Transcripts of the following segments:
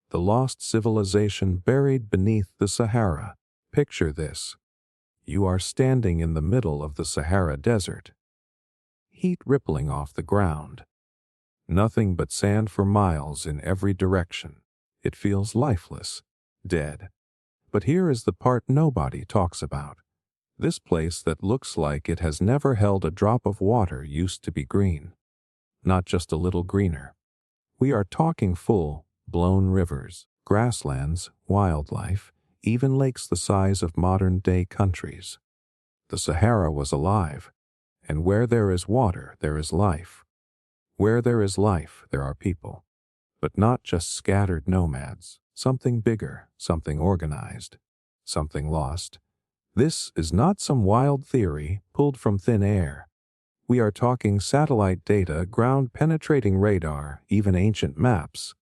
the lost civilization buried beneath the Sahara. Picture this. You are standing in the middle of the Sahara Desert. Heat rippling off the ground. Nothing but sand for miles in every direction. It feels lifeless, dead. But here is the part nobody talks about. This place that looks like it has never held a drop of water used to be green. Not just a little greener. We are talking full, blown rivers, grasslands, wildlife, even lakes the size of modern-day countries. The Sahara was alive, and where there is water, there is life. Where there is life, there are people. But not just scattered nomads, something bigger, something organized, something lost. This is not some wild theory pulled from thin air. We are talking satellite data, ground-penetrating radar, even ancient maps.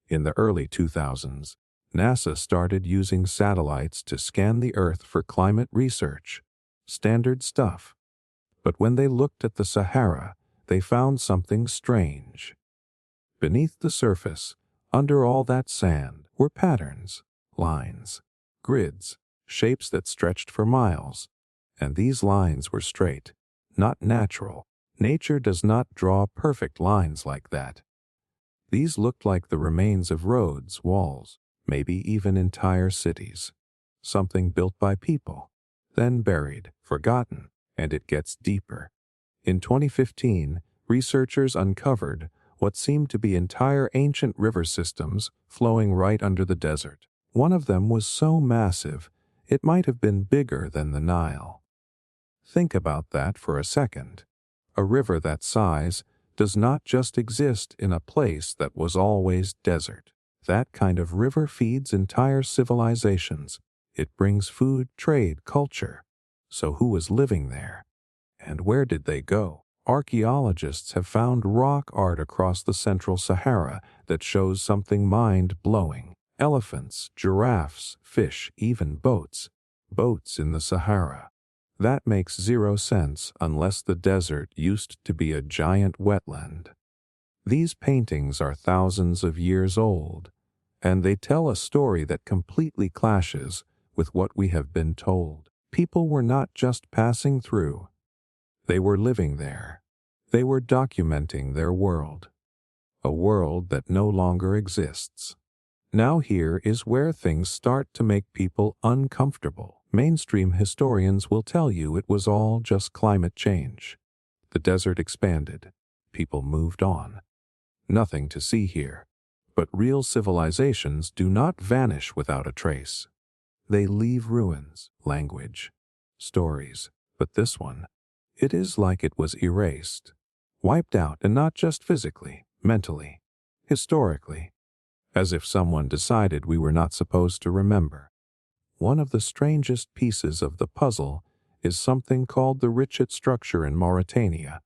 In the early 2000s, NASA started using satellites to scan the Earth for climate research. Standard stuff. But when they looked at the Sahara, they found something strange. Beneath the surface, under all that sand, were patterns, lines, grids, shapes that stretched for miles. And these lines were straight, not natural. Nature does not draw perfect lines like that. These looked like the remains of roads, walls, maybe even entire cities. Something built by people, then buried, forgotten, and it gets deeper. In 2015, researchers uncovered what seemed to be entire ancient river systems flowing right under the desert. One of them was so massive, it might have been bigger than the Nile. Think about that for a second. A river that size does not just exist in a place that was always desert. That kind of river feeds entire civilizations. It brings food, trade, culture. So who was living there? And where did they go? Archaeologists have found rock art across the central Sahara that shows something mind-blowing. Elephants, giraffes, fish, even boats. Boats in the Sahara. That makes zero sense unless the desert used to be a giant wetland. These paintings are thousands of years old, and they tell a story that completely clashes with what we have been told. People were not just passing through. They were living there. They were documenting their world. A world that no longer exists. Now here is where things start to make people uncomfortable. Mainstream historians will tell you it was all just climate change. The desert expanded. People moved on. Nothing to see here. But real civilizations do not vanish without a trace. They leave ruins, language, stories. But this one, it is like it was erased. Wiped out, and not just physically, mentally, historically. As if someone decided we were not supposed to remember. One of the strangest pieces of the puzzle is something called the Richet structure in Mauritania.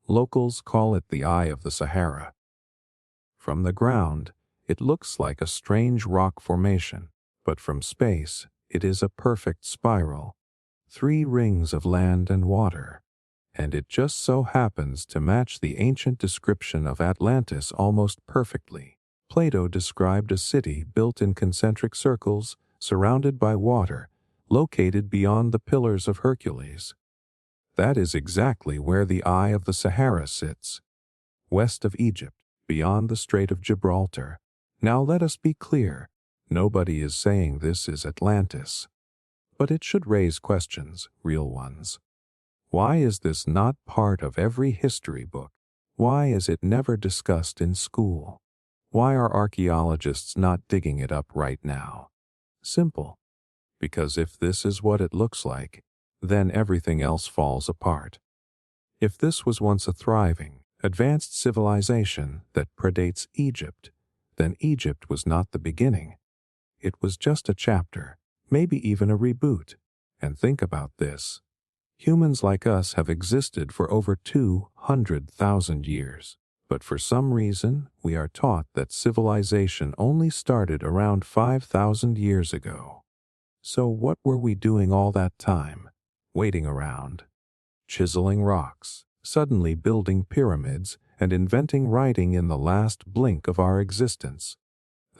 Locals call it the Eye of the Sahara. From the ground, it looks like a strange rock formation, but from space, it is a perfect spiral. 3 rings of land and water. And it just so happens to match the ancient description of Atlantis almost perfectly. Plato described a city built in concentric circles, surrounded by water, located beyond the Pillars of Hercules. That is exactly where the Eye of the Sahara sits, west of Egypt, beyond the Strait of Gibraltar. Now let us be clear, nobody is saying this is Atlantis. But it should raise questions, real ones. Why is this not part of every history book? Why is it never discussed in school? Why are archaeologists not digging it up right now? Simple. Because if this is what it looks like, then everything else falls apart. If this was once a thriving, advanced civilization that predates Egypt, then Egypt was not the beginning. It was just a chapter, maybe even a reboot. And think about this. Humans like us have existed for over 200,000 years. But for some reason, we are taught that civilization only started around 5,000 years ago. So what were we doing all that time? Waiting around, chiseling rocks, suddenly building pyramids, and inventing writing in the last blink of our existence.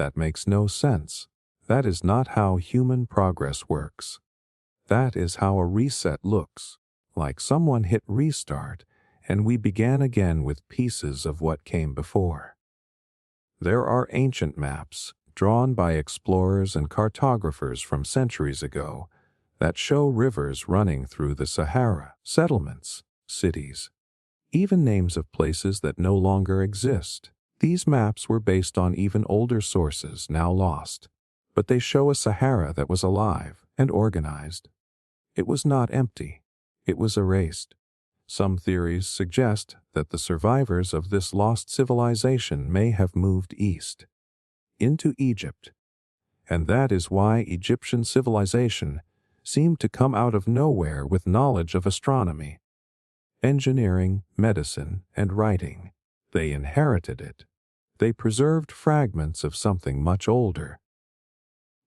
That makes no sense. That is not how human progress works. That is how a reset looks, like someone hit restart and we began again with pieces of what came before. There are ancient maps, drawn by explorers and cartographers from centuries ago, that show rivers running through the Sahara, settlements, cities, even names of places that no longer exist. These maps were based on even older sources now lost, but they show a Sahara that was alive and organized. It was not empty. It was erased. Some theories suggest that the survivors of this lost civilization may have moved east, into Egypt, and that is why Egyptian civilization seemed to come out of nowhere with knowledge of astronomy, engineering, medicine, and writing. They inherited it. They preserved fragments of something much older,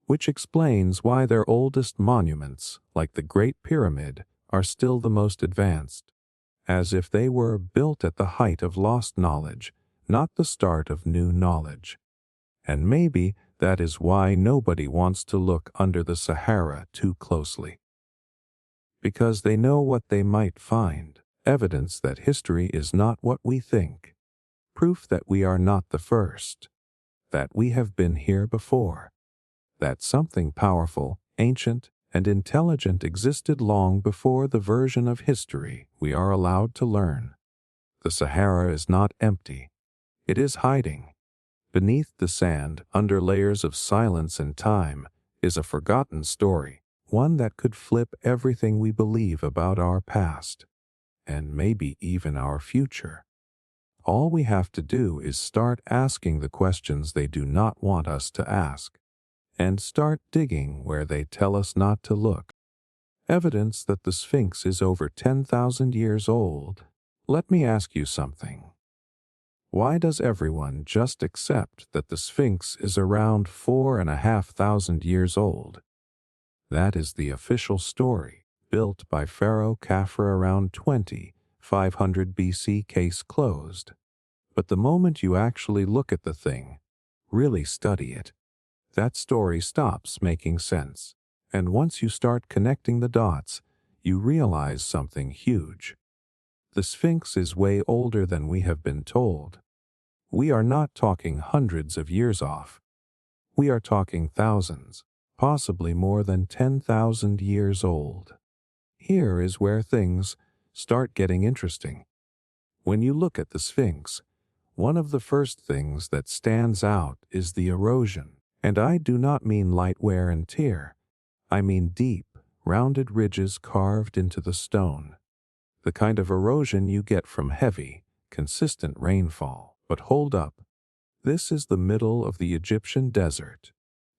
which explains why their oldest monuments, like the Great Pyramid, are still the most advanced, as if they were built at the height of lost knowledge, not the start of new knowledge. And maybe that is why nobody wants to look under the Sahara too closely. Because they know what they might find, evidence that history is not what we think, proof that we are not the first, that we have been here before, that something powerful, ancient, and intelligent existed long before the version of history we are allowed to learn. The Sahara is not empty. It is hiding. Beneath the sand, under layers of silence and time, is a forgotten story, one that could flip everything we believe about our past, and maybe even our future. All we have to do is start asking the questions they do not want us to ask, and start digging where they tell us not to look. Evidence that the Sphinx is over 10,000 years old. Let me ask you something. Why does everyone just accept that the Sphinx is around 4,500 years old? That is the official story, built by Pharaoh Khafre around 500 BC, case closed. But the moment you actually look at the thing, really study it, that story stops making sense. And once you start connecting the dots, you realize something huge. The Sphinx is way older than we have been told. We are not talking hundreds of years off. We are talking thousands, possibly more than 10,000 years old. Here is where things start getting interesting. When you look at the Sphinx, one of the first things that stands out is the erosion. And I do not mean light wear and tear. I mean deep, rounded ridges carved into the stone. The kind of erosion you get from heavy, consistent rainfall. But hold up. This is the middle of the Egyptian desert.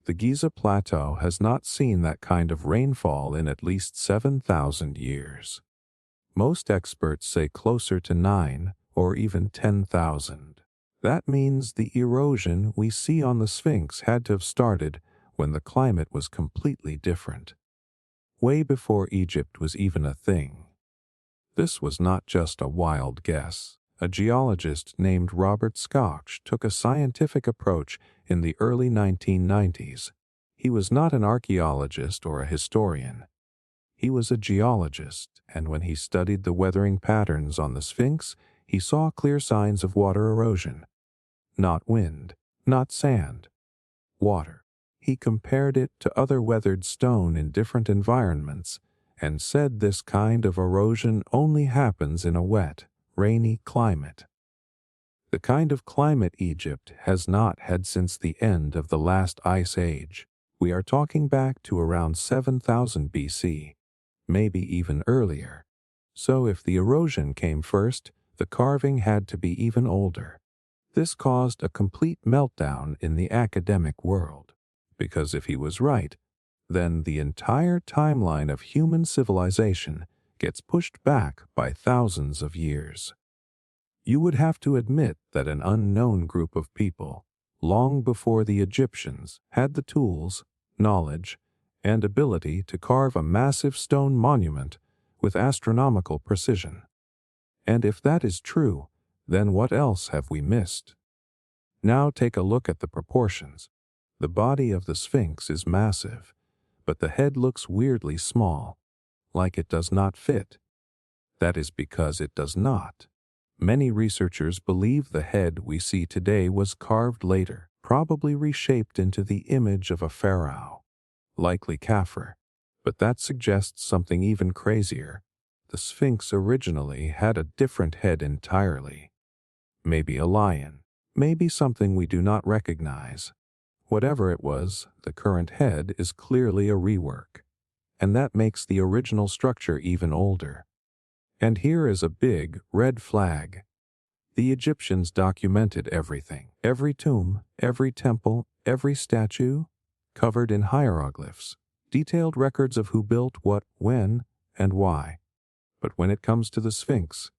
The Giza Plateau has not seen that kind of rainfall in at least 7,000 years. Most experts say closer to 9 or even 10,000. That means the erosion we see on the Sphinx had to have started when the climate was completely different, way before Egypt was even a thing. This was not just a wild guess. A geologist named Robert Schoch took a scientific approach in the early 1990s. He was not an archaeologist or a historian. He was a geologist, and when he studied the weathering patterns on the Sphinx, he saw clear signs of water erosion. Not wind, not sand, water. He compared it to other weathered stone in different environments and said this kind of erosion only happens in a wet, rainy climate. The kind of climate Egypt has not had since the end of the last ice age. We are talking back to around 7,000 BC, maybe even earlier. So if the erosion came first, the carving had to be even older. This caused a complete meltdown in the academic world, because if he was right, then the entire timeline of human civilization gets pushed back by thousands of years. You would have to admit that an unknown group of people, long before the Egyptians, had the tools, knowledge, and ability to carve a massive stone monument with astronomical precision. And if that is true, then what else have we missed? Now take a look at the proportions. The body of the Sphinx is massive, but the head looks weirdly small, like it does not fit. That is because it does not. Many researchers believe the head we see today was carved later, probably reshaped into the image of a pharaoh, likely Khafre. But that suggests something even crazier. The Sphinx originally had a different head entirely. Maybe a lion, maybe something we do not recognize. Whatever it was, the current head is clearly a rework, and that makes the original structure even older. And here is a big, red flag. The Egyptians documented everything. Every tomb, every temple, every statue, covered in hieroglyphs, detailed records of who built what, when, and why. But when it comes to the Sphinx,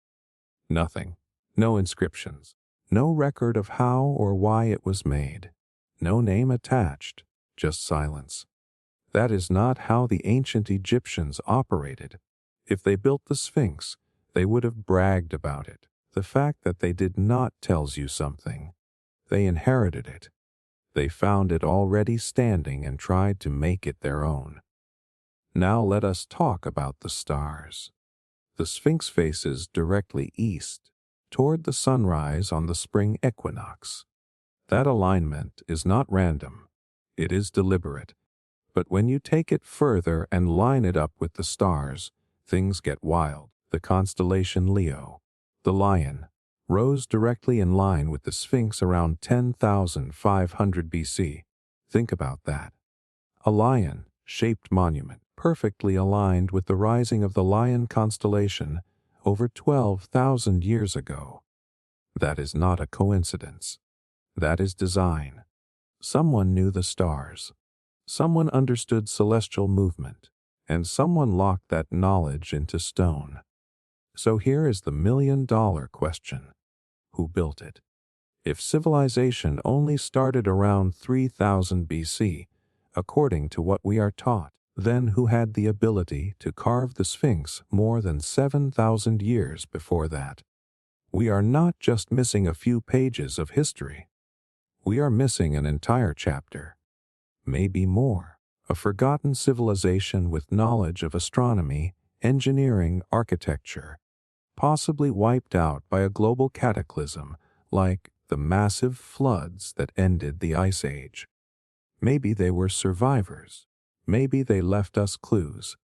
nothing. No inscriptions. No record of how or why it was made. No name attached. Just silence. That is not how the ancient Egyptians operated. If they built the Sphinx, they would have bragged about it. The fact that they did not tells you something. They inherited it. They found it already standing and tried to make it their own. Now let us talk about the stars. The Sphinx faces directly east, toward the sunrise on the spring equinox. That alignment is not random. It is deliberate. But when you take it further and line it up with the stars, things get wild. The constellation Leo, the lion, rose directly in line with the Sphinx around 10,500 BC. Think about that. A lion-shaped monument, perfectly aligned with the rising of the Lion constellation over 12,000 years ago. That is not a coincidence. That is design. Someone knew the stars. Someone understood celestial movement, and someone locked that knowledge into stone. So here is the million-dollar question. Who built it? If civilization only started around 3000 BC, according to what we are taught, then who had the ability to carve the Sphinx more than 7,000 years before that? We are not just missing a few pages of history. We are missing an entire chapter. Maybe more. A forgotten civilization with knowledge of astronomy, engineering, architecture, possibly wiped out by a global cataclysm like the massive floods that ended the Ice Age. Maybe they were survivors. Maybe they left us clues.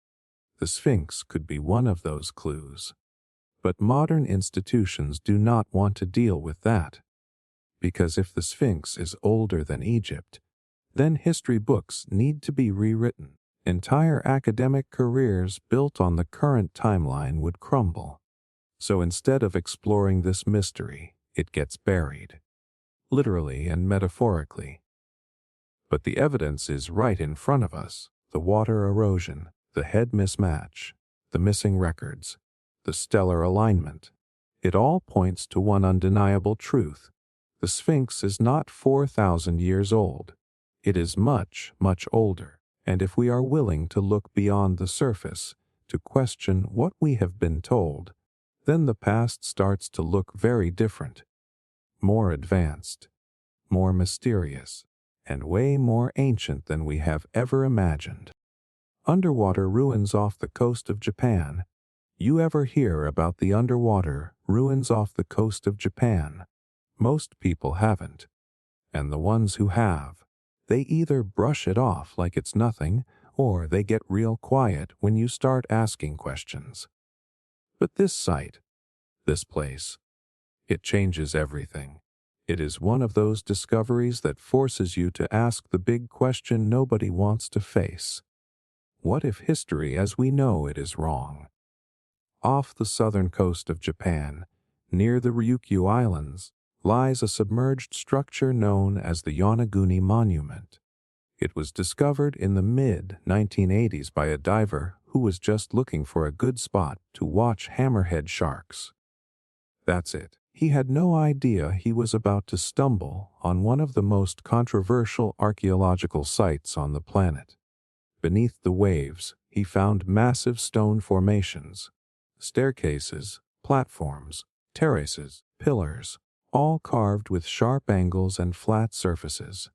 The Sphinx could be one of those clues. But modern institutions do not want to deal with that. Because if the Sphinx is older than Egypt, then history books need to be rewritten. Entire academic careers built on the current timeline would crumble. So instead of exploring this mystery, it gets buried, literally and metaphorically. But the evidence is right in front of us. The water erosion, the head mismatch, the missing records, the stellar alignment. It all points to one undeniable truth. The Sphinx is not 4,000 years old. It is much, much older. And if we are willing to look beyond the surface, to question what we have been told, then the past starts to look very different, more advanced, more mysterious, and way more ancient than we have ever imagined. Underwater ruins off the coast of Japan. You ever hear about the underwater ruins off the coast of Japan? Most people haven't. And the ones who have, they either brush it off like it's nothing, or they get real quiet when you start asking questions. But this site, this place, it changes everything. It is one of those discoveries that forces you to ask the big question nobody wants to face. What if history as we know it is wrong? Off the southern coast of Japan, near the Ryukyu Islands, lies a submerged structure known as the Yonaguni Monument. It was discovered in the mid-1980s by a diver who was just looking for a good spot to watch hammerhead sharks. That's it. He had no idea he was about to stumble on one of the most controversial archaeological sites on the planet. Beneath the waves, he found massive stone formations, staircases, platforms, terraces, pillars, all carved with sharp angles and flat surfaces.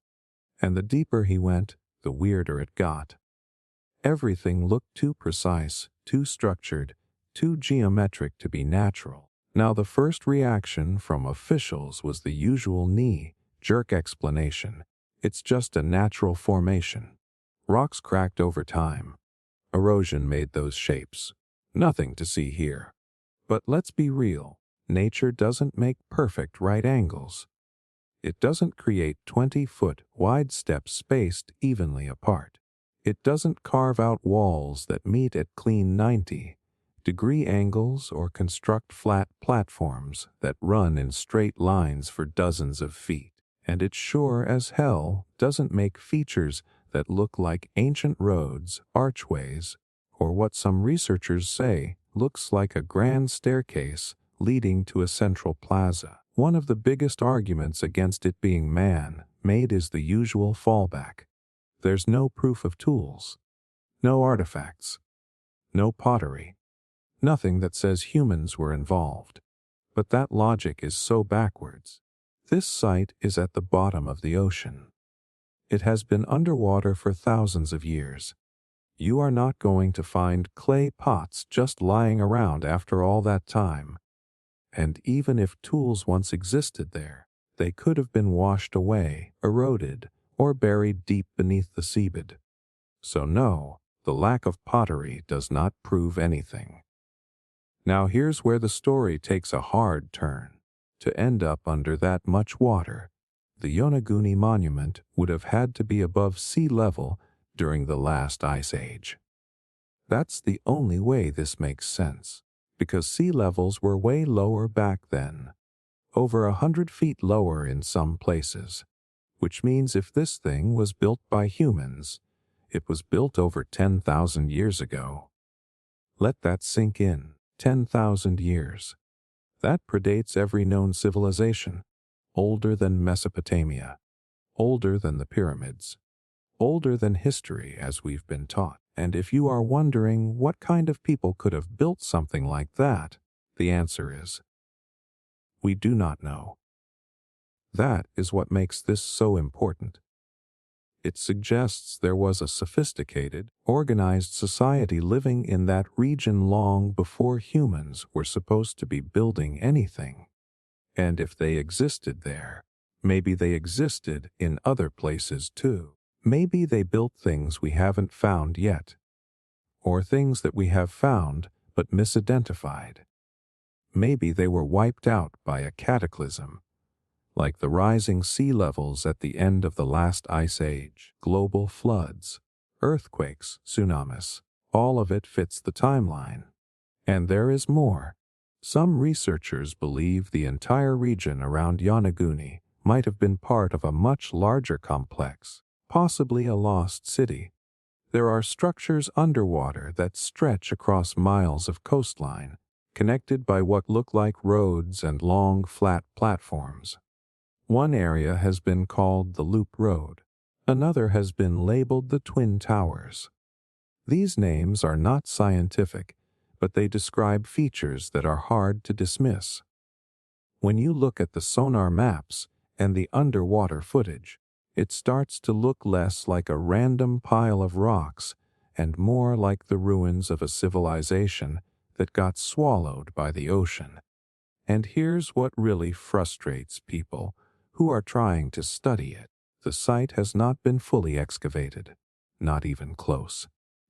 And the deeper he went, the weirder it got. Everything looked too precise, too structured, too geometric to be natural. Now the first reaction from officials was the usual knee-jerk explanation. It's just a natural formation. Rocks cracked over time. Erosion made those shapes. Nothing to see here. But let's be real. Nature doesn't make perfect right angles. It doesn't create 20-foot wide steps spaced evenly apart. It doesn't carve out walls that meet at clean 90-degree angles or construct flat platforms that run in straight lines for dozens of feet. And it sure as hell doesn't make features that look like ancient roads, archways, or what some researchers say looks like a grand staircase leading to a central plaza. One of the biggest arguments against it being man-made is the usual fallback. There's no proof of tools, no artifacts, no pottery, nothing that says humans were involved. But that logic is so backwards. This site is at the bottom of the ocean. It has been underwater for thousands of years. You are not going to find clay pots just lying around after all that time. And even if tools once existed there, they could have been washed away, eroded, or buried deep beneath the seabed. So no, the lack of pottery does not prove anything. Now here's where the story takes a hard turn. To end up under that much water, the Yonaguni Monument would have had to be above sea level during the last ice age. That's the only way this makes sense, because sea levels were way lower back then, over 100 feet lower in some places, which means if this thing was built by humans, it was built over 10,000 years ago. Let that sink in. 10,000 years. That predates every known civilization, older than Mesopotamia, older than the pyramids, older than history as we've been taught. And if you are wondering what kind of people could have built something like that, the answer is, we do not know. That is what makes this so important. It suggests there was a sophisticated, organized society living in that region long before humans were supposed to be building anything. And if they existed there, maybe they existed in other places too. Maybe they built things we haven't found yet, or things that we have found but misidentified. Maybe they were wiped out by a cataclysm, like the rising sea levels at the end of the last ice age, global floods, earthquakes, tsunamis. All of it fits the timeline. And there is more. Some researchers believe the entire region around Yonaguni might have been part of a much larger complex, possibly a lost city. There are structures underwater that stretch across miles of coastline, connected by what look like roads and long, flat platforms. One area has been called the Loop Road. Another has been labeled the Twin Towers. These names are not scientific, but they describe features that are hard to dismiss. When you look at the sonar maps and the underwater footage, it starts to look less like a random pile of rocks and more like the ruins of a civilization that got swallowed by the ocean. And here's what really frustrates people who are trying to study it. The site has not been fully excavated, not even close.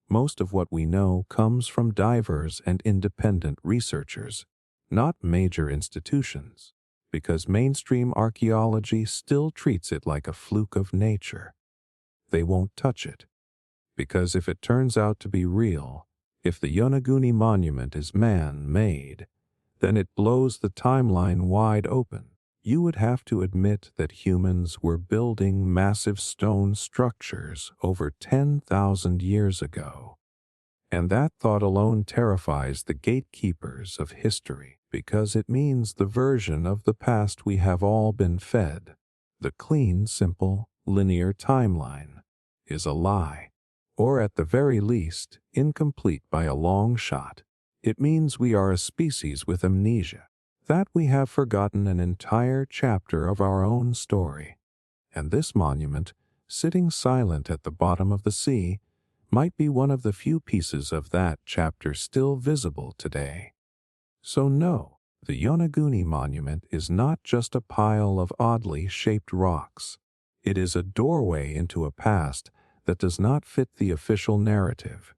Most of what we know comes from divers and independent researchers, not major institutions, because mainstream archaeology still treats it like a fluke of nature. They won't touch it, because if it turns out to be real, if the Yonaguni Monument is man-made, then it blows the timeline wide open. You would have to admit that humans were building massive stone structures over 10,000 years ago. And that thought alone terrifies the gatekeepers of history, because it means the version of the past we have all been fed, the clean, simple, linear timeline, is a lie, or at the very least, incomplete by a long shot. It means we are a species with amnesia, that we have forgotten an entire chapter of our own story. And this monument sitting silent at the bottom of the sea, might be one of the few pieces of that chapter still visible today. So no, the Yonaguni Monument is not just a pile of oddly shaped rocks. It is a doorway into a past that does not fit the official narrative.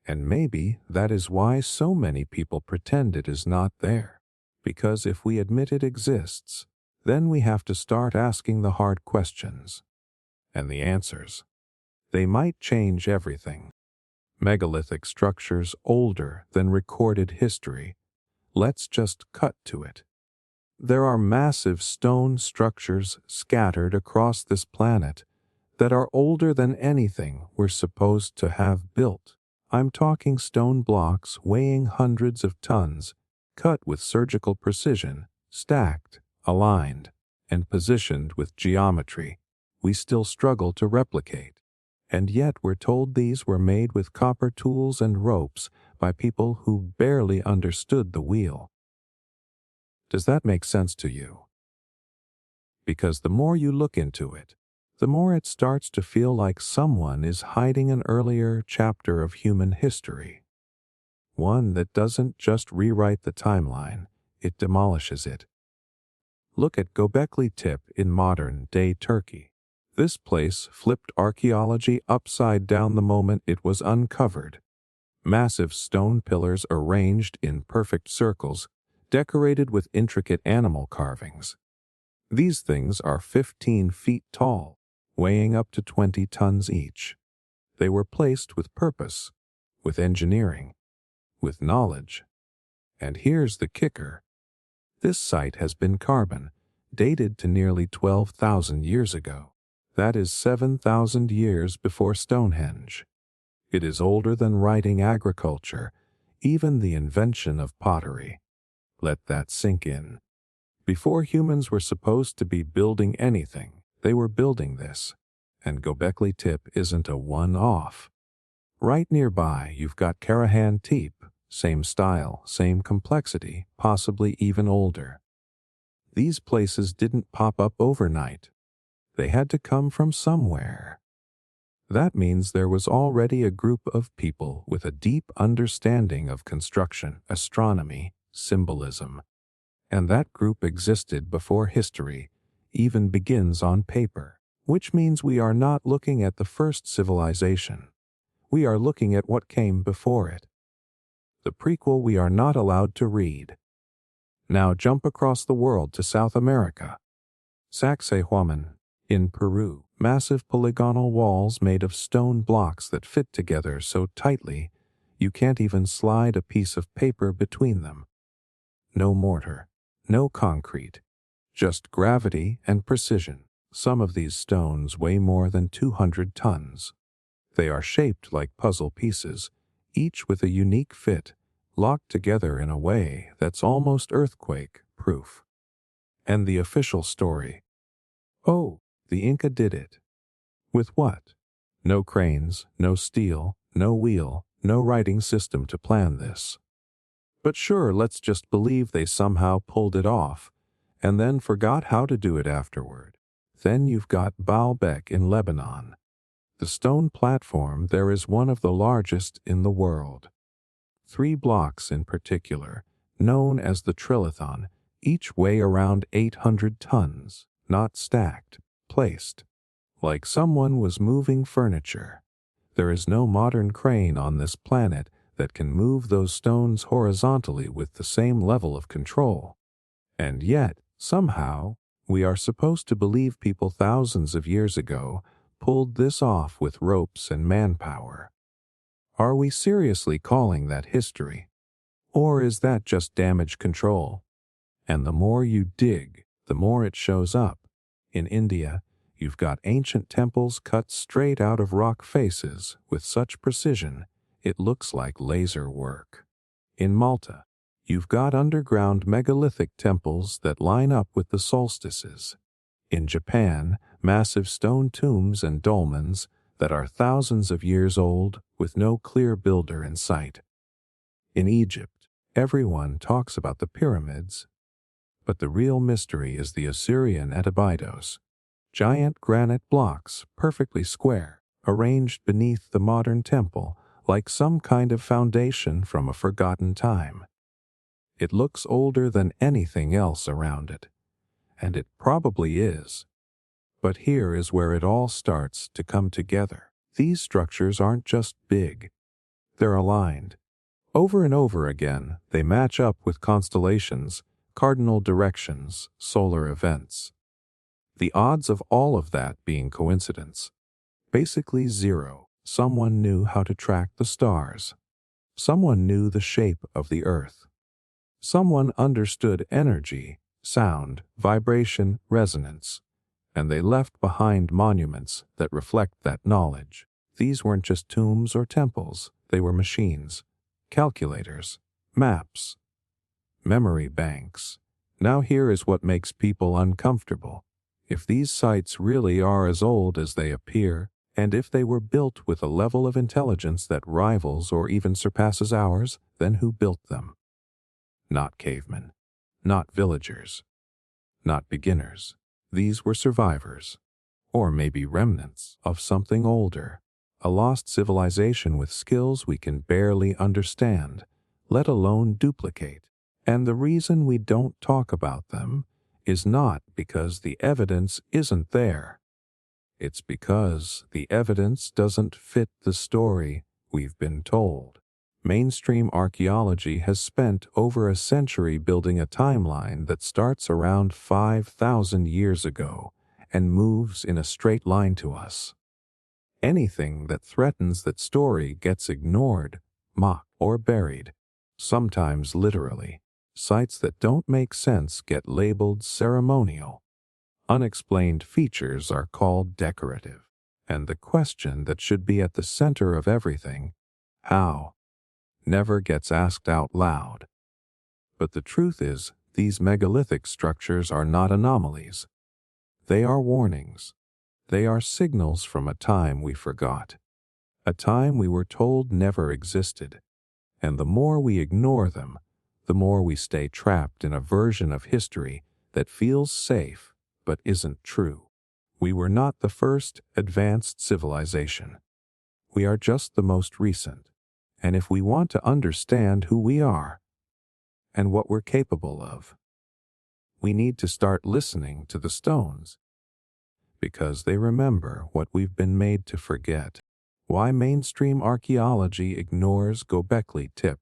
And maybe that is why so many people pretend it is not there. Because if we admit it exists, then we have to start asking the hard questions. And the answers, they might change everything. Megalithic structures older than recorded history. Let's just cut to it. There are massive stone structures scattered across this planet that are older than anything we're supposed to have built. I'm talking stone blocks weighing hundreds of tons, cut with surgical precision, stacked, aligned, and positioned with geometry we still struggle to replicate. And yet we're told these were made with copper tools and ropes by people who barely understood the wheel. Does that make sense to you? Because the more you look into it, the more it starts to feel like someone is hiding an earlier chapter of human history. One that doesn't just rewrite the timeline, it demolishes it. Look at Gobekli Tepe in modern-day Turkey. This place flipped archaeology upside down the moment it was uncovered. Massive stone pillars arranged in perfect circles, decorated with intricate animal carvings. These things are 15 feet tall, weighing up to 20 tons each. They were placed with purpose, with engineering, with knowledge. And here's the kicker. This site has been carbon, dated to nearly 12,000 years ago. That is 7,000 years before Stonehenge. It is older than writing, agriculture, even the invention of pottery. Let that sink in. Before humans were supposed to be building anything, they were building this. And Gobekli Tepe isn't a one-off. Right nearby, you've got Karahan Tepe, same style, same complexity, possibly even older. These places didn't pop up overnight. They had to come from somewhere. That means there was already a group of people with a deep understanding of construction, astronomy, symbolism. And that group existed before history even begins on paper, which means we are not looking at the first civilization. We are looking at what came before it. The prequel we are not allowed to read. Now jump across the world to South America. Sacsayhuaman, in Peru, massive polygonal walls made of stone blocks that fit together so tightly you can't even slide a piece of paper between them. No mortar, no concrete, just gravity and precision. Some of these stones weigh more than 200 tons. They are shaped like puzzle pieces, each with a unique fit, locked together in a way that's almost earthquake-proof. And the official story? Oh, the Inca did it. With what? No cranes, no steel, no wheel, no writing system to plan this. But sure, let's just believe they somehow pulled it off, and then forgot how to do it afterward. Then you've got Baalbek in Lebanon. The stone platform there is one of the largest in the world. 3 blocks in particular, known as the Trilithon, each weigh around 800 tons, not stacked, placed. Like someone was moving furniture. There is no modern crane on this planet that can move those stones horizontally with the same level of control. And yet, somehow, we are supposed to believe people thousands of years ago pulled this off with ropes and manpower. Are we seriously calling that history? Or is that just damage control? And the more you dig, the more it shows up. In India, you've got ancient temples cut straight out of rock faces with such precision, it looks like laser work. In Malta, you've got underground megalithic temples that line up with the solstices. In Japan, massive stone tombs and dolmens that are thousands of years old with no clear builder in sight. In Egypt, everyone talks about the pyramids, but the real mystery is the Assyrian at Abydos. Giant granite blocks, perfectly square, arranged beneath the modern temple like some kind of foundation from a forgotten time. It looks older than anything else around it, and it probably is. But here is where it all starts to come together. These structures aren't just big, they're aligned. Over and over again, they match up with constellations, cardinal directions, solar events. The odds of all of that being coincidence, basically zero. Someone knew how to track the stars. Someone knew the shape of the earth. Someone understood energy, sound, vibration, resonance, and they left behind monuments that reflect that knowledge. These weren't just tombs or temples, they were machines, calculators, maps, memory banks. Now here is what makes people uncomfortable. If these sites really are as old as they appear, and if they were built with a level of intelligence that rivals or even surpasses ours, then who built them? Not cavemen, not villagers, not beginners. These were survivors, or maybe remnants of something older, a lost civilization with skills we can barely understand, let alone duplicate. And the reason we don't talk about them is not because the evidence isn't there. It's because the evidence doesn't fit the story we've been told. Mainstream archaeology has spent over a century building a timeline that starts around 5,000 years ago and moves in a straight line to us. Anything that threatens that story gets ignored, mocked, or buried, sometimes literally. Sites that don't make sense get labeled ceremonial. Unexplained features are called decorative. And the question that should be at the center of everything, how, never gets asked out loud. But the truth is, these megalithic structures are not anomalies. They are warnings. They are signals from a time we forgot, a time we were told never existed. And the more we ignore them, the more we stay trapped in a version of history that feels safe but isn't true. We were not the first advanced civilization. We are just the most recent. And if we want to understand who we are and what we're capable of, we need to start listening to the stones, because they remember what we've been made to forget. Why mainstream archaeology ignores Gobekli Tepe.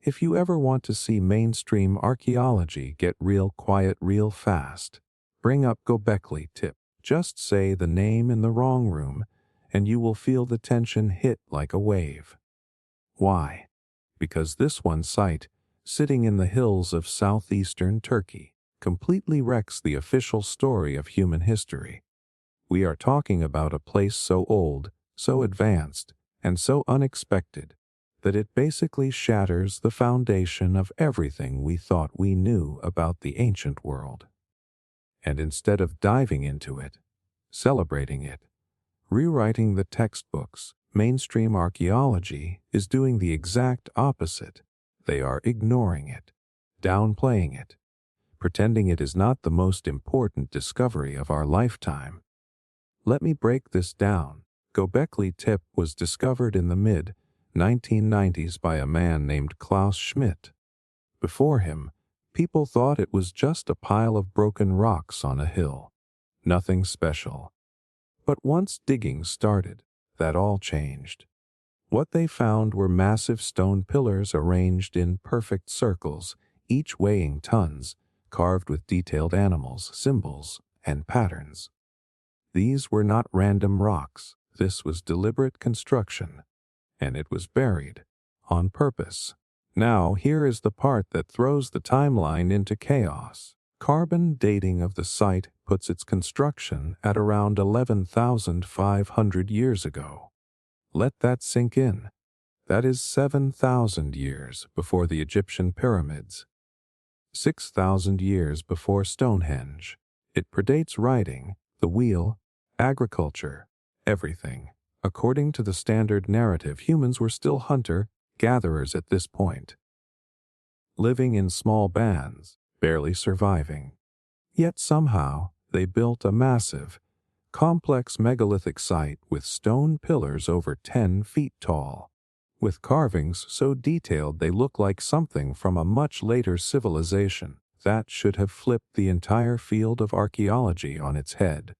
If you ever want to see mainstream archaeology get real quiet real fast, bring up Gobekli Tepe. Just say the name in the wrong room, and you will feel the tension hit like a wave. Why? Because this one site, sitting in the hills of southeastern Turkey, completely wrecks the official story of human history. We are talking about a place so old, so advanced, and so unexpected that it basically shatters the foundation of everything we thought we knew about the ancient world. And instead of diving into it, celebrating it, rewriting the textbooks, mainstream archaeology is doing the exact opposite. They are ignoring it, downplaying it, pretending it is not the most important discovery of our lifetime. Let me break this down. Gobekli Tepe was discovered in the mid-1990s by a man named Klaus Schmidt. Before him, people thought it was just a pile of broken rocks on a hill. Nothing special. But once digging started, that all changed. What they found were massive stone pillars arranged in perfect circles, each weighing tons, carved with detailed animals, symbols, and patterns. These were not random rocks. This was deliberate construction, and it was buried on purpose. Now, here is the part that throws the timeline into chaos. Carbon dating of the site puts its construction at around 11,500 years ago. Let that sink in. That is 7,000 years before the Egyptian pyramids, 6,000 years before Stonehenge. It predates writing, the wheel, agriculture, everything. According to the standard narrative, humans were still hunter-gatherers at this point, living in small bands, barely surviving. Yet somehow, they built a massive, complex megalithic site with stone pillars over 10 feet tall, with carvings so detailed they look like something from a much later civilization that should have flipped the entire field of archaeology on its head.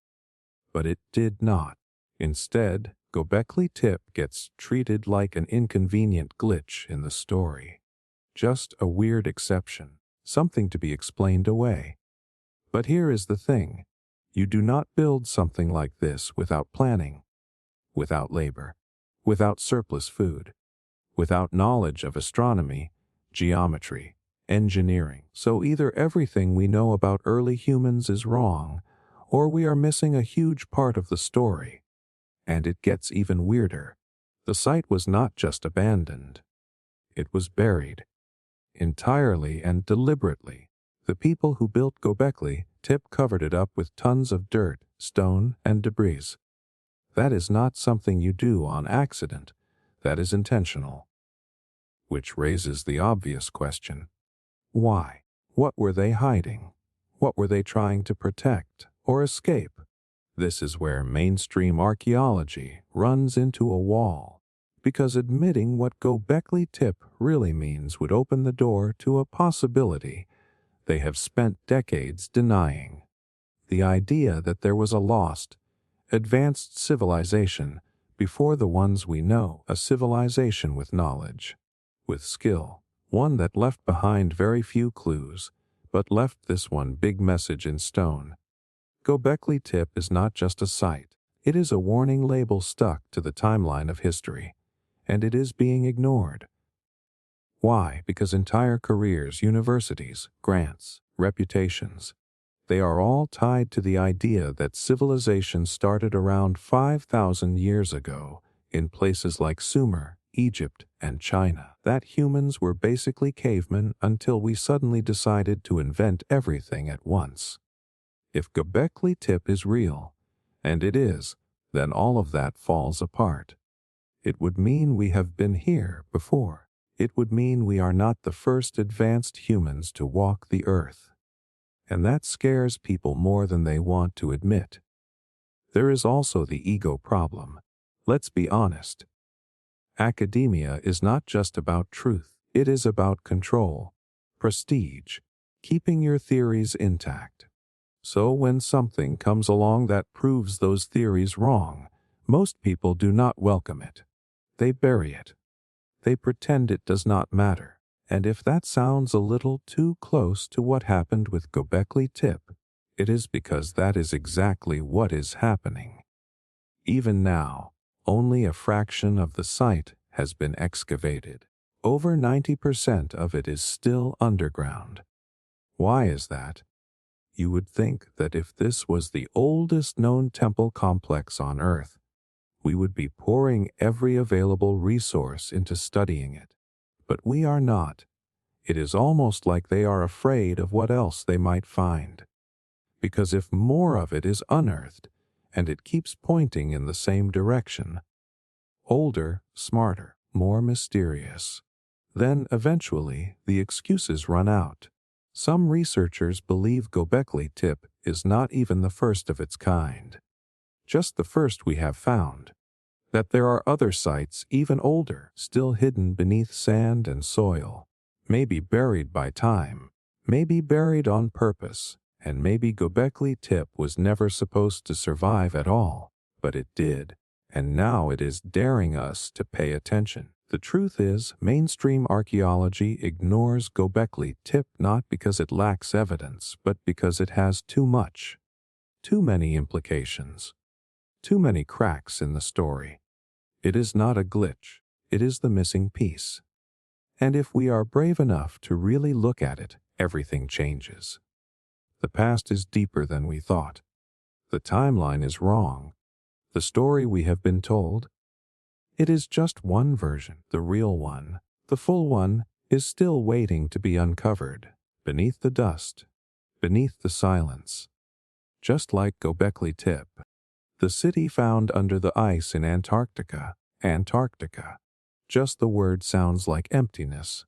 But it did not. Instead, Gobekli Tepe gets treated like an inconvenient glitch in the story. Just a weird exception, something to be explained away. But here is the thing. You do not build something like this without planning, without labor, without surplus food, without knowledge of astronomy, geometry, engineering. So either everything we know about early humans is wrong, or we are missing a huge part of the story. And it gets even weirder. The site was not just abandoned. It was buried. Entirely and deliberately. The people who built Gobekli Tepe covered it up with tons of dirt, stone, and debris. That is not something you do on accident. That is intentional. Which raises the obvious question. Why? What were they hiding? What were they trying to protect or escape? This is where mainstream archaeology runs into a wall, because admitting what Gobekli Tepe really means would open the door to a possibility they have spent decades denying. The idea that there was a lost, advanced civilization before the ones we know, a civilization with knowledge, with skill, one that left behind very few clues, but left this one big message in stone. Gobekli Tepe is not just a site, it is a warning label stuck to the timeline of history, and it is being ignored. Why? Because entire careers, universities, grants, reputations, they are all tied to the idea that civilization started around 5,000 years ago in places like Sumer, Egypt, and China. That humans were basically cavemen until we suddenly decided to invent everything at once. If Gobekli Tepe is real, and it is, then all of that falls apart. It would mean we have been here before. It would mean we are not the first advanced humans to walk the earth. And that scares people more than they want to admit. There is also the ego problem. Let's be honest. Academia is not just about truth. It is about control, prestige, keeping your theories intact. So when something comes along that proves those theories wrong, most people do not welcome it. They bury it. They pretend it does not matter. And if that sounds a little too close to what happened with Gobekli Tepe, it is because that is exactly what is happening. Even now, only a fraction of the site has been excavated. Over 90% of it is still underground. Why is that? You would think that if this was the oldest known temple complex on Earth, we would be pouring every available resource into studying it. But we are not. It is almost like they are afraid of what else they might find. Because if more of it is unearthed, and it keeps pointing in the same direction, older, smarter, more mysterious, then eventually the excuses run out. Some researchers believe Gobekli Tepe is not even the first of its kind. Just the first we have found. That there are other sites even older, still hidden beneath sand and soil, maybe buried by time, maybe buried on purpose, and maybe Gobekli Tepe was never supposed to survive at all, but it did, and now it is daring us to pay attention. The truth is, mainstream archaeology ignores Gobekli Tepe not because it lacks evidence, but because it has too much. Too many implications. Too many cracks in the story. It is not a glitch, it is the missing piece. And if we are brave enough to really look at it, everything changes. The past is deeper than we thought. The timeline is wrong. The story we have been told, it is just one version, the real one. The full one is still waiting to be uncovered, beneath the dust, beneath the silence. Just like Gobekli Tepe, the city found under the ice in Antarctica. Antarctica. Just the word sounds like emptiness.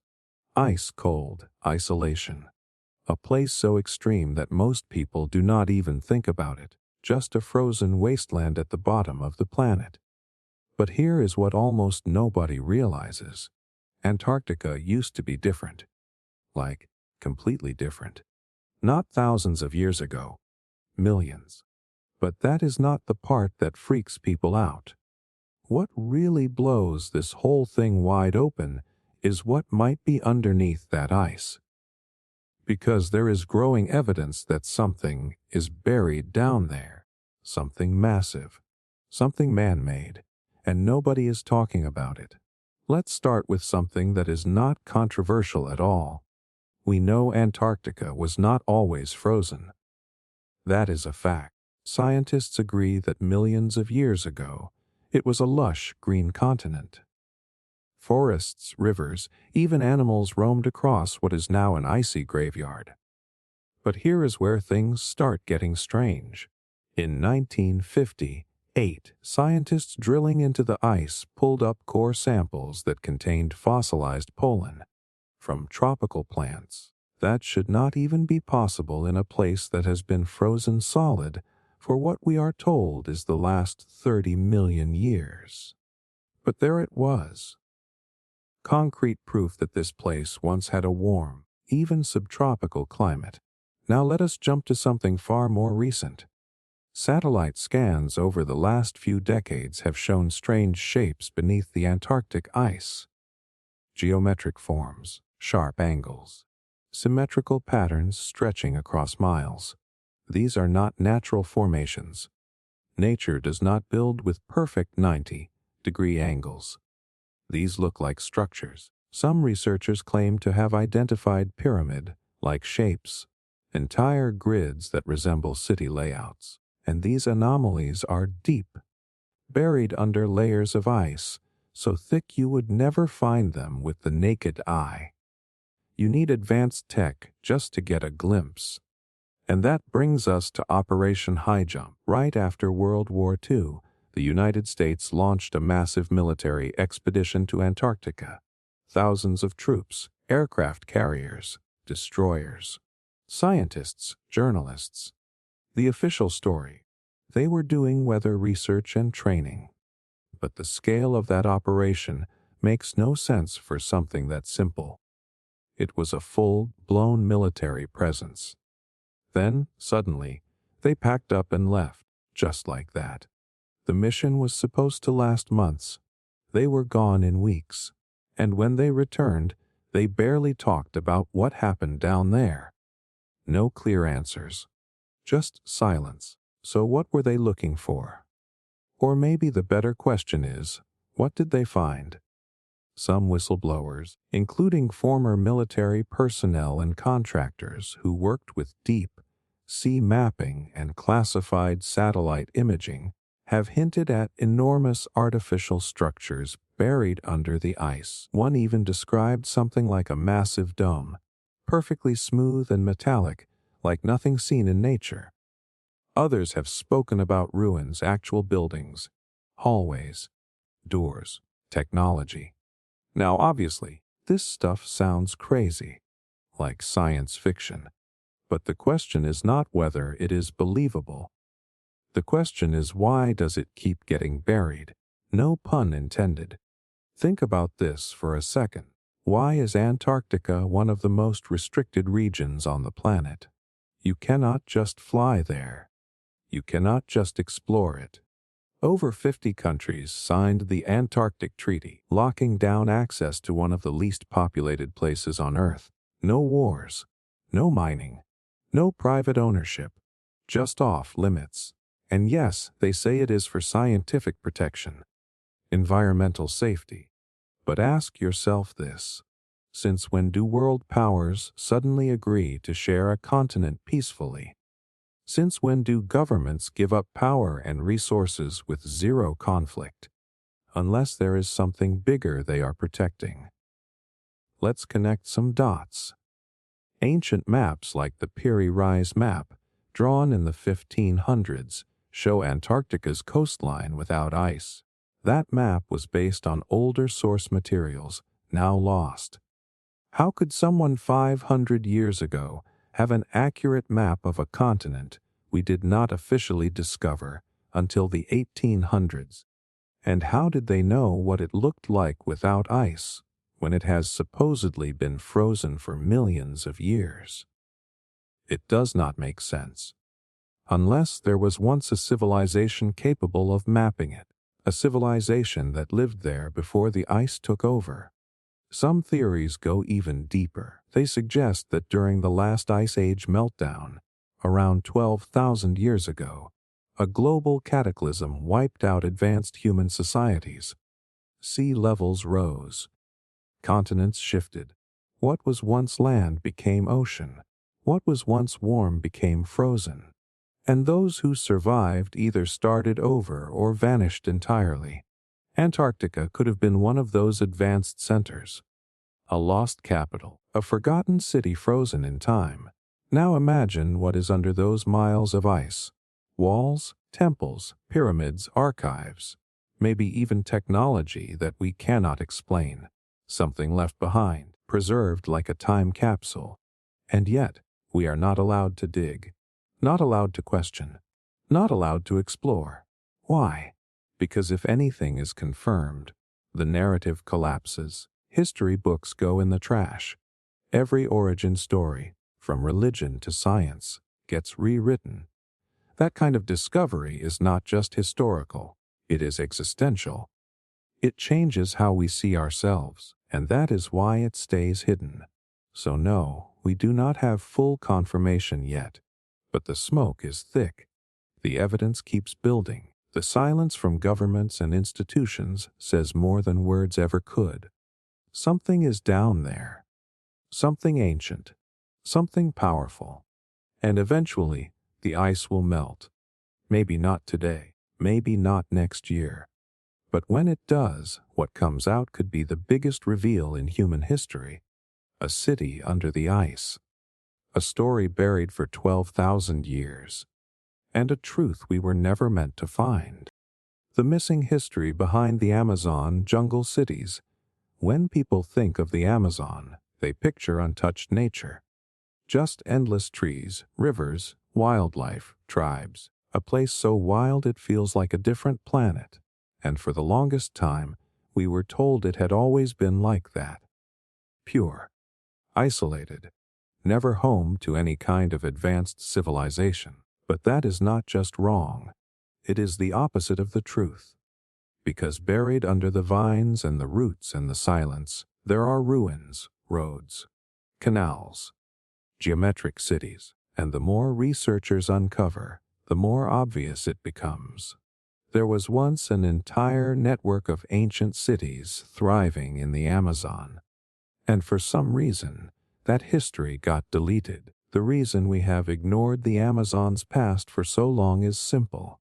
Ice cold, isolation. A place so extreme that most people do not even think about it. just a frozen wasteland at the bottom of the planet. But here is what almost nobody realizes. Antarctica used to be different. Like, completely different. Not thousands of years ago. Millions. But that is not the part that freaks people out. What really blows this whole thing wide open is what might be underneath that ice. Because there is growing evidence that something is buried down there. Something massive. Something man-made. And nobody is talking about it. Let's start with something that is not controversial at all. We know Antarctica was not always frozen. That is a fact. Scientists agree that millions of years ago, it was a lush green continent. Forests, rivers, even animals roamed across what is now an icy graveyard. But here is where things start getting strange. In 1958, scientists drilling into the ice pulled up core samples that contained fossilized pollen from tropical plants. That should not even be possible in a place that has been frozen solid for what we are told is the last 30 million years. But there it was. Concrete proof that this place once had a warm, even subtropical climate. Now let us jump to something far more recent. Satellite scans over the last few decades have shown strange shapes beneath the Antarctic ice. Geometric forms, sharp angles, symmetrical patterns stretching across miles. These are not natural formations. Nature does not build with perfect 90-degree angles. These look like structures. Some researchers claim to have identified pyramid-like shapes, entire grids that resemble city layouts. And these anomalies are deep, buried under layers of ice, so thick you would never find them with the naked eye. You need advanced tech just to get a glimpse. And that brings us to Operation High Jump. Right after World War II, the United States launched a massive military expedition to Antarctica. Thousands of troops, aircraft carriers, destroyers, scientists, journalists. The official story: they were doing weather research and training. But the scale of that operation makes no sense for something that simple. It was a full-blown military presence. Then, suddenly, they packed up and left, just like that. The mission was supposed to last months. They were gone in weeks. And when they returned, they barely talked about what happened down there. No clear answers. Just silence. So what were they looking for? Or maybe the better question is, what did they find? Some whistleblowers, including former military personnel and contractors who worked with deep sea mapping and classified satellite imaging, have hinted at enormous artificial structures buried under the ice. One even described something like a massive dome, perfectly smooth and metallic, like nothing seen in nature. Others have spoken about ruins, actual buildings, hallways, doors, technology. Now, obviously, this stuff sounds crazy, like science fiction. But the question is not whether it is believable. The question is, why does it keep getting buried? No pun intended. Think about this for a second. Why is Antarctica one of the most restricted regions on the planet? You cannot just fly there. You cannot just explore it. Over 50 countries signed the Antarctic Treaty, locking down access to one of the least populated places on Earth. No wars, no mining, no private ownership, just off limits. And yes, they say it is for scientific protection, environmental safety. But ask yourself this: since when do world powers suddenly agree to share a continent peacefully? Since when do governments give up power and resources with zero conflict? Unless there is something bigger they are protecting. Let's connect some dots. Ancient maps like the Piri Reis map, drawn in the 1500s, show Antarctica's coastline without ice. That map was based on older source materials, now lost. How could someone 500 years ago have an accurate map of a continent we did not officially discover until the 1800s. And how did they know what it looked like without ice, when it has supposedly been frozen for millions of years? It does not make sense. Unless there was once a civilization capable of mapping it, a civilization that lived there before the ice took over. Some theories go even deeper. They suggest that during the last ice age meltdown, around 12,000 years ago, a global cataclysm wiped out advanced human societies. Sea levels rose. Continents shifted. What was once land became ocean. What was once warm became frozen. And those who survived either started over or vanished entirely. Antarctica could have been one of those advanced centers. A lost capital, a forgotten city frozen in time. Now imagine what is under those miles of ice. Walls, temples, pyramids, archives. Maybe even technology that we cannot explain. Something left behind, preserved like a time capsule. And yet, we are not allowed to dig. Not allowed to question. Not allowed to explore. Why? Because if anything is confirmed, the narrative collapses. History books go in the trash. Every origin story, from religion to science, gets rewritten. That kind of discovery is not just historical, it is existential. It changes how we see ourselves, and that is why it stays hidden. So no, we do not have full confirmation yet. But the smoke is thick. The evidence keeps building. The silence from governments and institutions says more than words ever could. Something is down there. Something ancient. Something powerful. And eventually, the ice will melt. Maybe not today. Maybe not next year. But when it does, what comes out could be the biggest reveal in human history. A city under the ice. A story buried for 12,000 years. And a truth we were never meant to find. The missing history behind the Amazon jungle cities. When people think of the Amazon, they picture untouched nature. Just endless trees, rivers, wildlife, tribes. A place so wild it feels like a different planet. And for the longest time, we were told it had always been like that. Pure. Isolated. Never home to any kind of advanced civilization. But that is not just wrong. It is the opposite of the truth. Because buried under the vines and the roots and the silence, there are ruins, roads, canals, geometric cities, and the more researchers uncover, the more obvious it becomes. There was once an entire network of ancient cities thriving in the Amazon. And for some reason, that history got deleted. The reason we have ignored the Amazon's past for so long is simple.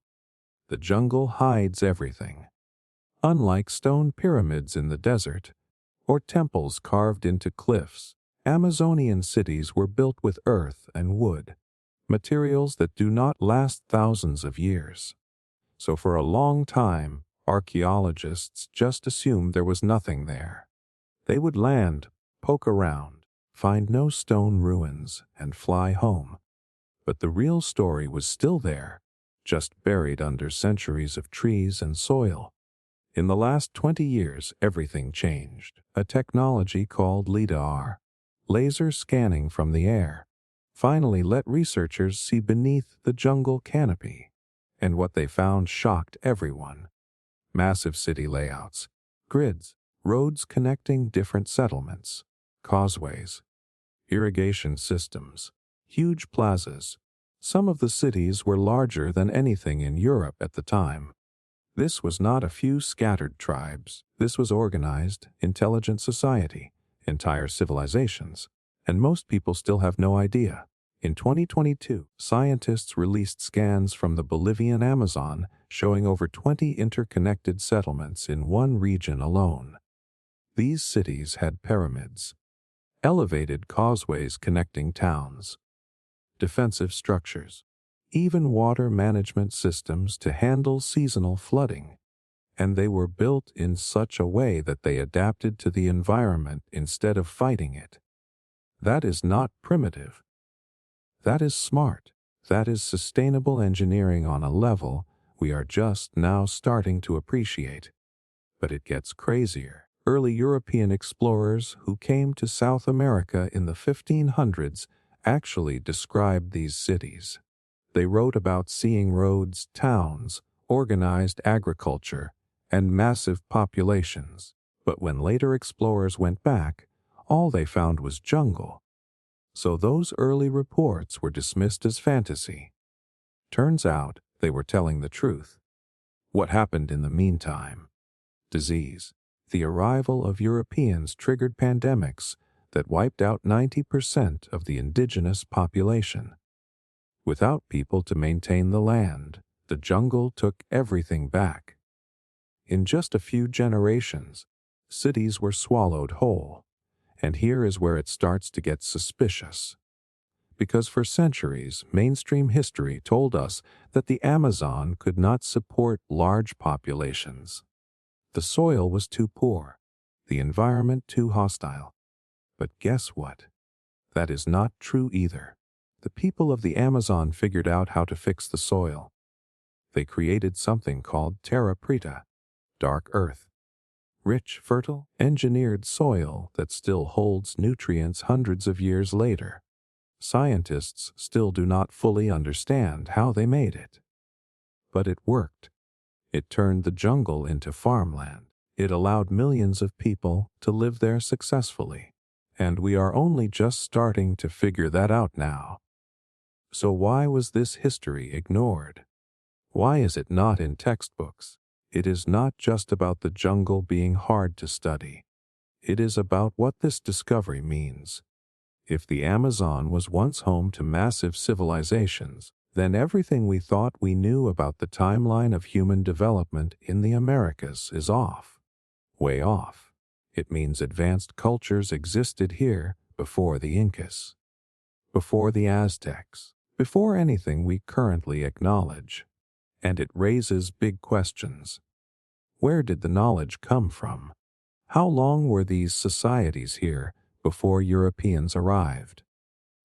The jungle hides everything. Unlike stone pyramids in the desert, or temples carved into cliffs, Amazonian cities were built with earth and wood, materials that do not last thousands of years. So for a long time, archaeologists just assumed there was nothing there. They would land, poke around, find no stone ruins, and fly home. But the real story was still there, just buried under centuries of trees and soil. In the last 20 years, everything changed. A technology called LIDAR, laser scanning from the air, finally let researchers see beneath the jungle canopy. And what they found shocked everyone. Massive city layouts, grids, roads connecting different settlements, causeways, irrigation systems, huge plazas. Some of the cities were larger than anything in Europe at the time. This was not a few scattered tribes. This was organized, intelligent society, entire civilizations. And most people still have no idea. In 2022, scientists released scans from the Bolivian Amazon showing over 20 interconnected settlements in one region alone. These cities had pyramids, elevated causeways connecting towns, defensive structures, even water management systems to handle seasonal flooding. And they were built in such a way that they adapted to the environment instead of fighting it. That is not primitive. That is smart. That is sustainable engineering on a level we are just now starting to appreciate. But it gets crazier. Early European explorers who came to South America in the 1500s actually described these cities. They wrote about seeing roads, towns, organized agriculture, and massive populations. But when later explorers went back, all they found was jungle. So those early reports were dismissed as fantasy. Turns out they were telling the truth. What happened in the meantime? Disease. The arrival of Europeans triggered pandemics that wiped out 90% of the indigenous population. Without people to maintain the land, the jungle took everything back. In just a few generations, cities were swallowed whole, and here is where it starts to get suspicious. Because for centuries, mainstream history told us that the Amazon could not support large populations. The soil was too poor, the environment too hostile. But guess what? That is not true either. The people of the Amazon figured out how to fix the soil. They created something called terra preta, dark earth. Rich, fertile, engineered soil that still holds nutrients hundreds of years later. Scientists still do not fully understand how they made it. But it worked. It turned the jungle into farmland. It allowed millions of people to live there successfully. And we are only just starting to figure that out now. So why was this history ignored? Why is it not in textbooks? It is not just about the jungle being hard to study. It is about what this discovery means. If the Amazon was once home to massive civilizations, then everything we thought we knew about the timeline of human development in the Americas is off. Way off. It means advanced cultures existed here before the Incas, before the Aztecs, before anything we currently acknowledge. And it raises big questions. Where did the knowledge come from? How long were these societies here before Europeans arrived?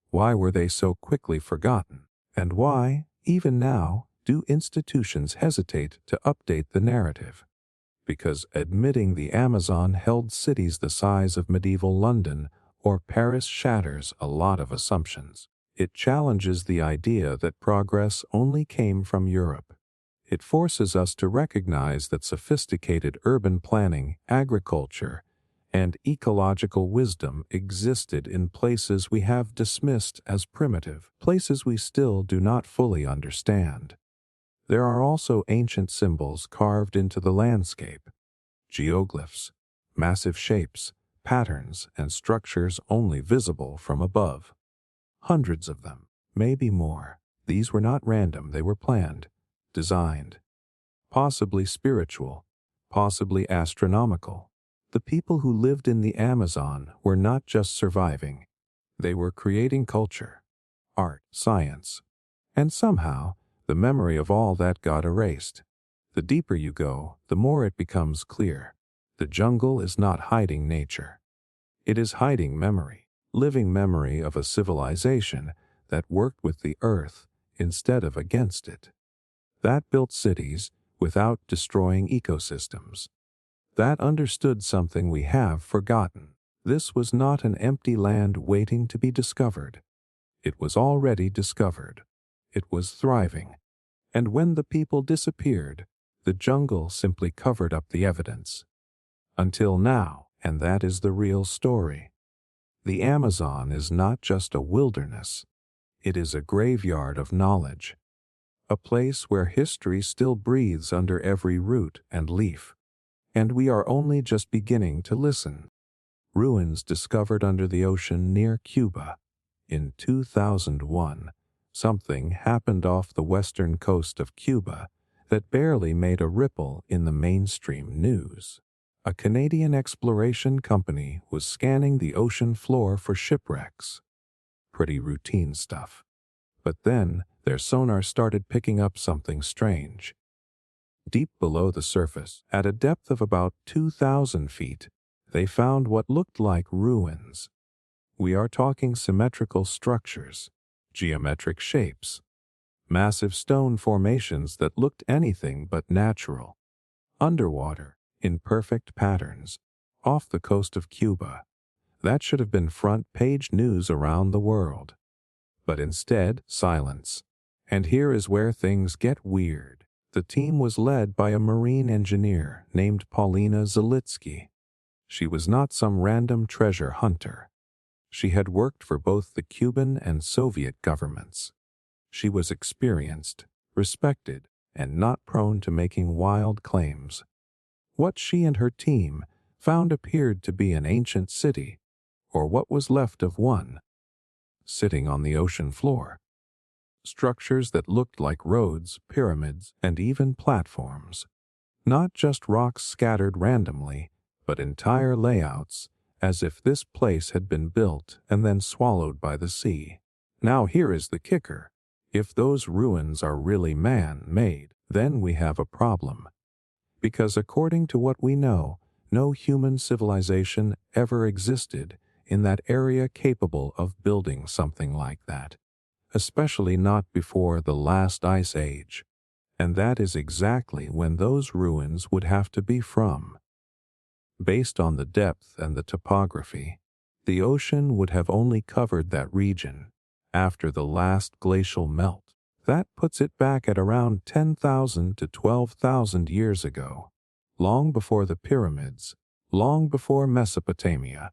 Why were they so quickly forgotten? And why, even now, do institutions hesitate to update the narrative? Because admitting the Amazon held cities the size of medieval London or Paris shatters a lot of assumptions. It challenges the idea that progress only came from Europe. It forces us to recognize that sophisticated urban planning, agriculture, and ecological wisdom existed in places we have dismissed as primitive, places we still do not fully understand. There are also ancient symbols carved into the landscape, geoglyphs, massive shapes, patterns, and structures only visible from above. Hundreds of them, maybe more. These were not random, they were planned, designed, possibly spiritual, possibly astronomical. The people who lived in the Amazon were not just surviving, they were creating culture, art, science, and somehow the memory of all that got erased. The deeper you go, the more it becomes clear. The jungle is not hiding nature. It is hiding memory, living memory of a civilization that worked with the earth instead of against it. That built cities without destroying ecosystems. That understood something we have forgotten. This was not an empty land waiting to be discovered. It was already discovered. It was thriving. And when the people disappeared, the jungle simply covered up the evidence. Until now, and that is the real story. The Amazon is not just a wilderness. It is a graveyard of knowledge. A place where history still breathes under every root and leaf. And we are only just beginning to listen. Ruins discovered under the ocean near Cuba. In 2001, something happened off the western coast of Cuba that barely made a ripple in the mainstream news. A Canadian exploration company was scanning the ocean floor for shipwrecks. Pretty routine stuff. But then, their sonar started picking up something strange. Deep below the surface, at a depth of about 2,000 feet, they found what looked like ruins. We are talking symmetrical structures, geometric shapes, massive stone formations that looked anything but natural. Underwater, in perfect patterns, off the coast of Cuba. That should have been front-page news around the world. But instead, silence. And here is where things get weird. The team was led by a marine engineer named Paulina Zalitsky. She was not some random treasure hunter. She had worked for both the Cuban and Soviet governments. She was experienced, respected, and not prone to making wild claims. What she and her team found appeared to be an ancient city, or what was left of one, sitting on the ocean floor. Structures that looked like roads, pyramids, and even platforms. Not just rocks scattered randomly, but entire layouts, as if this place had been built and then swallowed by the sea. Now here is the kicker. If those ruins are really man-made, then we have a problem. Because according to what we know, no human civilization ever existed in that area capable of building something like that, especially not before the last ice age. And that is exactly when those ruins would have to be from. Based on the depth and the topography, the ocean would have only covered that region after the last glacial melt. That puts it back at around 10,000 to 12,000 years ago, long before the pyramids, long before Mesopotamia,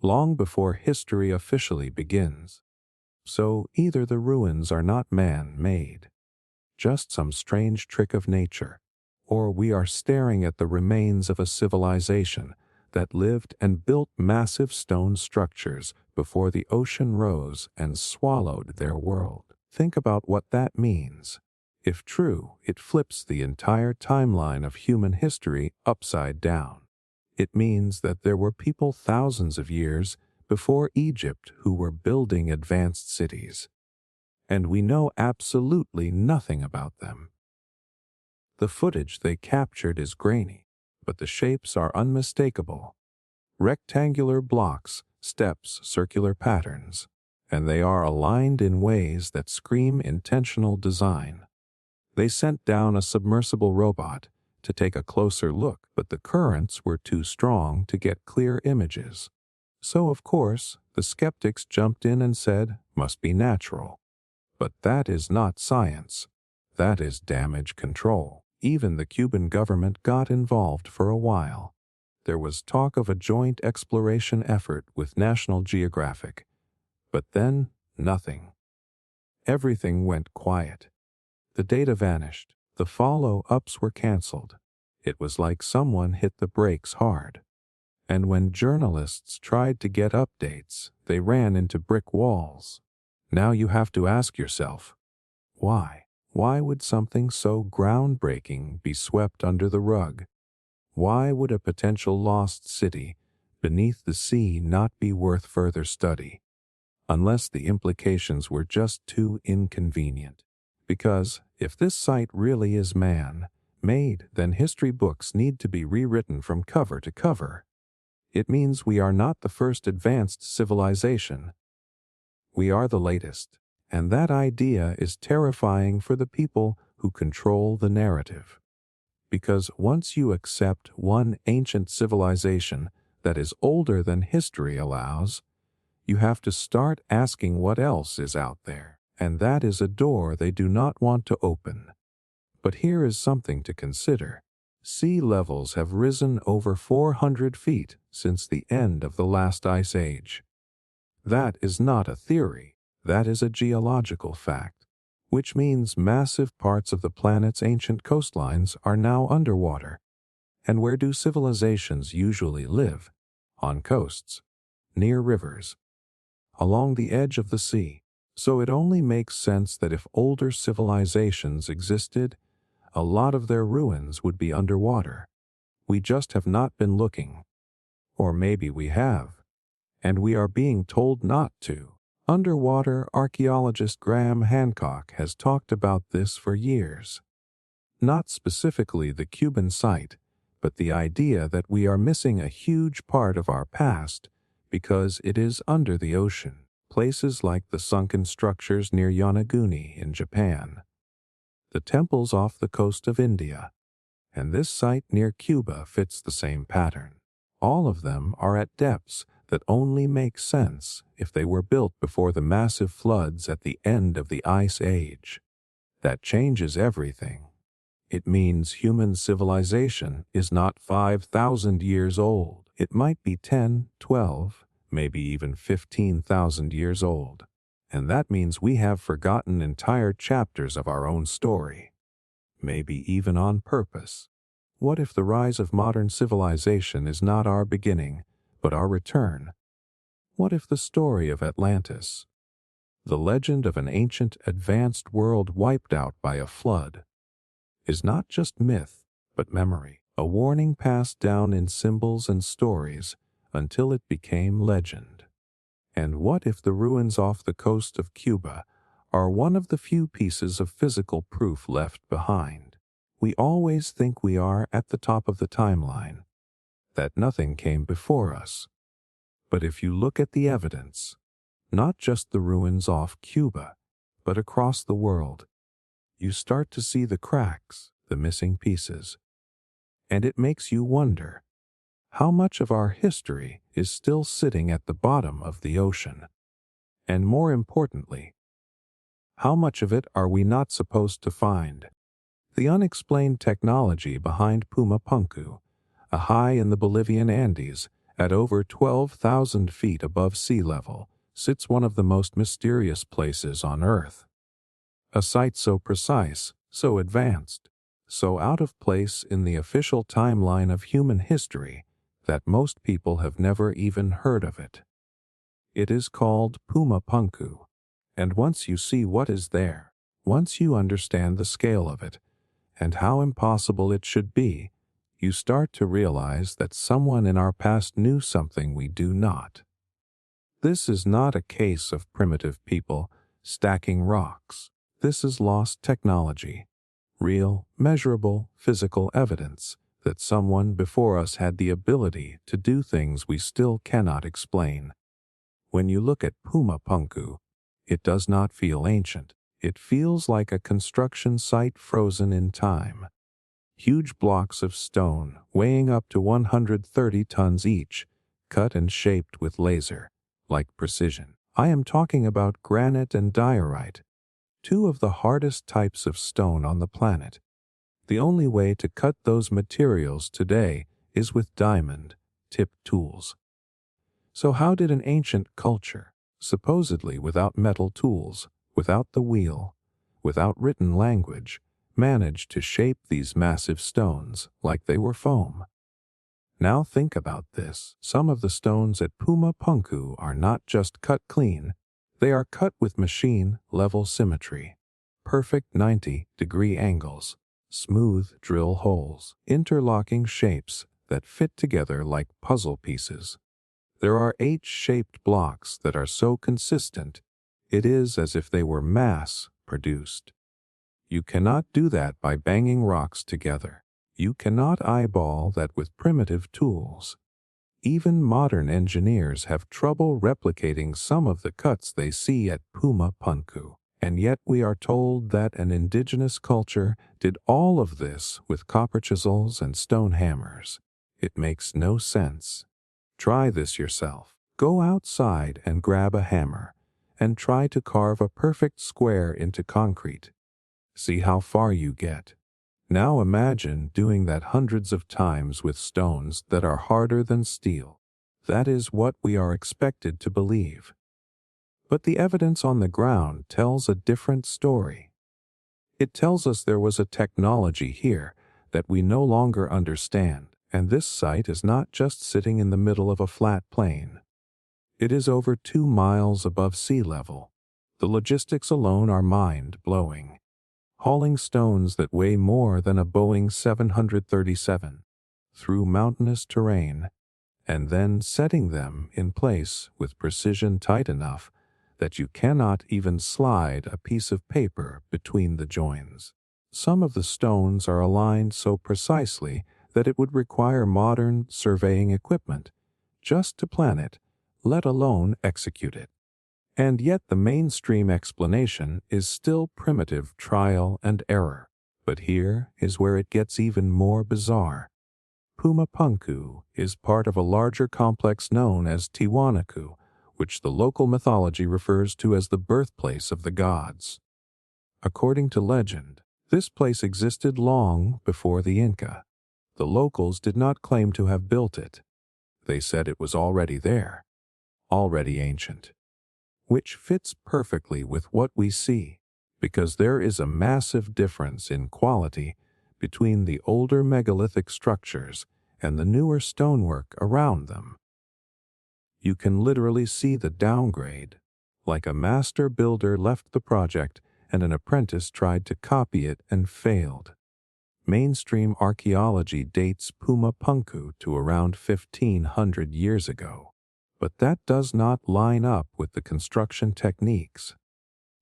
long before history officially begins. So either the ruins are not man-made, just some strange trick of nature, or we are staring at the remains of a civilization that lived and built massive stone structures before the ocean rose and swallowed their world. Think about what that means. If true, it flips the entire timeline of human history upside down. It means that there were people thousands of years before Egypt who were building advanced cities, and we know absolutely nothing about them. The footage they captured is grainy, but the shapes are unmistakable. Rectangular blocks, steps, circular patterns, and they are aligned in ways that scream intentional design. They sent down a submersible robot to take a closer look, but the currents were too strong to get clear images. So, of course, the skeptics jumped in and said, "Must be natural." But that is not science. That is damage control. Even the Cuban government got involved for a while. There was talk of a joint exploration effort with National Geographic. But then, nothing. Everything went quiet. The data vanished. The follow-ups were canceled. It was like someone hit the brakes hard. And when journalists tried to get updates, they ran into brick walls. Now you have to ask yourself, why? Why would something so groundbreaking be swept under the rug? Why would a potential lost city beneath the sea not be worth further study? Unless the implications were just too inconvenient. Because if this site really is man-made, then history books need to be rewritten from cover to cover. It means we are not the first advanced civilization. We are the latest. And that idea is terrifying for the people who control the narrative. Because once you accept one ancient civilization that is older than history allows, you have to start asking what else is out there. And that is a door they do not want to open. But here is something to consider. Sea levels have risen over 400 feet since the end of the last ice age. That is not a theory. That is a geological fact, which means massive parts of the planet's ancient coastlines are now underwater. And where do civilizations usually live? On coasts, near rivers, along the edge of the sea. So it only makes sense that if older civilizations existed, a lot of their ruins would be underwater. We just have not been looking. Or maybe we have, and we are being told not to. Underwater archaeologist Graham Hancock has talked about this for years. Not specifically the Cuban site, but the idea that we are missing a huge part of our past because it is under the ocean. Places like the sunken structures near Yonaguni in Japan, the temples off the coast of India, and this site near Cuba fits the same pattern. All of them are at depths that only make sense if they were built before the massive floods at the end of the Ice Age. That changes everything. It means human civilization is not 5,000 years old. It might be 10, 12, maybe even 15,000 years old. And that means we have forgotten entire chapters of our own story. Maybe even on purpose. What if the rise of modern civilization is not our beginning, but our return? What if the story of Atlantis, the legend of an ancient, advanced world wiped out by a flood, is not just myth, but memory, a warning passed down in symbols and stories until it became legend? And what if the ruins off the coast of Cuba are one of the few pieces of physical proof left behind? We always think we are at the top of the timeline, that nothing came before us. But if you look at the evidence, not just the ruins off Cuba, but across the world, you start to see the cracks, the missing pieces. And it makes you wonder, how much of our history is still sitting at the bottom of the ocean? And more importantly, how much of it are we not supposed to find? The unexplained technology behind Puma Punku, a high in the Bolivian Andes at over 12,000 feet above sea level, sits one of the most mysterious places on Earth. A site so precise, so advanced, so out of place in the official timeline of human history that most people have never even heard of it. It is called Puma Punku, and once you see what is there, once you understand the scale of it, and how impossible it should be, you start to realize that someone in our past knew something we do not. This is not a case of primitive people stacking rocks. This is lost technology, real, measurable, physical evidence that someone before us had the ability to do things we still cannot explain. When you look at Puma Punku, it does not feel ancient. It feels like a construction site frozen in time. Huge blocks of stone, weighing up to 130 tons each, cut and shaped with laser, like precision. I am talking about granite and diorite, two of the hardest types of stone on the planet. The only way to cut those materials today is with diamond-tipped tools. So how did an ancient culture, supposedly without metal tools, without the wheel, without written language, manage to shape these massive stones like they were foam? Now think about this. Some of the stones at Puma Punku are not just cut clean, they are cut with machine-level symmetry. Perfect 90-degree angles, smooth drill holes, interlocking shapes that fit together like puzzle pieces. There are H-shaped blocks that are so consistent, it is as if they were mass-produced. You cannot do that by banging rocks together. You cannot eyeball that with primitive tools. Even modern engineers have trouble replicating some of the cuts they see at Puma Punku. And yet we are told that an indigenous culture did all of this with copper chisels and stone hammers. It makes no sense. Try this yourself. Go outside and grab a hammer and try to carve a perfect square into concrete. See how far you get. Now imagine doing that hundreds of times with stones that are harder than steel. That is what we are expected to believe. But the evidence on the ground tells a different story. It tells us there was a technology here that we no longer understand, and this site is not just sitting in the middle of a flat plain. It is over 2 miles above sea level. The logistics alone are mind-blowing. Hauling stones that weigh more than a Boeing 737 through mountainous terrain, and then setting them in place with precision tight enough that you cannot even slide a piece of paper between the joins. Some of the stones are aligned so precisely that it would require modern surveying equipment just to plan it, let alone execute it. And yet the mainstream explanation is still primitive trial and error. But here is where it gets even more bizarre. Puma Punku is part of a larger complex known as Tiwanaku, which the local mythology refers to as the birthplace of the gods. According to legend, this place existed long before the Inca. The locals did not claim to have built it. They said it was already there, already ancient, which fits perfectly with what we see, because there is a massive difference in quality between the older megalithic structures and the newer stonework around them. You can literally see the downgrade, like a master builder left the project and an apprentice tried to copy it and failed. Mainstream archaeology dates Puma Punku to around 1500 years ago, but that does not line up with the construction techniques.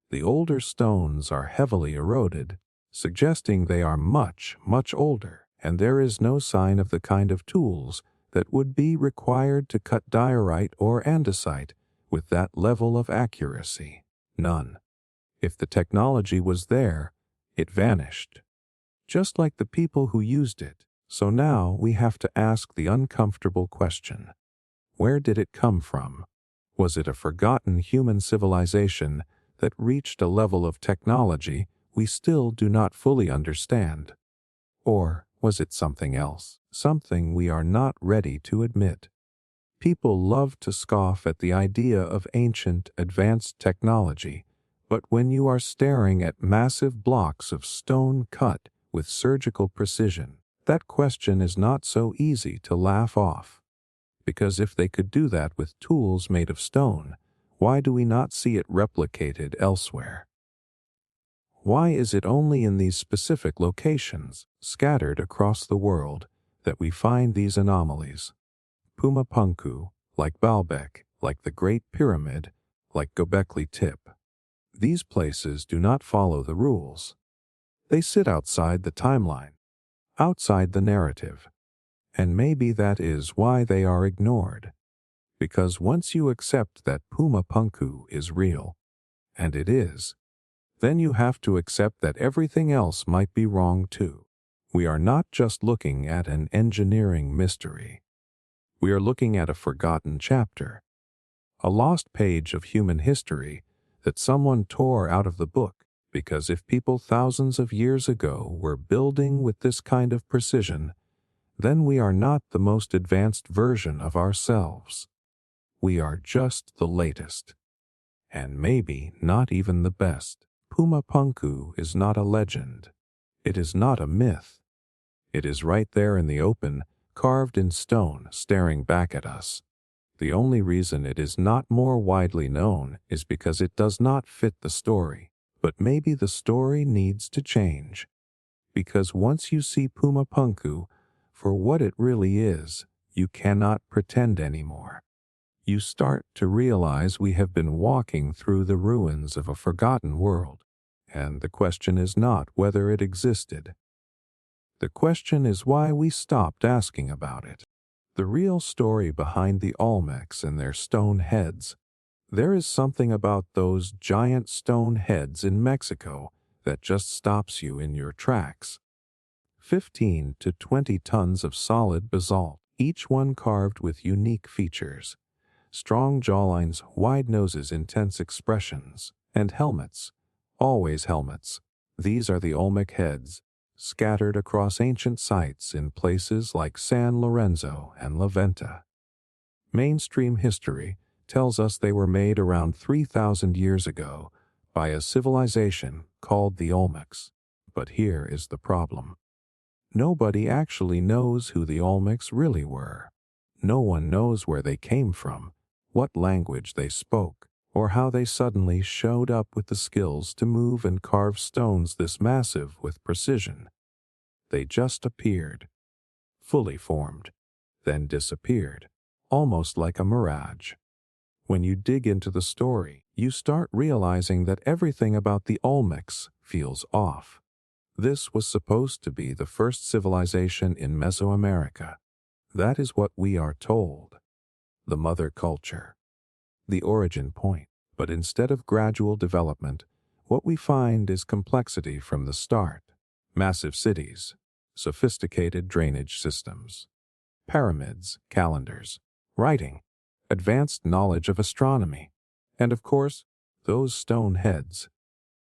The older stones are heavily eroded, suggesting they are much, much older, and there is no sign of the kind of tools that would be required to cut diorite or andesite with that level of accuracy. None. If the technology was there, it vanished. Just like the people who used it. So now we have to ask the uncomfortable question. Where did it come from? Was it a forgotten human civilization that reached a level of technology we still do not fully understand? Or was it something else, something we are not ready to admit? People love to scoff at the idea of ancient, advanced technology, but when you are staring at massive blocks of stone cut with surgical precision, that question is not so easy to laugh off. Because if they could do that with tools made of stone, why do we not see it replicated elsewhere? Why is it only in these specific locations, scattered across the world, that we find these anomalies? Puma Punku, like Baalbek, like the Great Pyramid, like Gobekli Tepe. These places do not follow the rules. They sit outside the timeline, outside the narrative. And maybe that is why they are ignored. Because once you accept that Puma Punku is real, and it is, then you have to accept that everything else might be wrong too. We are not just looking at an engineering mystery. We are looking at a forgotten chapter, a lost page of human history that someone tore out of the book, because if people thousands of years ago were building with this kind of precision, then we are not the most advanced version of ourselves. We are just the latest, and maybe not even the best. Puma Punku is not a legend. It is not a myth. It is right there in the open, carved in stone, staring back at us. The only reason it is not more widely known is because it does not fit the story. But maybe the story needs to change. Because once you see Puma Punku for what it really is, you cannot pretend anymore. You start to realize we have been walking through the ruins of a forgotten world, and the question is not whether it existed. The question is why we stopped asking about it. The real story behind the Olmecs and their stone heads. There is something about those giant stone heads in Mexico that just stops you in your tracks. 15 to 20 tons of solid basalt, each one carved with unique features. Strong jawlines, wide noses, intense expressions, and helmets. Always helmets. These are the Olmec heads, scattered across ancient sites in places like San Lorenzo and La Venta. Mainstream history tells us they were made around 3,000 years ago by a civilization called the Olmecs. But here is the problem. Nobody actually knows who the Olmecs really were. No one knows where they came from, what language they spoke, or how they suddenly showed up with the skills to move and carve stones this massive with precision. They just appeared, fully formed, then disappeared, almost like a mirage. When you dig into the story, you start realizing that everything about the Olmecs feels off. This was supposed to be the first civilization in Mesoamerica. That is what we are told. The mother culture. The origin point. But instead of gradual development, what we find is complexity from the start. Massive cities, sophisticated drainage systems, pyramids, calendars, writing, advanced knowledge of astronomy, and of course, those stone heads.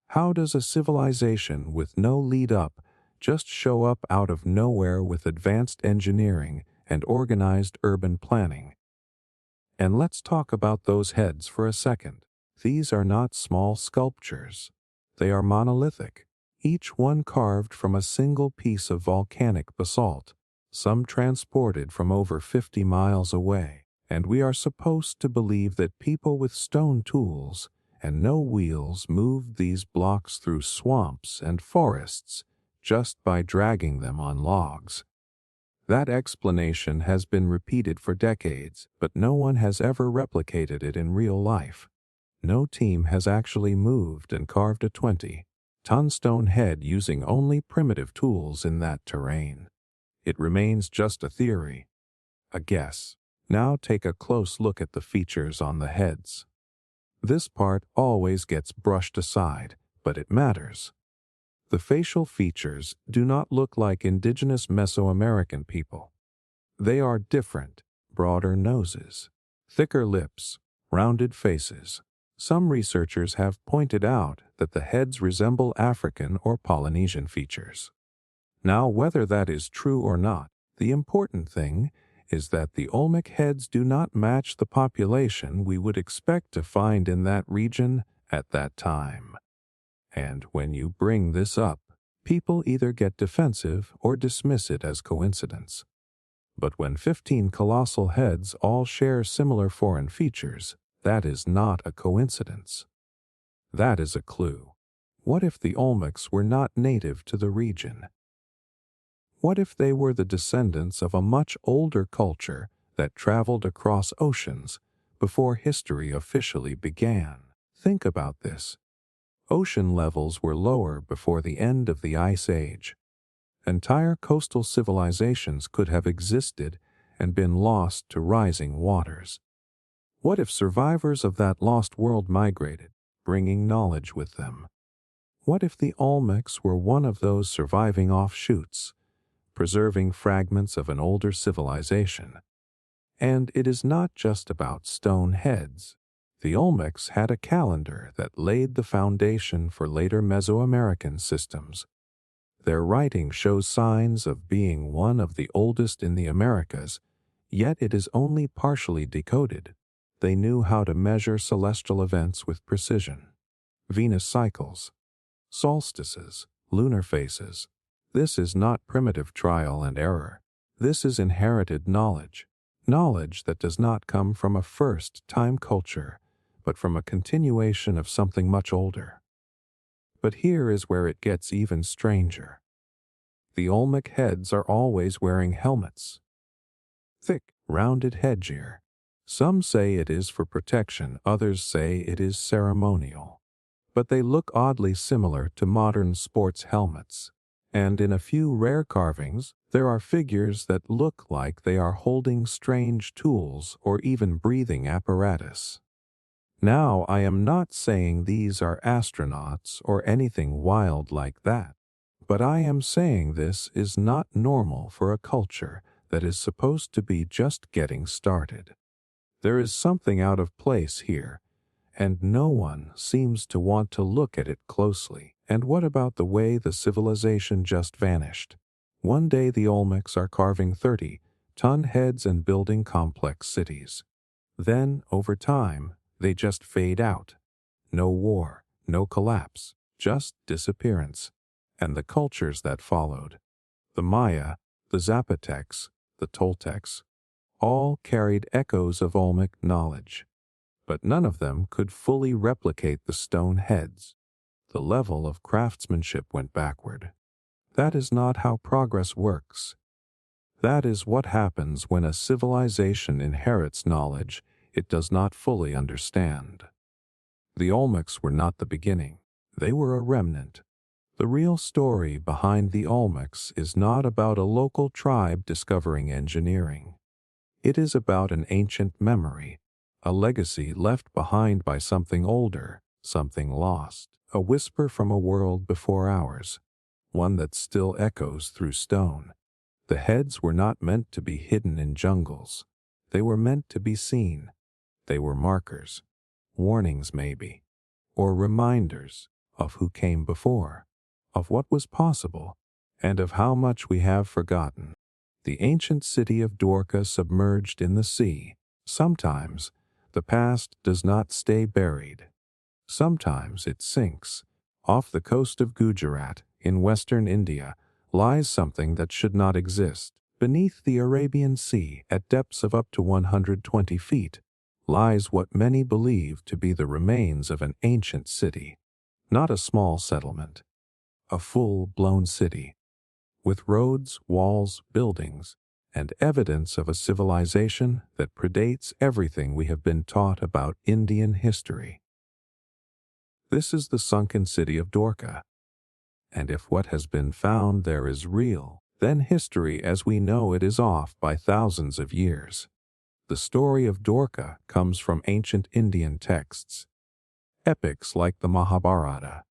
How does a civilization with no lead up just show up out of nowhere with advanced engineering and organized urban planning? And let's talk about those heads for a second. These are not small sculptures. They are monolithic, each one carved from a single piece of volcanic basalt, some transported from over 50 miles away. And we are supposed to believe that people with stone tools and no wheels moved these blocks through swamps and forests just by dragging them on logs. That explanation has been repeated for decades, but no one has ever replicated it in real life. No team has actually moved and carved a 20-ton stone head using only primitive tools in that terrain. It remains just a theory, a guess. Now take a close look at the features on the heads. This part always gets brushed aside, but it matters. The facial features do not look like indigenous Mesoamerican people. They are different: broader noses, thicker lips, rounded faces. Some researchers have pointed out that the heads resemble African or Polynesian features. Now, whether that is true or not, the important thing is that the Olmec heads do not match the population we would expect to find in that region at that time. And when you bring this up, people either get defensive or dismiss it as coincidence. But when 15 colossal heads all share similar foreign features, that is not a coincidence. That is a clue. What if the Olmecs were not native to the region? What if they were the descendants of a much older culture that traveled across oceans before history officially began? Think about this. Ocean levels were lower before the end of the Ice Age. Entire coastal civilizations could have existed and been lost to rising waters. What if survivors of that lost world migrated, bringing knowledge with them? What if the Olmecs were one of those surviving offshoots, preserving fragments of an older civilization? And it is not just about stone heads. The Olmecs had a calendar that laid the foundation for later Mesoamerican systems. Their writing shows signs of being one of the oldest in the Americas, yet it is only partially decoded. They knew how to measure celestial events with precision. Venus cycles, solstices, lunar phases. This is not primitive trial and error. This is inherited knowledge. Knowledge that does not come from a first-time culture, but from a continuation of something much older. But here is where it gets even stranger. The Olmec heads are always wearing helmets. Thick, rounded headgear. Some say it is for protection, others say it is ceremonial. But they look oddly similar to modern sports helmets. And in a few rare carvings, there are figures that look like they are holding strange tools or even breathing apparatus. Now, I am not saying these are astronauts or anything wild like that, but I am saying this is not normal for a culture that is supposed to be just getting started. There is something out of place here, and no one seems to want to look at it closely. And what about the way the civilization just vanished? One day the Olmecs are carving 30-ton heads and building complex cities. Then, over time, they just fade out. No war, no collapse, just disappearance. And the cultures that followed, the Maya, the Zapotecs, the Toltecs, all carried echoes of Olmec knowledge. But none of them could fully replicate the stone heads. The level of craftsmanship went backward. That is not how progress works. That is what happens when a civilization inherits knowledge it does not fully understand. The Olmecs were not the beginning. They were a remnant. The real story behind the Olmecs is not about a local tribe discovering engineering. It is about an ancient memory, a legacy left behind by something older, something lost, a whisper from a world before ours, one that still echoes through stone. The heads were not meant to be hidden in jungles. They were meant to be seen. They were markers, warnings maybe, or reminders of who came before, of what was possible, and of how much we have forgotten. The ancient city of Dwarka submerged in the sea. Sometimes the past does not stay buried. Sometimes it sinks. Off the coast of Gujarat, in western India, lies something that should not exist. Beneath the Arabian Sea, at depths of up to 120 feet, lies what many believe to be the remains of an ancient city. Not a small settlement, a full-blown city, with roads, walls, buildings, and evidence of a civilization that predates everything we have been taught about Indian history. This is the sunken city of Dwarka, and if what has been found there is real, then history as we know it is off by thousands of years. The story of Dwarka comes from ancient Indian texts, epics like the Mahabharata.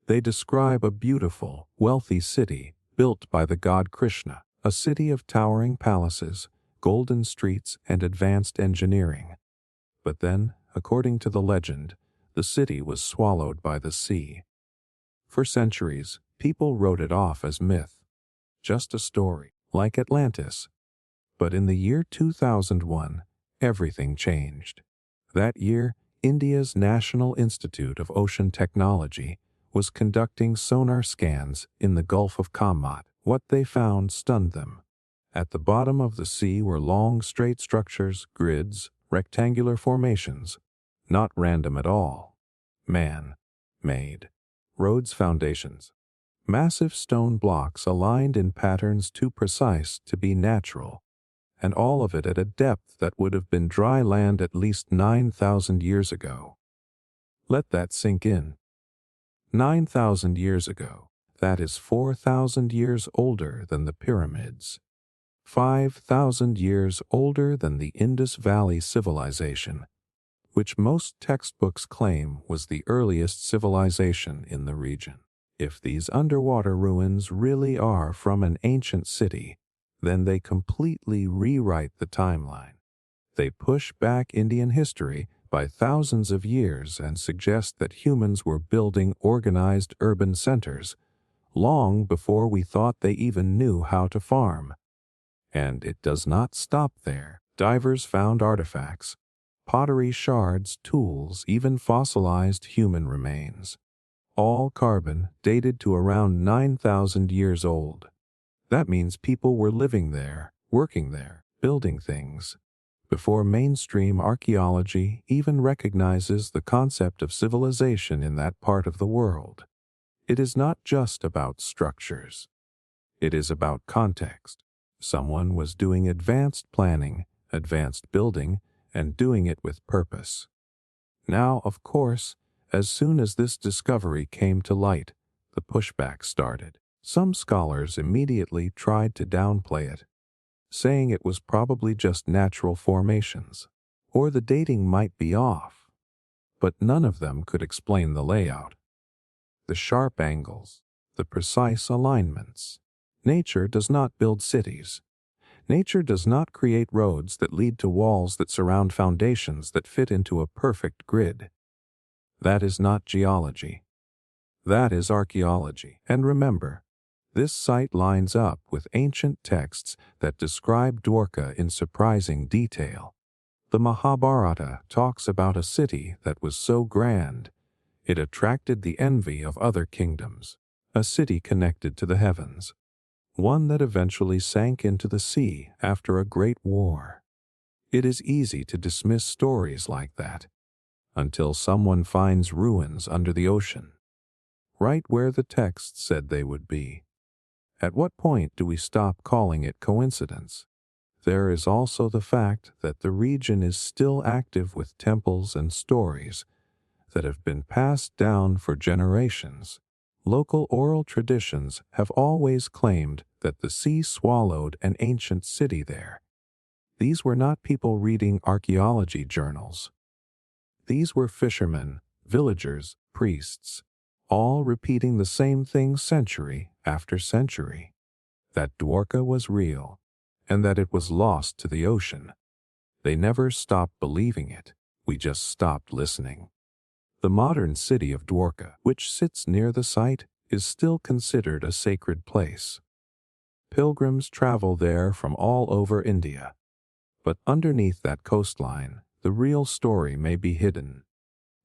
They describe a beautiful, wealthy city built by the god Krishna, a city of towering palaces, golden streets, and advanced engineering. But then, according to the legend, the city was swallowed by the sea. For centuries, people wrote it off as myth, just a story, like Atlantis. But in the year 2001, everything changed. That year, India's National Institute of Ocean Technology was conducting sonar scans in the Gulf of Cambay. What they found stunned them. At the bottom of the sea were long, straight structures, grids, rectangular formations, not random at all. Man-made. Roads foundations. Massive stone blocks aligned in patterns too precise to be natural, and all of it at a depth that would have been dry land at least 9,000 years ago. Let that sink in. 9,000 years ago. That is 4,000 years older than the pyramids. 5,000 years older than the Indus Valley civilization, which most textbooks claim was the earliest civilization in the region. If these underwater ruins really are from an ancient city, then they completely rewrite the timeline. They push back Indian history by thousands of years and suggest that humans were building organized urban centers long before we thought they even knew how to farm. And it does not stop there. Divers found artifacts, pottery shards, tools, even fossilized human remains. All carbon, dated to around 9,000 years old. That means people were living there, working there, building things, before mainstream archaeology even recognizes the concept of civilization in that part of the world. It is not just about structures. It is about context. Someone was doing advanced planning, advanced building, and doing it with purpose. Now, of course, as soon as this discovery came to light, the pushback started. Some scholars immediately tried to downplay it, saying it was probably just natural formations, or the dating might be off. But none of them could explain the layout, the sharp angles, the precise alignments. Nature does not build cities. Nature does not create roads that lead to walls that surround foundations that fit into a perfect grid. That is not geology. That is archaeology. And remember, this site lines up with ancient texts that describe Dwarka in surprising detail. The Mahabharata talks about a city that was so grand, it attracted the envy of other kingdoms, a city connected to the heavens, one that eventually sank into the sea after a great war. It is easy to dismiss stories like that, until someone finds ruins under the ocean, right where the text said they would be. At what point do we stop calling it coincidence? There is also the fact that the region is still active with temples and stories that have been passed down for generations. Local oral traditions have always claimed that the sea swallowed an ancient city there. These were not people reading archaeology journals. These were fishermen, villagers, priests, all repeating the same thing century after century. That Dwarka was real, and that it was lost to the ocean. They never stopped believing it, we just stopped listening. The modern city of Dwarka, which sits near the site, is still considered a sacred place. Pilgrims travel there from all over India. But underneath that coastline, the real story may be hidden.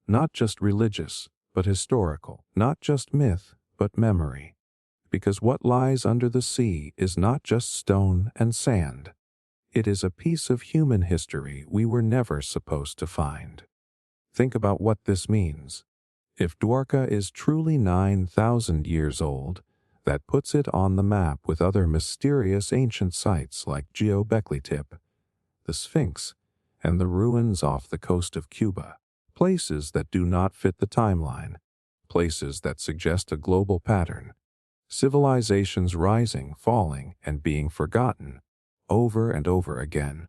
Not just religious, but historical. Not just myth, but memory. Because what lies under the sea is not just stone and sand. It is a piece of human history we were never supposed to find. Think about what this means. If Dwarka is truly 9,000 years old, that puts it on the map with other mysterious ancient sites like Gobekli Tepe, the Sphinx, and the ruins off the coast of Cuba. Places that do not fit the timeline. Places that suggest a global pattern. Civilizations rising, falling, and being forgotten, over and over again.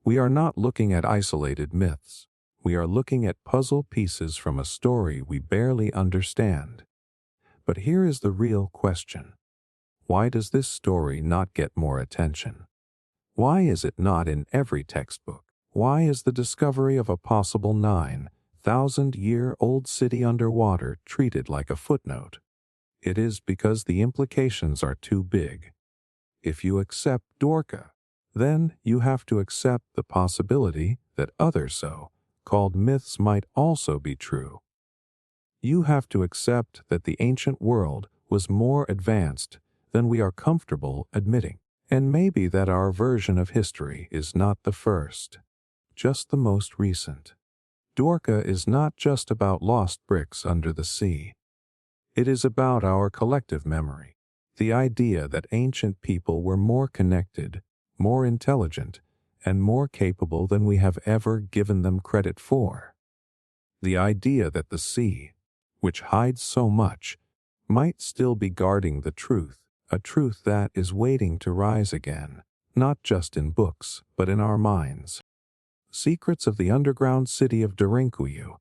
We are not looking at isolated myths. We are looking at puzzle pieces from a story we barely understand. But here is the real question. Why does this story not get more attention? Why is it not in every textbook? Why is the discovery of a possible 9,000-year-old city underwater treated like a footnote? It is because the implications are too big. If you accept Dwarka, then you have to accept the possibility that other so-called myths might also be true. You have to accept that the ancient world was more advanced than we are comfortable admitting, and maybe that our version of history is not the first, just the most recent. Dwarka is not just about lost bricks under the sea. It is about our collective memory, the idea that ancient people were more connected, more intelligent, and more capable than we have ever given them credit for. The idea that the sea, which hides so much, might still be guarding the truth, a truth that is waiting to rise again, not just in books, but in our minds. Secrets of the underground city of Derinkuyu.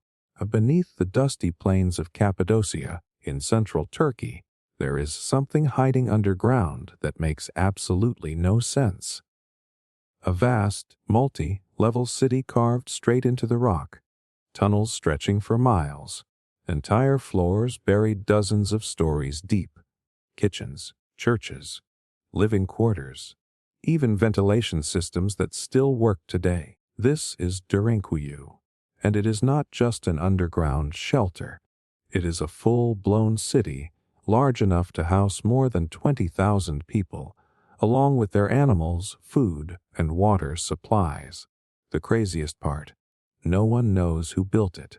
Beneath the dusty plains of Cappadocia, in central Turkey, there is something hiding underground that makes absolutely no sense. A vast, multi-level city carved straight into the rock, tunnels stretching for miles, entire floors buried dozens of stories deep, kitchens, churches, living quarters, even ventilation systems that still work today. This is Derinkuyu, and it is not just an underground shelter. It is a full-blown city, large enough to house more than 20,000 people, along with their animals, food, and water supplies. The craziest part, no one knows who built it,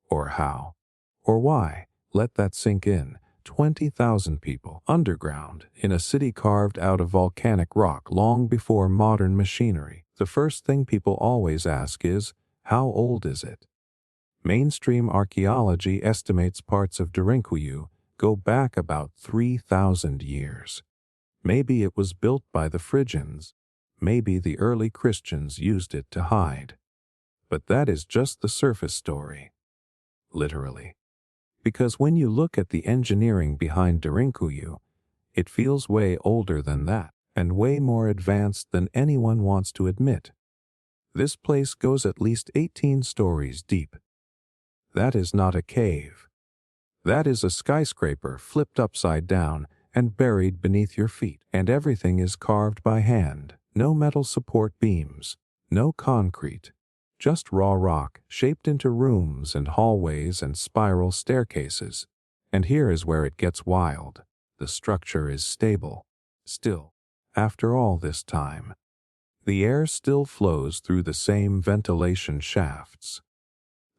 or how, or why. Let that sink in. 20,000 people underground in a city carved out of volcanic rock long before modern machinery. The first thing people always ask is, how old is it? Mainstream archaeology estimates parts of Derinkuyu go back about 3,000 years. Maybe it was built by the Phrygians. Maybe the early Christians used it to hide. But that is just the surface story. Literally. Because when you look at the engineering behind Derinkuyu, it feels way older than that, and way more advanced than anyone wants to admit. This place goes at least 18 stories deep. That is not a cave. That is a skyscraper flipped upside down and buried beneath your feet, and everything is carved by hand. No metal support beams, no concrete, just raw rock shaped into rooms and hallways and spiral staircases. And here is where it gets wild. The structure is stable. Still, after all this time, the air still flows through the same ventilation shafts.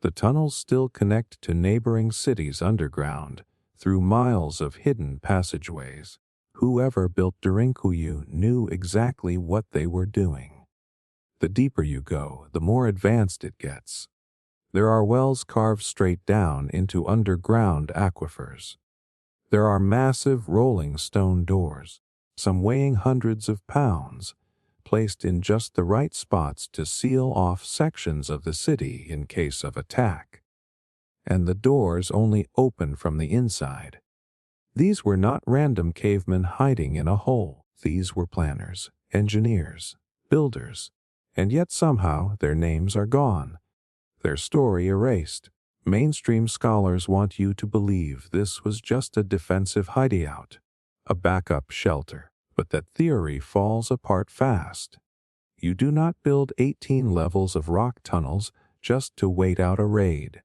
The tunnels still connect to neighboring cities underground through miles of hidden passageways. Whoever built Derinkuyu knew exactly what they were doing. The deeper you go, the more advanced it gets. There are wells carved straight down into underground aquifers. There are massive rolling stone doors, some weighing hundreds of pounds, placed in just the right spots to seal off sections of the city in case of attack. And the doors only open from the inside. These were not random cavemen hiding in a hole. These were planners, engineers, builders, and yet somehow their names are gone, their story erased. Mainstream scholars want you to believe this was just a defensive hideout, a backup shelter, but that theory falls apart fast. You do not build 18 levels of rock tunnels just to wait out a raid.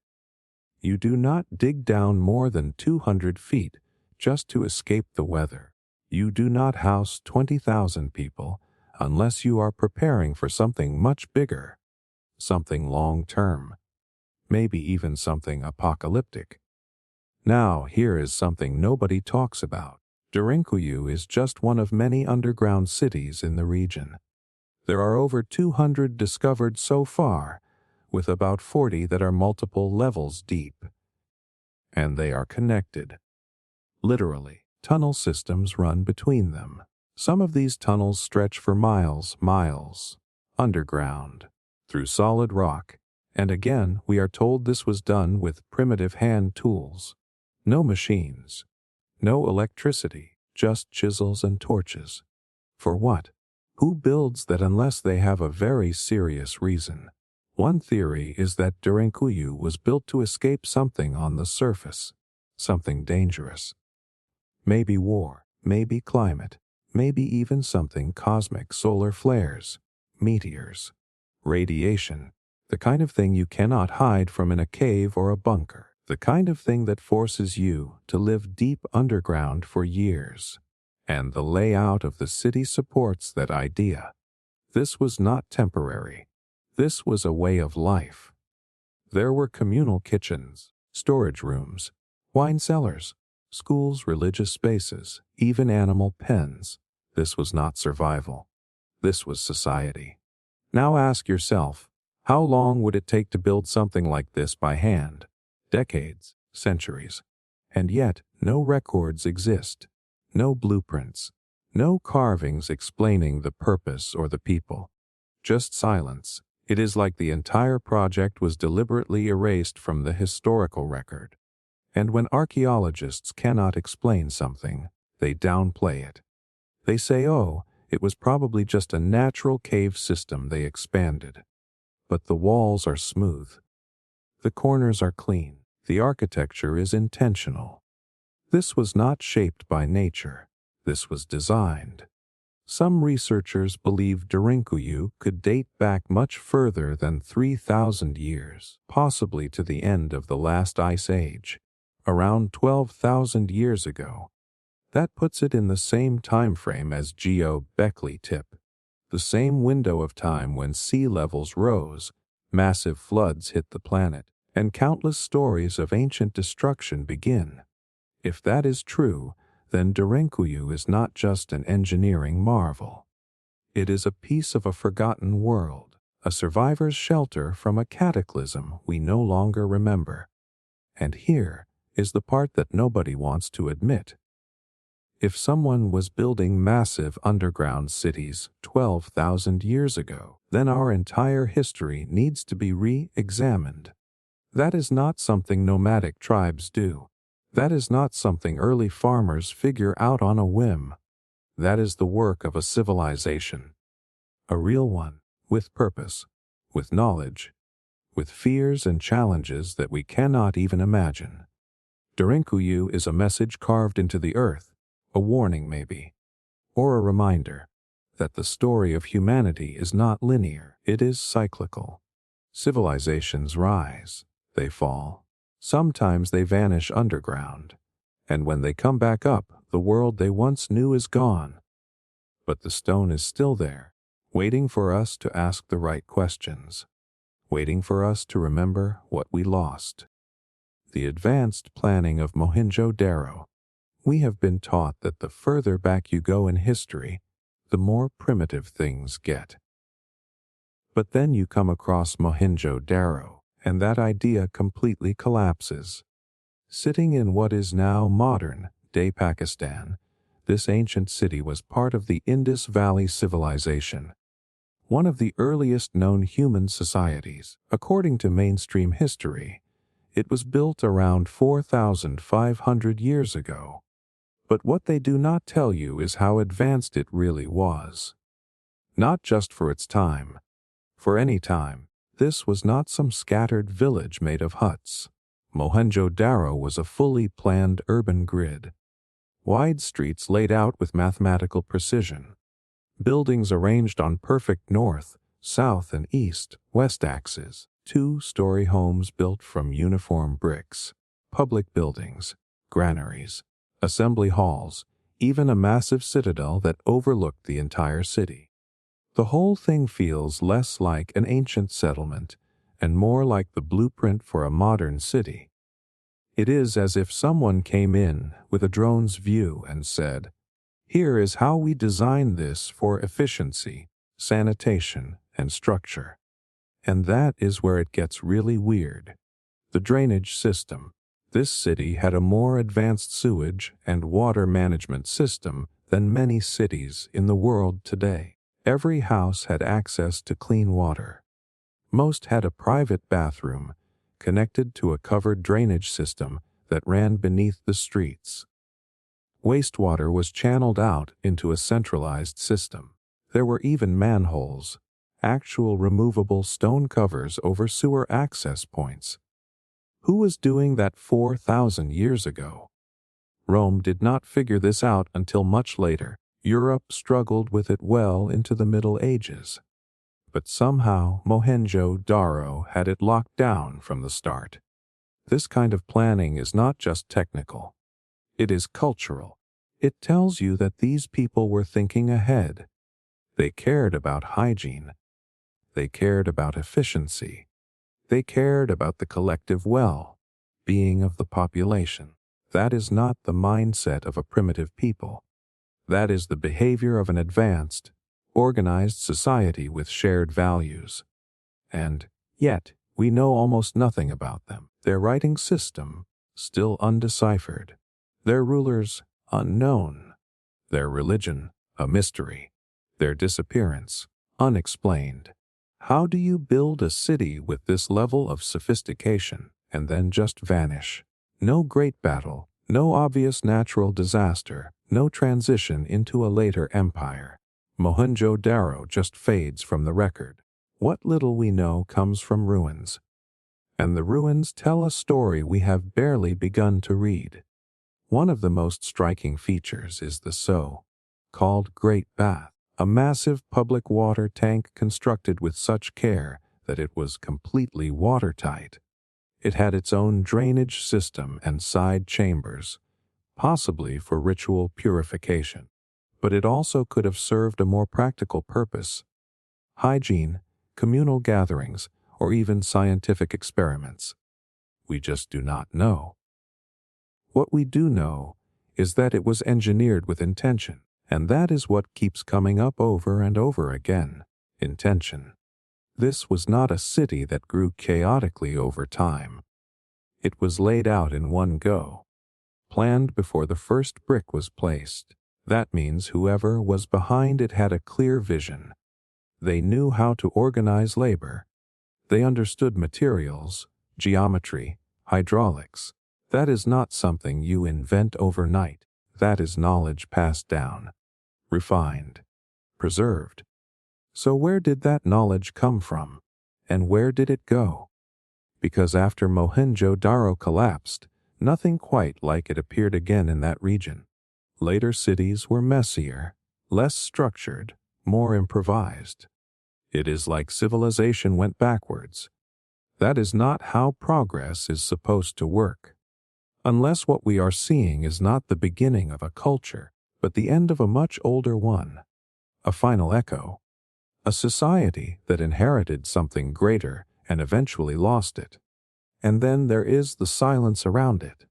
You do not dig down more than 200 feet just to escape the weather. You do not house 20,000 people unless you are preparing for something much bigger, something long-term, maybe even something apocalyptic. Now, here is something nobody talks about. Derinkuyu is just one of many underground cities in the region. There are over 200 discovered so far, with about 40 that are multiple levels deep. And they are connected. Literally, tunnel systems run between them. Some of these tunnels stretch for miles, underground, through solid rock, and again we are told this was done with primitive hand tools. No machines, no electricity, just chisels and torches. For what? Who builds that unless they have a very serious reason? One theory is that Derinkuyu was built to escape something on the surface, something dangerous. Maybe war, maybe climate, maybe even something cosmic, solar flares, meteors, radiation, the kind of thing you cannot hide from in a cave or a bunker, the kind of thing that forces you to live deep underground for years. And the layout of the city supports that idea. This was not temporary. This was a way of life. There were communal kitchens, storage rooms, wine cellars, schools, religious spaces, even animal pens. This was not survival. This was society. Now ask yourself, how long would it take to build something like this by hand? Decades, centuries. And yet, no records exist. No blueprints. No carvings explaining the purpose or the people. Just silence. It is like the entire project was deliberately erased from the historical record. And when archaeologists cannot explain something, they downplay it. They say, oh, it was probably just a natural cave system they expanded. But the walls are smooth. The corners are clean. The architecture is intentional. This was not shaped by nature. This was designed. Some researchers believe Derinkuyu could date back much further than 3,000 years, possibly to the end of the last ice age, around 12,000 years ago. That puts it in the same time frame as Gobekli Tepe, the same window of time when sea levels rose, massive floods hit the planet, and countless stories of ancient destruction begin. If that is true, then Derinkuyu is not just an engineering marvel. It is a piece of a forgotten world, a survivor's shelter from a cataclysm we no longer remember. And here is the part that nobody wants to admit. If someone was building massive underground cities 12,000 years ago, then our entire history needs to be re-examined. That is not something nomadic tribes do. That is not something early farmers figure out on a whim. That is the work of a civilization. A real one, with purpose, with knowledge, with fears and challenges that we cannot even imagine. Derinkuyu is a message carved into the earth, a warning maybe, or a reminder that the story of humanity is not linear, it is cyclical. Civilizations rise, they fall. Sometimes they vanish underground, and when they come back up, the world they once knew is gone. But the stone is still there, waiting for us to ask the right questions, waiting for us to remember what we lost. The advanced planning of Mohenjo-Daro. We have been taught that the further back you go in history, the more primitive things get. But then you come across Mohenjo-Daro, and that idea completely collapses. Sitting in what is now modern-day Pakistan, this ancient city was part of the Indus Valley civilization, one of the earliest known human societies. According to mainstream history, it was built around 4,500 years ago. But what they do not tell you is how advanced it really was. Not just for its time. For any time, this was not some scattered village made of huts. Mohenjo-Daro was a fully planned urban grid. Wide streets laid out with mathematical precision. Buildings arranged on perfect north, south, and east-west axes. 2-story homes built from uniform bricks. Public buildings, granaries, assembly halls, even a massive citadel that overlooked the entire city. The whole thing feels less like an ancient settlement and more like the blueprint for a modern city. It is as if someone came in with a drone's view and said, "Here is how we designed this for efficiency, sanitation, and structure." And that is where it gets really weird. The drainage system. This city had a more advanced sewage and water management system than many cities in the world today. Every house had access to clean water. Most had a private bathroom connected to a covered drainage system that ran beneath the streets. Wastewater was channeled out into a centralized system. There were even manholes, actual removable stone covers over sewer access points. Who was doing that 4,000 years ago? Rome did not figure this out until much later. Europe struggled with it well into the Middle Ages. But somehow Mohenjo-Daro had it locked down from the start. This kind of planning is not just technical. It is cultural. It tells you that these people were thinking ahead. They cared about hygiene. They cared about efficiency. They cared about the collective well-being of the population. That is not the mindset of a primitive people. That is the behavior of an advanced, organized society with shared values. And yet, we know almost nothing about them. Their writing system, still undeciphered. Their rulers, unknown. Their religion, a mystery. Their disappearance, unexplained. How do you build a city with this level of sophistication and then just vanish? No great battle, no obvious natural disaster, no transition into a later empire. Mohenjo-Daro just fades from the record. What little we know comes from ruins. And the ruins tell a story we have barely begun to read. One of the most striking features is the so-called Great Bath, a massive public water tank constructed with such care that it was completely watertight. It had its own drainage system and side chambers, possibly for ritual purification. But it also could have served a more practical purpose: hygiene, communal gatherings, or even scientific experiments. We just do not know. What we do know is that it was engineered with intention, and that is what keeps coming up over and over again: intention. This was not a city that grew chaotically over time. It was laid out in one go, planned before the first brick was placed. That means whoever was behind it had a clear vision. They knew how to organize labor. They understood materials, geometry, hydraulics. That is not something you invent overnight. That is knowledge passed down, refined, preserved. So where did that knowledge come from? And where did it go? Because after Mohenjo-Daro collapsed, nothing quite like it appeared again in that region. Later cities were messier, less structured, more improvised. It is like civilization went backwards. That is not how progress is supposed to work. Unless what we are seeing is not the beginning of a culture, but the end of a much older one. A final echo. A society that inherited something greater and eventually lost it. And then there is the silence around it.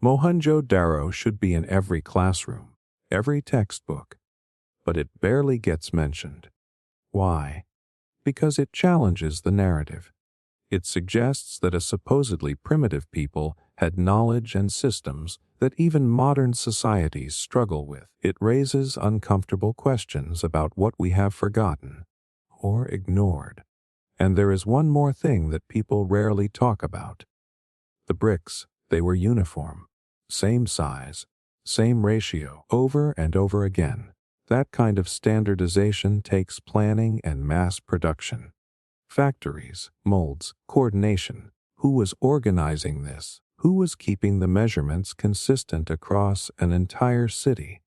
Mohenjo-Daro should be in every classroom, every textbook, but it barely gets mentioned. Why? Because it challenges the narrative. It suggests that a supposedly primitive people had knowledge and systems that even modern societies struggle with. It raises uncomfortable questions about what we have forgotten. or ignored. And there is one more thing that people rarely talk about. The bricks, they were uniform. Same size, same ratio, over and over again. That kind of standardization takes planning and mass production. Factories, molds, coordination. Who was organizing this? Who was keeping the measurements consistent across an entire city?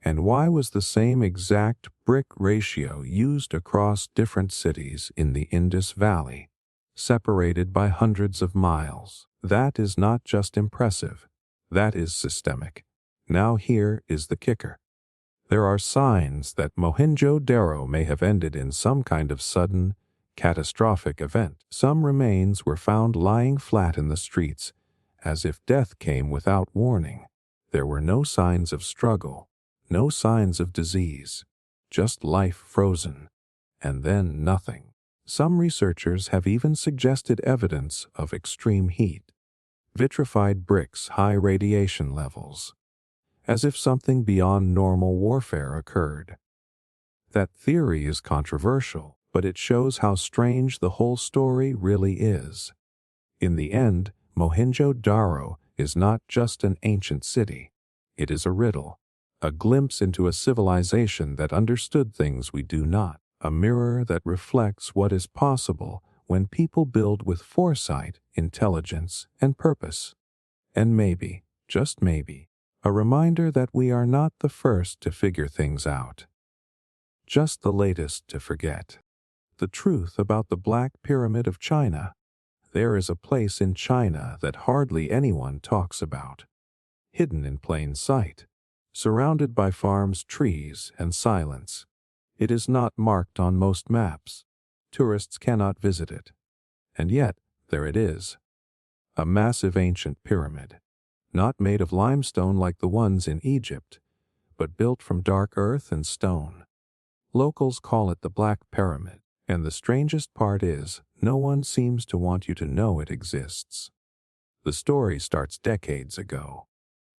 And why was the same exact brick ratio used across different cities in the Indus Valley, separated by hundreds of miles? That is not just impressive. That is systemic. Now here is the kicker. There are signs that Mohenjo-Daro may have ended in some kind of sudden, catastrophic event. Some remains were found lying flat in the streets, as if death came without warning. There were no signs of struggle, no signs of disease, just life frozen, and then nothing. Some researchers have even suggested evidence of extreme heat, vitrified bricks, high radiation levels, as if something beyond normal warfare occurred. That theory is controversial, but it shows how strange the whole story really is. In the end, Mohenjo-Daro is not just an ancient city. It is a riddle, a glimpse into a civilization that understood things we do not, a mirror that reflects what is possible when people build with foresight, intelligence, and purpose. And maybe, just maybe, a reminder that we are not the first to figure things out, just the latest to forget. The truth about the Black Pyramid of China. There is a place in China that hardly anyone talks about, hidden in plain sight, surrounded by farms, trees, and silence. It is not marked on most maps. Tourists cannot visit it. And yet, there it is. A massive ancient pyramid, not made of limestone like the ones in Egypt, but built from dark earth and stone. Locals call it the Black Pyramid, and the strangest part is, no one seems to want you to know it exists. The story starts decades ago.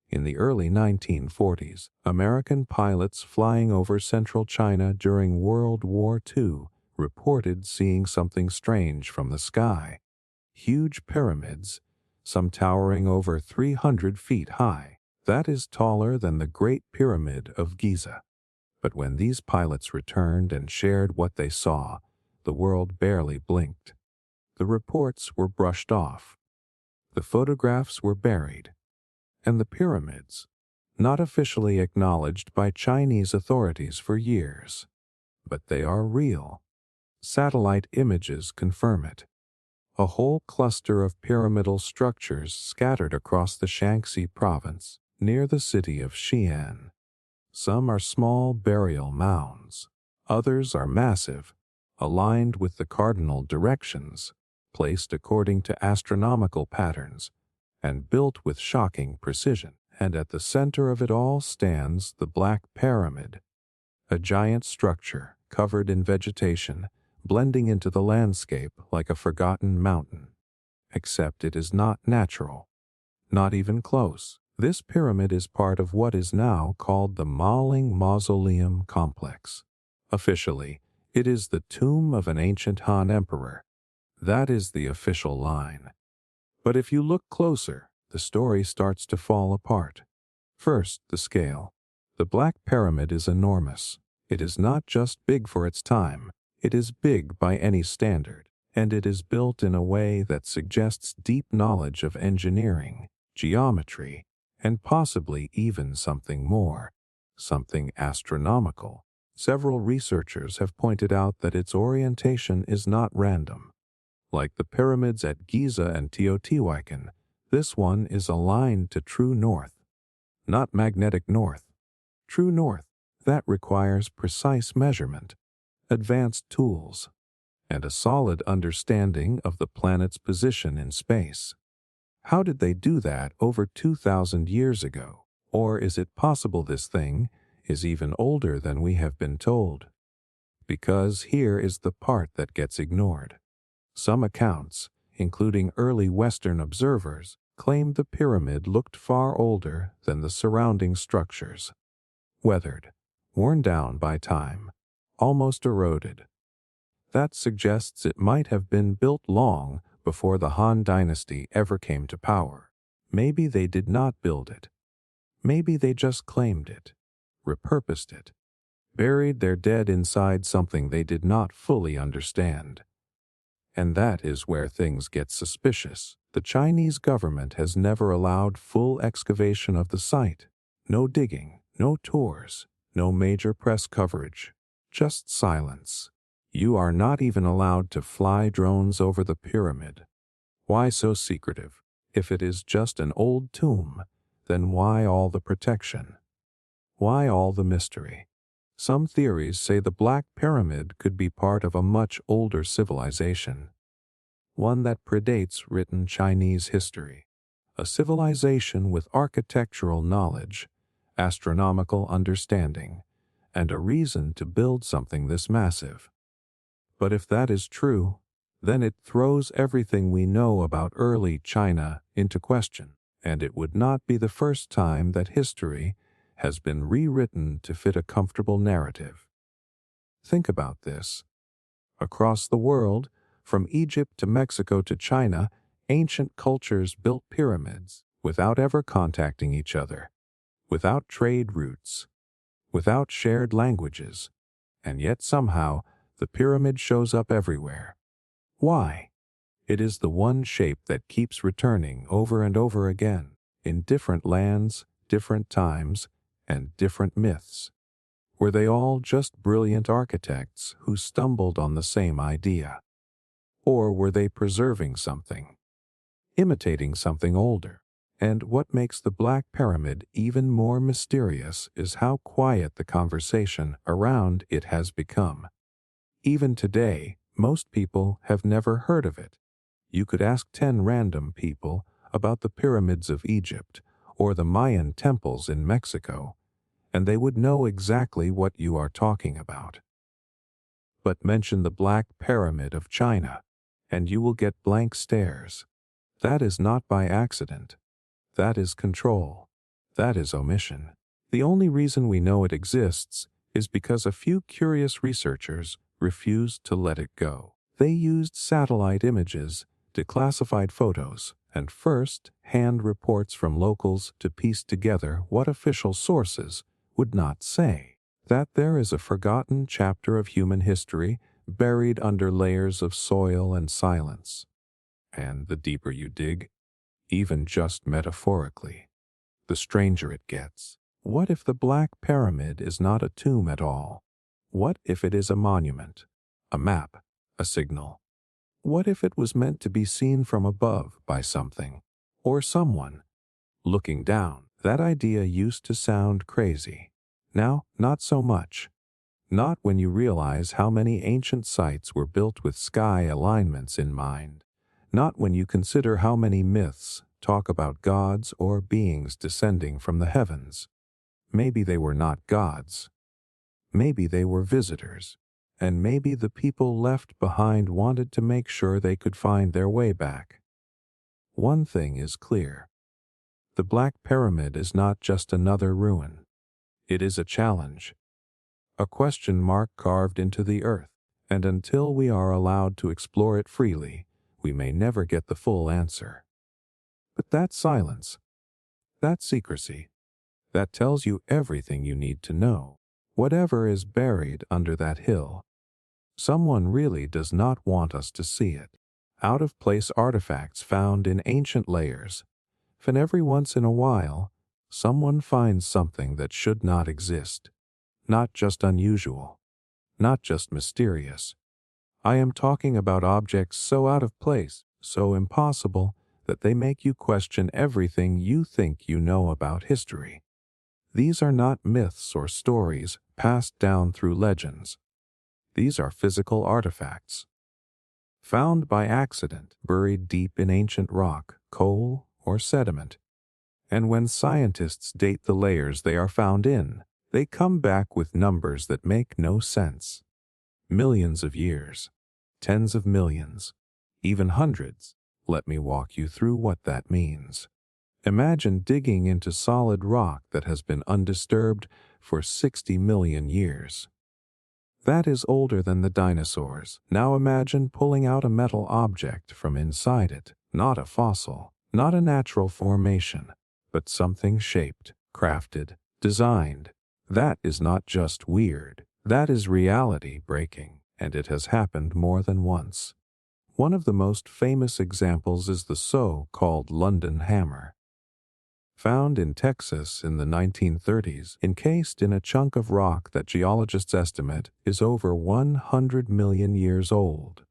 In the early 1940s, American pilots flying over central China during World War II reported seeing something strange from the sky. Huge pyramids, some towering over 300 feet high. That is taller than the Great Pyramid of Giza. But when these pilots returned and shared what they saw, the world barely blinked. The reports were brushed off. The photographs were buried. And the pyramids, not officially acknowledged by Chinese authorities for years. But they are real. Satellite images confirm it. A whole cluster of pyramidal structures scattered across the Shaanxi province, near the city of Xi'an. Some are small burial mounds. Others are massive, aligned with the cardinal directions, placed according to astronomical patterns, and built with shocking precision. And at the center of it all stands the Black Pyramid, a giant structure covered in vegetation, blending into the landscape like a forgotten mountain. Except it is not natural, not even close. This pyramid is part of what is now called the Maling Mausoleum Complex. Officially, it is the tomb of an ancient Han emperor. That is the official line. But if you look closer, the story starts to fall apart. First, the scale. The Black Pyramid is enormous. It is not just big for its time. It is big by any standard, and it is built in a way that suggests deep knowledge of engineering, geometry, and possibly even something more, something astronomical. Several researchers have pointed out that its orientation is not random. Like the pyramids at Giza and Teotihuacan, this one is aligned to true north. Not magnetic north. True north. That requires precise measurement, advanced tools, and a solid understanding of the planet's position in space. How did they do that over 2,000 years ago? Or is it possible this thing is even older than we have been told? Because here is the part that gets ignored. Some accounts, including early Western observers, claimed the pyramid looked far older than the surrounding structures. Weathered, worn down by time, almost eroded. That suggests it might have been built long before the Han Dynasty ever came to power. Maybe they did not build it. Maybe they just claimed it, repurposed it, buried their dead inside something they did not fully understand. And that is where things get suspicious. The Chinese government has never allowed full excavation of the site. No digging, no tours, no major press coverage, just silence. You are not even allowed to fly drones over the pyramid. Why so secretive? If it is just an old tomb, then why all the protection? Why all the mystery? Some theories say the Black Pyramid could be part of a much older civilization, one that predates written Chinese history, a civilization with architectural knowledge, astronomical understanding, and a reason to build something this massive. But if that is true, then it throws everything we know about early China into question, and it would not be the first time that history has been rewritten to fit a comfortable narrative. Think about this. Across the world, from Egypt to Mexico to China, ancient cultures built pyramids without ever contacting each other, without trade routes, without shared languages, and yet somehow the pyramid shows up everywhere. Why? It is the one shape that keeps returning over and over again, in different lands, different times, and different myths. Were they all just brilliant architects who stumbled on the same idea? Or were they preserving something, imitating something older? And what makes the Black Pyramid even more mysterious is how quiet the conversation around it has become. Even today, most people have never heard of it. You could ask 10 random people about the pyramids of Egypt or the Mayan temples in Mexico, and they would know exactly what you are talking about. But mention the Black Pyramid of China, and you will get blank stares. That is not by accident. That is control. That is omission. The only reason we know it exists is because a few curious researchers refused to let it go. They used satellite images, declassified photos, and first-hand reports from locals to piece together what official sources would not say. That there is a forgotten chapter of human history buried under layers of soil and silence. And the deeper you dig, even just metaphorically, the stranger it gets. What if the Black Pyramid is not a tomb at all? What if it is a monument, a map, a signal? What if it was meant to be seen from above by something, or someone, looking down? That idea used to sound crazy. Now, not so much. Not when you realize how many ancient sites were built with sky alignments in mind. Not when you consider how many myths talk about gods or beings descending from the heavens. Maybe they were not gods. Maybe they were visitors. And maybe the people left behind wanted to make sure they could find their way back. One thing is clear. The Black Pyramid is not just another ruin. It is a challenge. A question mark carved into the earth, and until we are allowed to explore it freely, we may never get the full answer. But that silence, that secrecy, that tells you everything you need to know. Whatever is buried under that hill, someone really does not want us to see it. Out-of-place artifacts found in ancient layers, and every once in a while, someone finds something that should not exist. Not just unusual, not just mysterious. I am talking about objects so out of place, so impossible, that they make you question everything you think you know about history. These are not myths or stories passed down through legends. These are physical artifacts, found by accident, buried deep in ancient rock, coal, or sediment. And when scientists date the layers they are found in, they come back with numbers that make no sense. Millions of years, tens of millions, even hundreds. Let me walk you through what that means. Imagine digging into solid rock that has been undisturbed for 60 million years. That is older than the dinosaurs. Now imagine pulling out a metal object from inside it. Not a fossil, not a natural formation, but something shaped, crafted, designed. That is not just weird. That is reality breaking, and it has happened more than once. One of the most famous examples is the so-called London hammer. Found in Texas in the 1930s, encased in a chunk of rock that geologists estimate is over 100 million years old.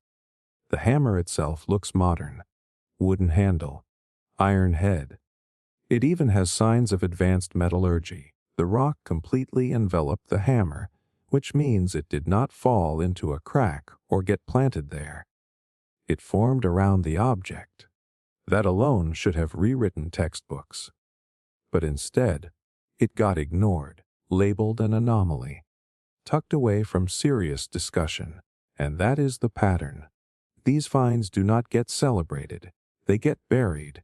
The hammer itself looks modern. Wooden handle, iron head. It even has signs of advanced metallurgy. The rock completely enveloped the hammer, which means it did not fall into a crack or get planted there. It formed around the object. That alone should have rewritten textbooks. But instead, it got ignored, labeled an anomaly, tucked away from serious discussion. And that is the pattern. These finds do not get celebrated, they get buried.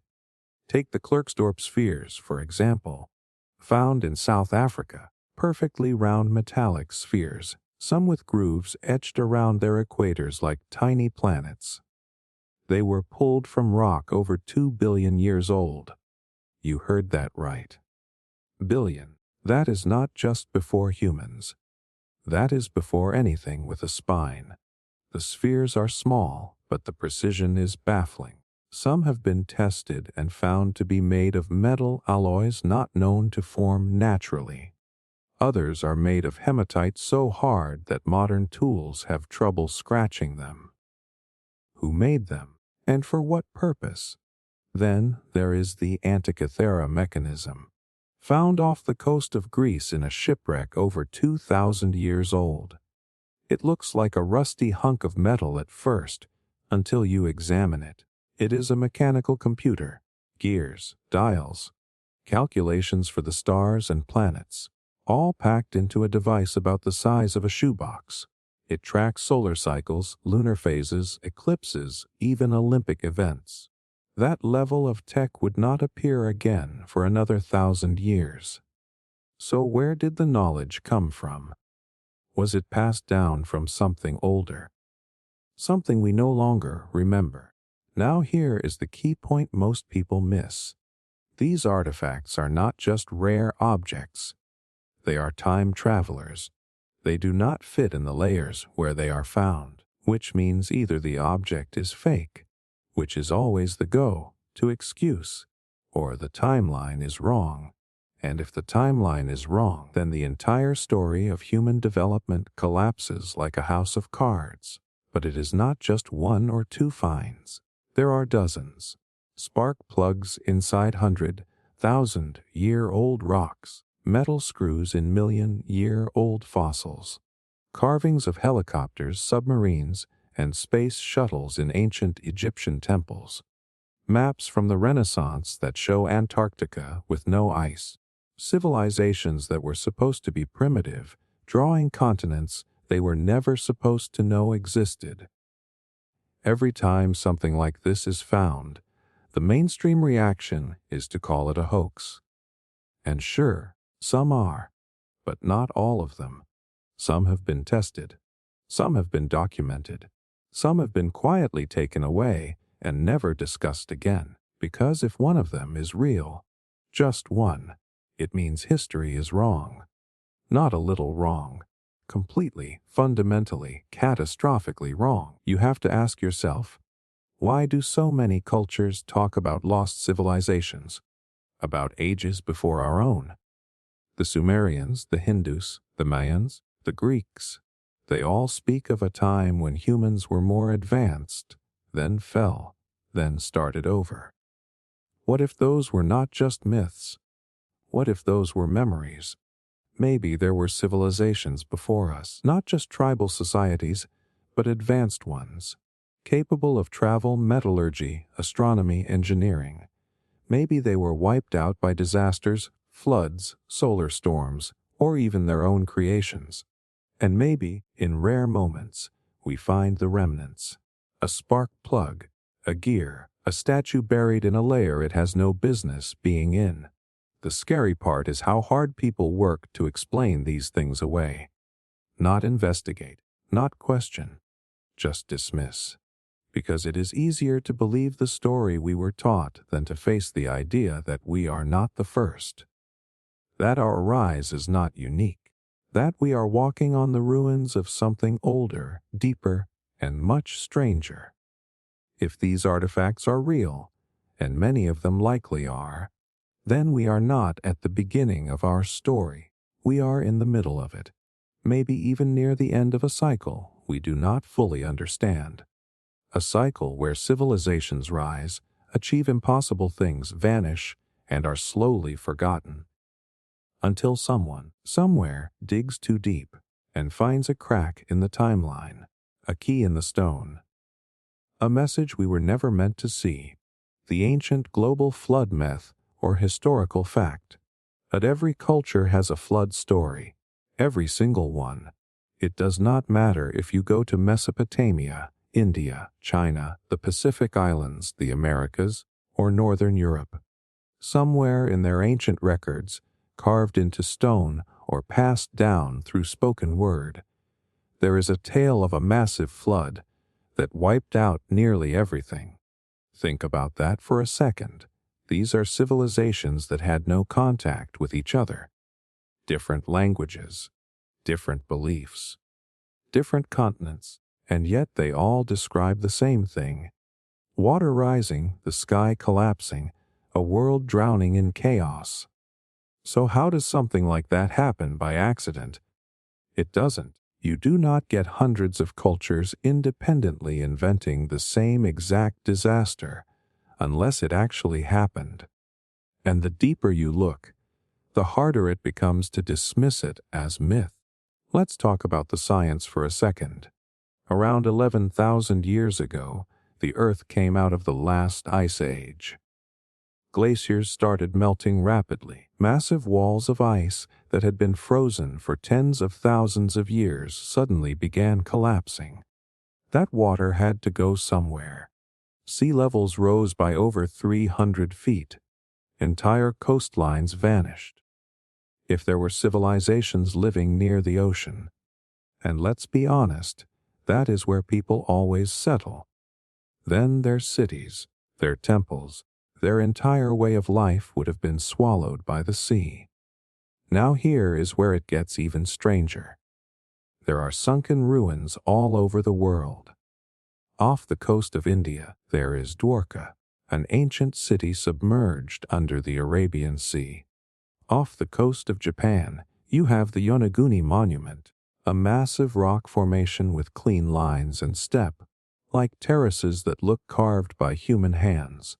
Take the Klerksdorp spheres, for example. Found in South Africa, perfectly round metallic spheres, some with grooves etched around their equators like tiny planets. They were pulled from rock over 2 billion years old. You heard that right. Billion. That is not just before humans. That is before anything with a spine. The spheres are small, but the precision is baffling. Some have been tested and found to be made of metal alloys not known to form naturally. Others are made of hematite so hard that modern tools have trouble scratching them. Who made them, and for what purpose? Then there is the Antikythera mechanism, found off the coast of Greece in a shipwreck over 2,000 years old. It looks like a rusty hunk of metal at first, until you examine it. It is a mechanical computer, gears, dials, calculations for the stars and planets, all packed into a device about the size of a shoebox. It tracks solar cycles, lunar phases, eclipses, even Olympic events. That level of tech would not appear again for another 1,000 years. So where did the knowledge come from? Was it passed down from something older? Something we no longer remember. Now here is the key point most people miss. These artifacts are not just rare objects. They are time travelers. They do not fit in the layers where they are found, which means either the object is fake, which is always the go-to excuse, or the timeline is wrong. And if the timeline is wrong, then the entire story of human development collapses like a house of cards. But it is not just 1 or 2 finds. There are dozens. Spark plugs inside 100,000-year-old rocks, metal screws in million-year-old fossils, carvings of helicopters, submarines, and space shuttles in ancient Egyptian temples, maps from the Renaissance that show Antarctica with no ice, civilizations that were supposed to be primitive, drawing continents they were never supposed to know existed. Every time something like this is found, the mainstream reaction is to call it a hoax. And sure, some are, but not all of them. Some have been tested. Some have been documented. Some have been quietly taken away and never discussed again, because if one of them is real, just one, it means history is wrong. Not a little wrong. Completely, fundamentally, catastrophically wrong. You have to ask yourself, why do so many cultures talk about lost civilizations, about ages before our own? The Sumerians, the Hindus, the Mayans, the Greeks, they all speak of a time when humans were more advanced, then fell, then started over. What if those were not just myths? What if those were memories? Maybe there were civilizations before us, not just tribal societies, but advanced ones, capable of travel, metallurgy, astronomy, engineering. Maybe they were wiped out by disasters, floods, solar storms, or even their own creations. And maybe, in rare moments, we find the remnants. A spark plug, a gear, a statue buried in a layer it has no business being in. The scary part is how hard people work to explain these things away. Not investigate, not question, just dismiss. Because it is easier to believe the story we were taught than to face the idea that we are not the first. That our rise is not unique. That we are walking on the ruins of something older, deeper, and much stranger. If these artifacts are real, and many of them likely are, then we are not at the beginning of our story. We are in the middle of it, maybe even near the end of a cycle we do not fully understand. A cycle where civilizations rise, achieve impossible things, vanish, and are slowly forgotten. Until someone, somewhere, digs too deep and finds a crack in the timeline, a key in the stone. A message we were never meant to see, the ancient global flood myth or historical fact. But every culture has a flood story, every single one. It does not matter if you go to Mesopotamia, India, China, the Pacific Islands, the Americas, or Northern Europe. Somewhere in their ancient records, carved into stone or passed down through spoken word, there is a tale of a massive flood that wiped out nearly everything. Think about that for a second. These are civilizations that had no contact with each other. Different languages, different beliefs, different continents, and yet they all describe the same thing. Water rising, the sky collapsing, a world drowning in chaos. So how does something like that happen by accident? It doesn't. You do not get hundreds of cultures independently inventing the same exact disaster, unless it actually happened. And the deeper you look, the harder it becomes to dismiss it as myth. Let's talk about the science for a second. Around 11,000 years ago, the Earth came out of the last ice age. Glaciers started melting rapidly. Massive walls of ice that had been frozen for tens of thousands of years suddenly began collapsing. That water had to go somewhere. Sea levels rose by over 300 feet. Entire coastlines vanished. If there were civilizations living near the ocean, and let's be honest, that is where people always settle, then their cities, their temples, their entire way of life would have been swallowed by the sea. Now here is where it gets even stranger. There are sunken ruins all over the world. Off the coast of India, there is Dwarka, an ancient city submerged under the Arabian Sea. Off the coast of Japan, you have the Yonaguni Monument, a massive rock formation with clean lines and step, like terraces that look carved by human hands.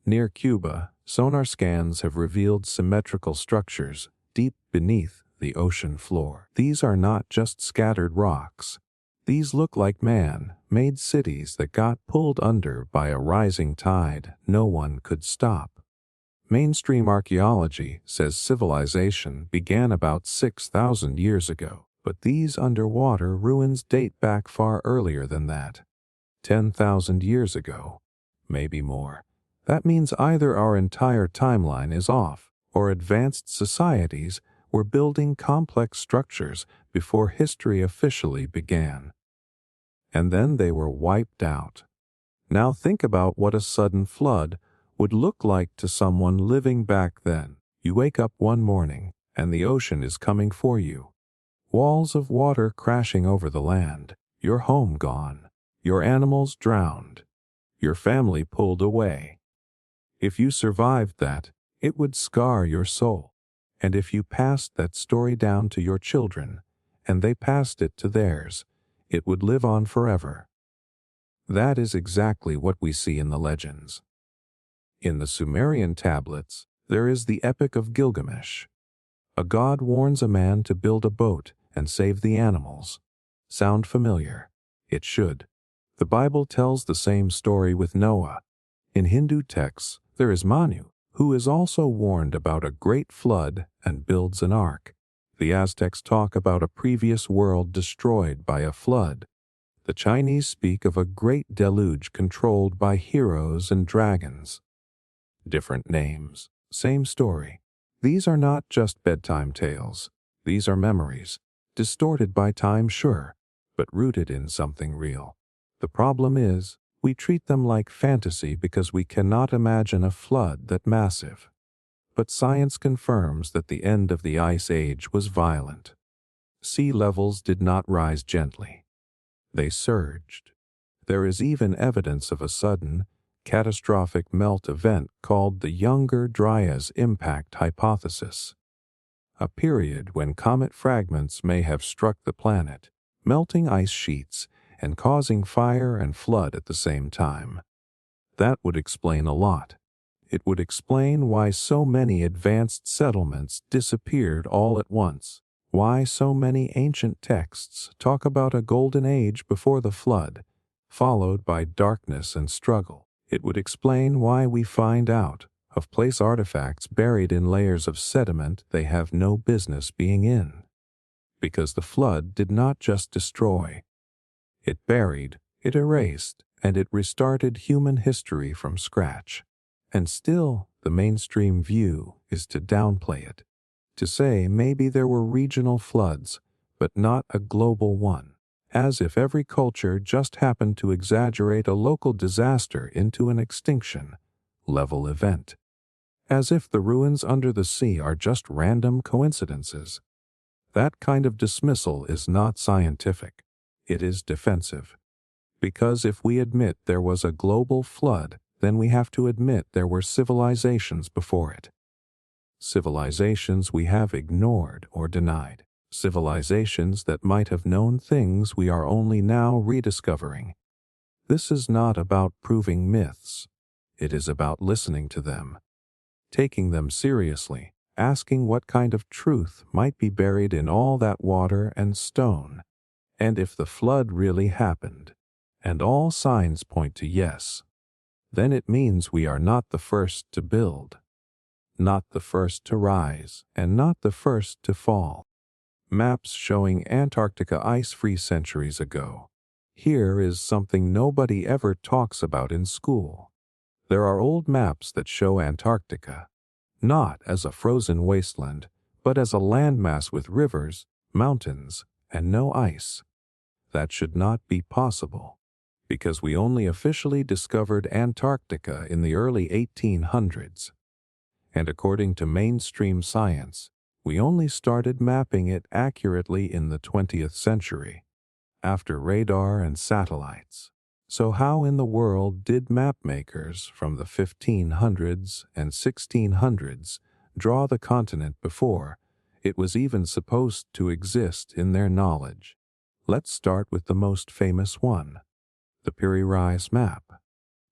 Near Cuba, sonar scans have revealed symmetrical structures deep beneath the ocean floor. These are not just scattered rocks. These look like man-made cities that got pulled under by a rising tide no one could stop. Mainstream archaeology says civilization began about 6,000 years ago, but these underwater ruins date back far earlier than that. 10,000 years ago, maybe more. That means either our entire timeline is off, or advanced societies were building complex structures before history officially began. And then they were wiped out. Now think about what a sudden flood would look like to someone living back then. You wake up one morning, and the ocean is coming for you. Walls of water crashing over the land, your home gone, your animals drowned, your family pulled away. If you survived that, it would scar your soul. And if you passed that story down to your children, and they passed it to theirs, it would live on forever. That is exactly what we see in the legends. In the Sumerian tablets, there is the Epic of Gilgamesh. A god warns a man to build a boat and save the animals. Sound familiar? It should. The Bible tells the same story with Noah. In Hindu texts, there is Manu, who is also warned about a great flood and builds an ark. The Aztecs talk about a previous world destroyed by a flood. The Chinese speak of a great deluge controlled by heroes and dragons. Different names, same story. These are not just bedtime tales. These are memories, distorted by time, sure, but rooted in something real. The problem is, we treat them like fantasy because we cannot imagine a flood that massive. But science confirms that the end of the Ice Age was violent. Sea levels did not rise gently. They surged. There is even evidence of a sudden, catastrophic melt event called the Younger Dryas impact hypothesis. A period when comet fragments may have struck the planet, melting ice sheets and causing fire and flood at the same time. That would explain a lot. It would explain why so many advanced settlements disappeared all at once, why so many ancient texts talk about a golden age before the flood, followed by darkness and struggle. It would explain why we find out of place artifacts buried in layers of sediment they have no business being in. Because the flood did not just destroy. It buried, it erased, and it restarted human history from scratch. And still, the mainstream view is to downplay it, to say maybe there were regional floods, but not a global one, as if every culture just happened to exaggerate a local disaster into an extinction-level event. As if the ruins under the sea are just random coincidences. That kind of dismissal is not scientific. It is defensive. Because if we admit there was a global flood, then we have to admit there were civilizations before it. Civilizations we have ignored or denied. Civilizations that might have known things we are only now rediscovering. This is not about proving myths. It is about listening to them, taking them seriously, asking what kind of truth might be buried in all that water and stone, and if the flood really happened, and all signs point to yes, then it means we are not the first to build, not the first to rise, and not the first to fall. Maps showing Antarctica ice-free centuries ago. Here is something nobody ever talks about in school. There are old maps that show Antarctica, not as a frozen wasteland, but as a landmass with rivers, mountains, and no ice. That should not be possible, because we only officially discovered Antarctica in the early 1800s. And according to mainstream science, we only started mapping it accurately in the 20th century, after radar and satellites. So how in the world did mapmakers from the 1500s and 1600s draw the continent before it was even supposed to exist in their knowledge? Let's start with the most famous one, the Piri-Reis map,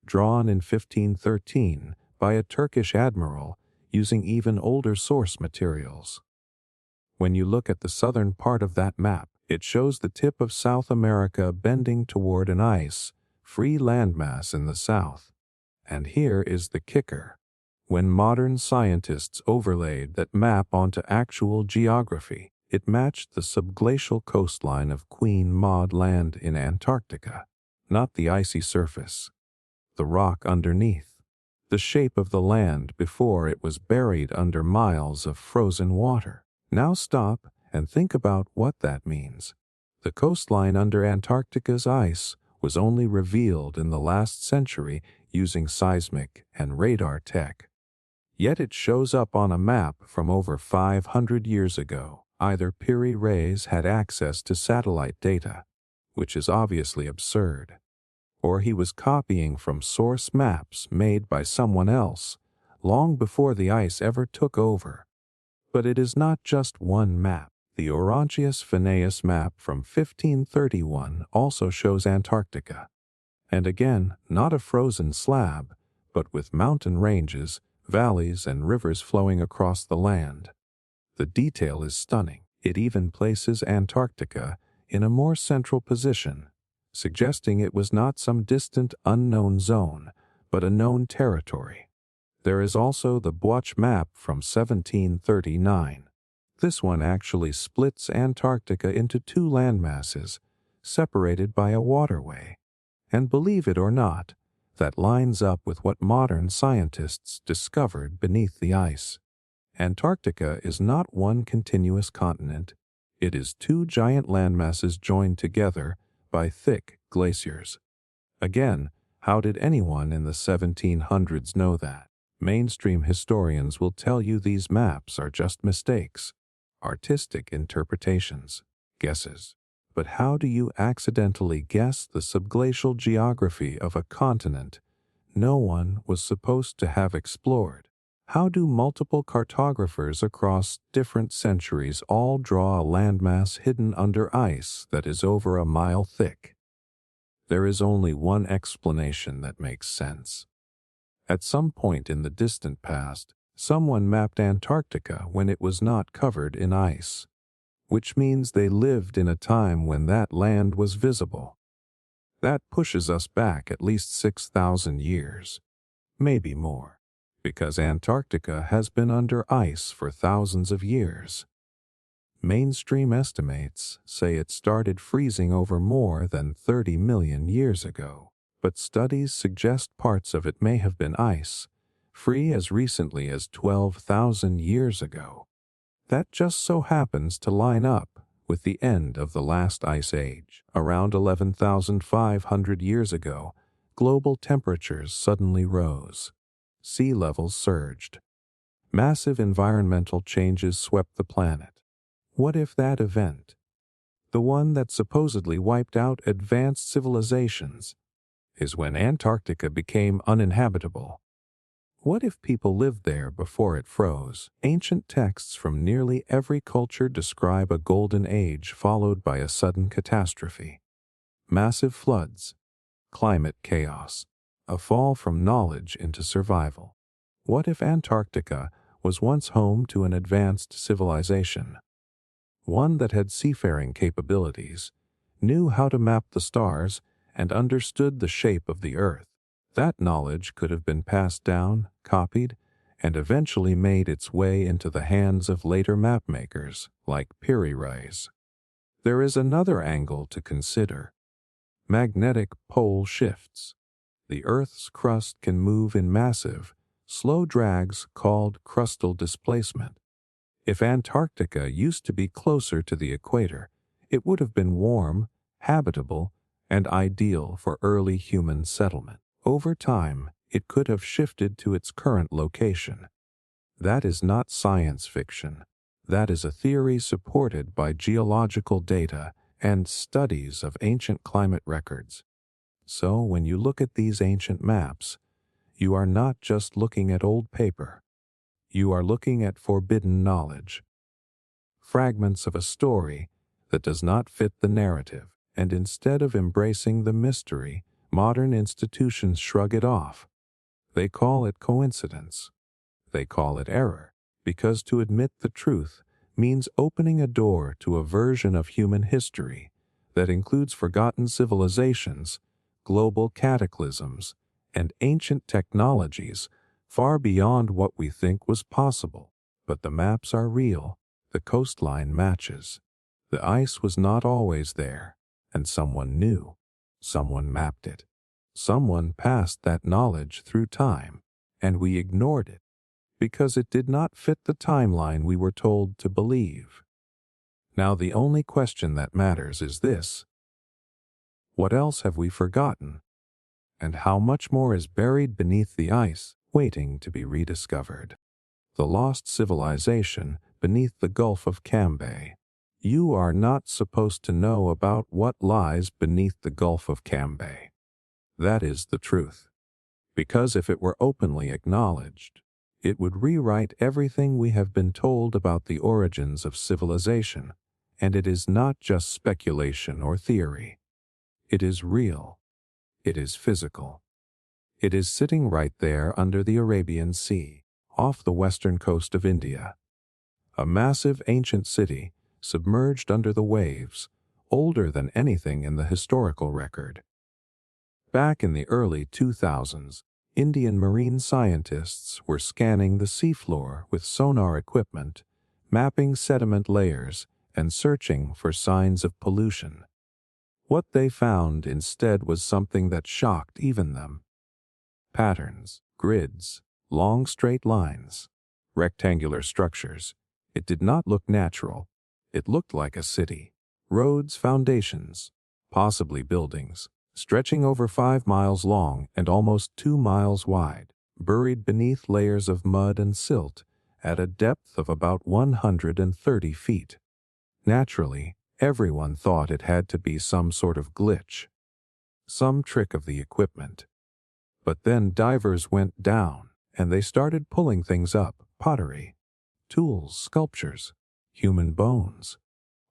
drawn in 1513 by a Turkish admiral using even older source materials. When you look at the southern part of that map, it shows the tip of South America bending toward an ice-free landmass in the south. And here is the kicker. When modern scientists overlaid that map onto actual geography, it matched the subglacial coastline of Queen Maud Land in Antarctica, not the icy surface, the rock underneath, the shape of the land before it was buried under miles of frozen water. Now stop and think about what that means. The coastline under Antarctica's ice was only revealed in the last century using seismic and radar tech. Yet it shows up on a map from over 500 years ago. Either Piri-Reis had access to satellite data, which is obviously absurd, or he was copying from source maps made by someone else long before the ice ever took over. But it is not just one map. The Orontius Phineas map from 1531 also shows Antarctica. And again, not a frozen slab, but with mountain ranges, valleys, and rivers flowing across the land. The detail is stunning. It even places Antarctica in a more central position, suggesting it was not some distant unknown zone, but a known territory. There is also the Bwach map from 1739. This one actually splits Antarctica into two landmasses, separated by a waterway. And believe it or not, that lines up with what modern scientists discovered beneath the ice. Antarctica is not one continuous continent, It is two giant landmasses joined together by thick glaciers. Again, how did anyone in the 1700s know that? Mainstream historians will tell you these maps are just mistakes, artistic interpretations, guesses. But how do you accidentally guess the subglacial geography of a continent no one was supposed to have explored? How do multiple cartographers across different centuries all draw a landmass hidden under ice that is over a mile thick? There is only one explanation that makes sense. At some point in the distant past, someone mapped Antarctica when it was not covered in ice, which means they lived in a time when that land was visible. That pushes us back at least 6,000 years, maybe more, because Antarctica has been under ice for thousands of years. Mainstream estimates say it started freezing over more than 30 million years ago, but studies suggest parts of it may have been ice, free as recently as 12,000 years ago. That just so happens to line up with the end of the last ice age. Around 11,500 years ago, global temperatures suddenly rose. Sea levels surged. Massive environmental changes swept the planet. What if that event, the one that supposedly wiped out advanced civilizations, is when Antarctica became uninhabitable? What if people lived there before it froze? Ancient texts from nearly every culture describe a golden age followed by a sudden catastrophe. Massive floods, climate chaos, a fall from knowledge into survival. What if Antarctica was once home to an advanced civilization? One that had seafaring capabilities, knew how to map the stars, and understood the shape of the Earth. That knowledge could have been passed down, copied, and eventually made its way into the hands of later mapmakers like Peru. There is another angle to consider. Magnetic pole shifts. The Earth's crust can move in massive, slow drags called crustal displacement. If Antarctica used to be closer to the equator, it would have been warm, habitable, and ideal for early human settlement. Over time, it could have shifted to its current location. That is not science fiction. That is a theory supported by geological data and studies of ancient climate records. So when you look at these ancient maps, you are not just looking at old paper. You are looking at forbidden knowledge. Fragments of a story that does not fit the narrative, and instead of embracing the mystery, modern institutions shrug it off. They call it coincidence. They call it error, because to admit the truth means opening a door to a version of human history that includes forgotten civilizations, global cataclysms, and ancient technologies far beyond what we think was possible. But the maps are real. The coastline matches. The ice was not always there, and someone knew. Someone mapped it. Someone passed that knowledge through time, and we ignored it because it did not fit the timeline we were told to believe. Now the only question that matters is this: what else have we forgotten? And how much more is buried beneath the ice, waiting to be rediscovered? The lost civilization beneath the Gulf of Cambay. You are not supposed to know about what lies beneath the Gulf of Cambay. That is the truth. Because if it were openly acknowledged, it would rewrite everything we have been told about the origins of civilization, and it is not just speculation or theory. It is real. It is physical. It is sitting right there under the Arabian Sea, off the western coast of India. A massive ancient city, submerged under the waves, older than anything in the historical record. Back in the early 2000s, Indian marine scientists were scanning the seafloor with sonar equipment, mapping sediment layers, and searching for signs of pollution. What they found instead was something that shocked even them. Patterns, grids, long straight lines, rectangular structures. It did not look natural. It looked like a city. Roads, foundations, possibly buildings, stretching over 5 miles long and almost 2 miles wide, buried beneath layers of mud and silt at a depth of about 130 feet. Naturally, everyone thought it had to be some sort of glitch, some trick of the equipment. But then divers went down, and they started pulling things up: pottery, tools, sculptures, human bones,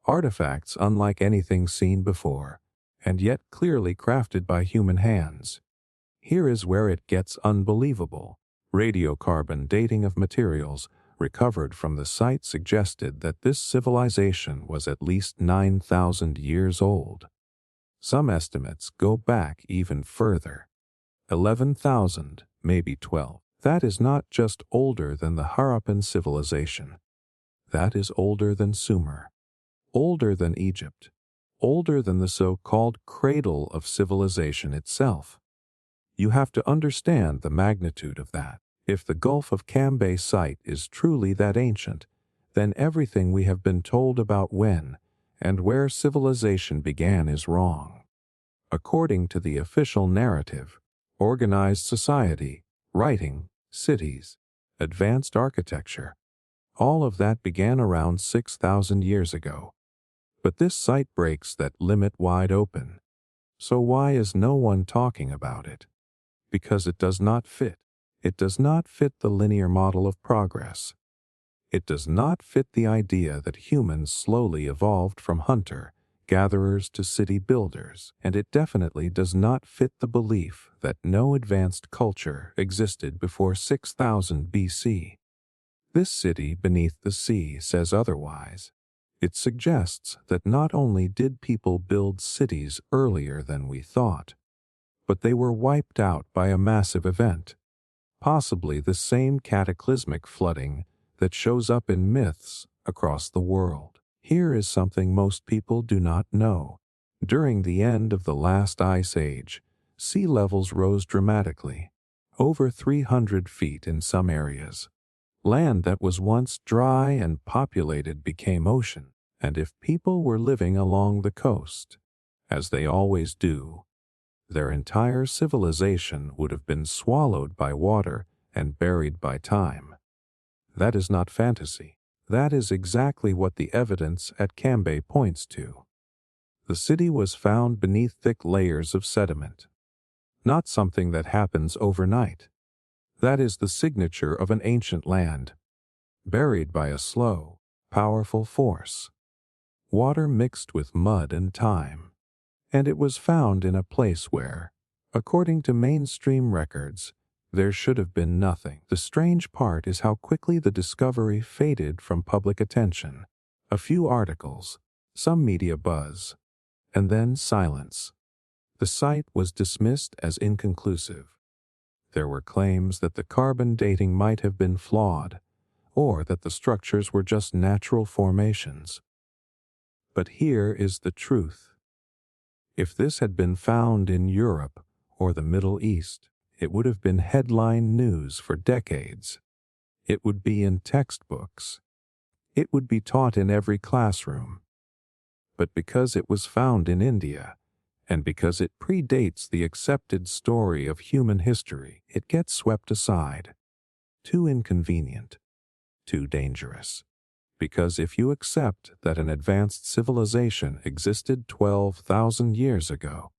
artifacts unlike anything seen before, and yet clearly crafted by human hands. Here is where it gets unbelievable. Radiocarbon dating of materials recovered from the site suggested that this civilization was at least 9,000 years old. Some estimates go back even further. 11,000, maybe 12. That is not just older than the Harappan civilization. That is older than Sumer, older than Egypt, older than the so-called cradle of civilization itself. You have to understand the magnitude of that. If the Gulf of Cambay site is truly that ancient, then everything we have been told about when and where civilization began is wrong. According to the official narrative, organized society, writing, cities, advanced architecture, all of that began around 6,000 years ago. But this site breaks that limit wide open. So why is no one talking about it? Because it does not fit. It does not fit the linear model of progress. It does not fit the idea that humans slowly evolved from hunter-gatherers to city builders, and it definitely does not fit the belief that no advanced culture existed before 6,000 BC. This city beneath the sea says otherwise. It suggests that not only did people build cities earlier than we thought, but they were wiped out by a massive event, possibly the same cataclysmic flooding that shows up in myths across the world. Here is something most people do not know. During the end of the last ice age, sea levels rose dramatically, over 300 feet in some areas. Land that was once dry and populated became ocean, and if people were living along the coast, as they always do, their entire civilization would have been swallowed by water and buried by time. That is not fantasy. That is exactly what the evidence at Cambay points to. The city was found beneath thick layers of sediment, not something that happens overnight. That is the signature of an ancient land, buried by a slow, powerful force. Water mixed with mud and time. And it was found in a place where, according to mainstream records, there should have been nothing. The strange part is how quickly the discovery faded from public attention. A few articles, some media buzz, and then silence. The site was dismissed as inconclusive. There were claims that the carbon dating might have been flawed, or that the structures were just natural formations. But here is the truth. If this had been found in Europe or the Middle East, it would have been headline news for decades. It would be in textbooks. It would be taught in every classroom. But because it was found in India, and because it predates the accepted story of human history, it gets swept aside. Too inconvenient, too dangerous. Because if you accept that an advanced civilization existed 12,000 years ago,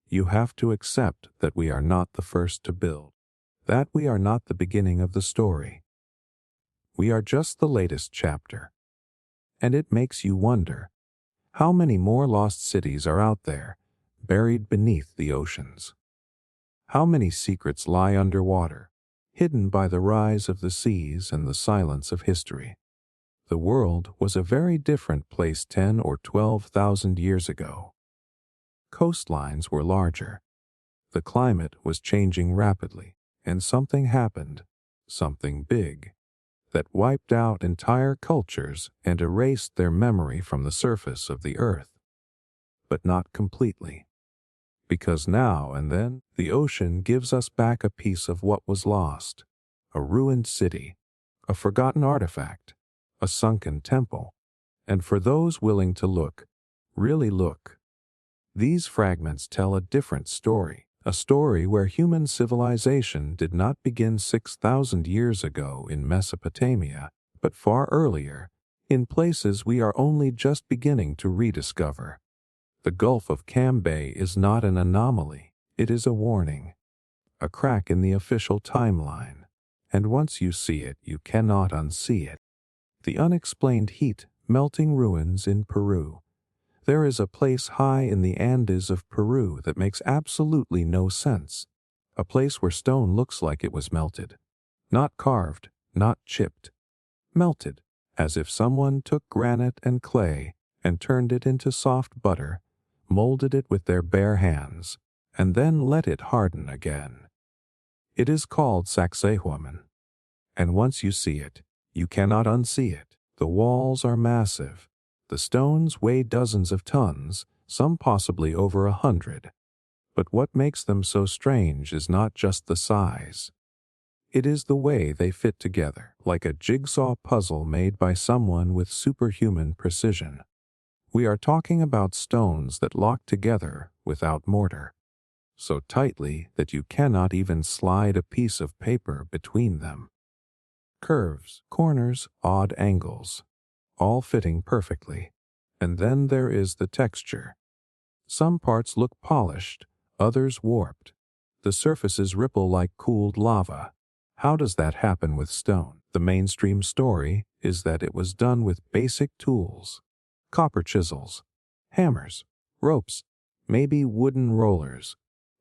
you have to accept that we are not the first to build, that we are not the beginning of the story. We are just the latest chapter. And it makes you wonder, how many more lost cities are out there, buried beneath the oceans? How many secrets lie underwater, hidden by the rise of the seas and the silence of history? The world was a very different place 10 or 12,000 years ago. Coastlines were larger. The climate was changing rapidly, and something happened, something big, that wiped out entire cultures and erased their memory from the surface of the earth. But not completely. Because now and then, the ocean gives us back a piece of what was lost: a ruined city, a forgotten artifact, a sunken temple. And for those willing to look, really look, these fragments tell a different story. A story where human civilization did not begin 6,000 years ago in Mesopotamia, but far earlier, in places we are only just beginning to rediscover. The Gulf of Cambay is not an anomaly, it is a warning, a crack in the official timeline, and once you see it, you cannot unsee it. The unexplained heat melting ruins in Peru. There is a place high in the Andes of Peru that makes absolutely no sense. A place where stone looks like it was melted. Not carved, not chipped. Melted, as if someone took granite and clay and turned it into soft butter, molded it with their bare hands, and then let it harden again. It is called Sacsayhuaman. And once you see it, you cannot unsee it. The walls are massive. The stones weigh dozens of tons, some possibly over 100. But what makes them so strange is not just the size. It is the way they fit together, like a jigsaw puzzle made by someone with superhuman precision. We are talking about stones that lock together without mortar, so tightly that you cannot even slide a piece of paper between them. Curves, corners, odd angles, all fitting perfectly. And then there is the texture. Some parts look polished, others warped. The surfaces ripple like cooled lava. How does that happen with stone? The mainstream story is that it was done with basic tools. Copper chisels, hammers, ropes, maybe wooden rollers.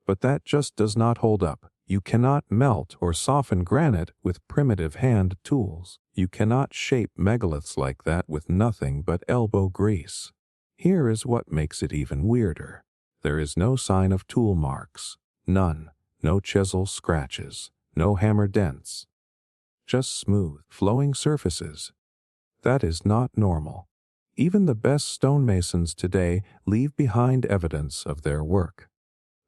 But that just does not hold up. You cannot melt or soften granite with primitive hand tools. You cannot shape megaliths like that with nothing but elbow grease. Here is what makes it even weirder. There is no sign of tool marks. None. No chisel scratches. No hammer dents. Just smooth, flowing surfaces. That is not normal. Even the best stonemasons today leave behind evidence of their work.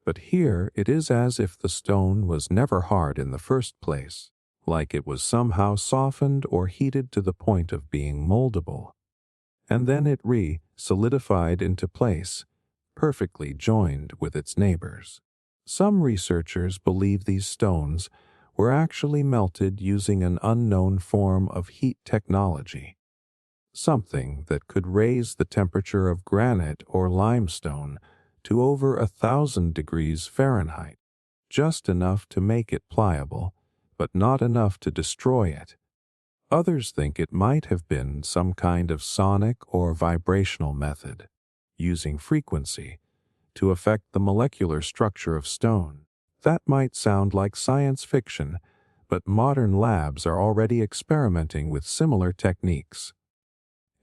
But here it is as if the stone was never hard in the first place, like it was somehow softened or heated to the point of being moldable. And then it solidified into place, perfectly joined with its neighbors. Some researchers believe these stones were actually melted using an unknown form of heat technology, something that could raise the temperature of granite or limestone to over 1,000 degrees Fahrenheit, just enough to make it pliable, but not enough to destroy it. Others think it might have been some kind of sonic or vibrational method, using frequency to affect the molecular structure of stone. That might sound like science fiction, but modern labs are already experimenting with similar techniques.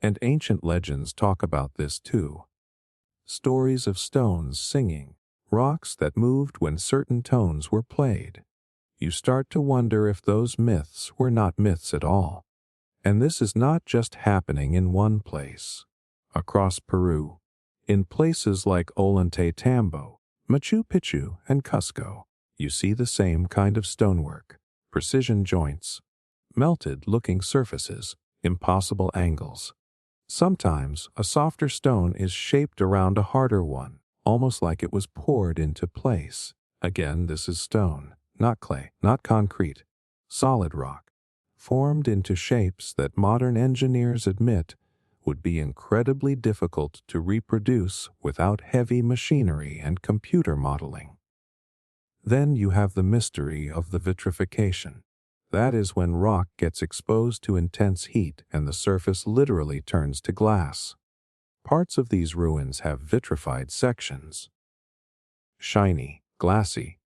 And ancient legends talk about this too. Stories of stones singing, rocks that moved when certain tones were played. You start to wonder if those myths were not myths at all. And this is not just happening in one place. Across Peru, in places like Ollantaytambo, Machu Picchu, and Cusco, you see the same kind of stonework. Precision joints, melted-looking surfaces, impossible angles. Sometimes a softer stone is shaped around a harder one, almost like it was poured into place. Again, this is stone, not clay, not concrete, solid rock, formed into shapes that modern engineers admit would be incredibly difficult to reproduce without heavy machinery and computer modeling. Then you have the mystery of the vitrification. That is when rock gets exposed to intense heat and the surface literally turns to glass. Parts of these ruins have vitrified sections. Shiny, glassy,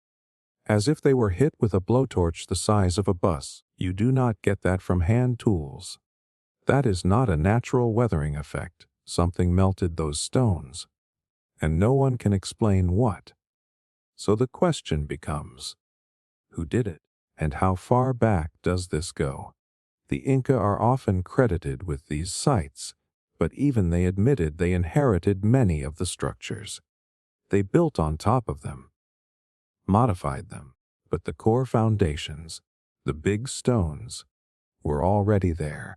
as if they were hit with a blowtorch the size of a bus. You do not get that from hand tools. That is not a natural weathering effect. Something melted those stones, and no one can explain what. So the question becomes, who did it? And how far back does this go? The Inca are often credited with these sites, but even they admitted they inherited many of the structures. They built on top of them, modified them, but the core foundations, the big stones, were already there.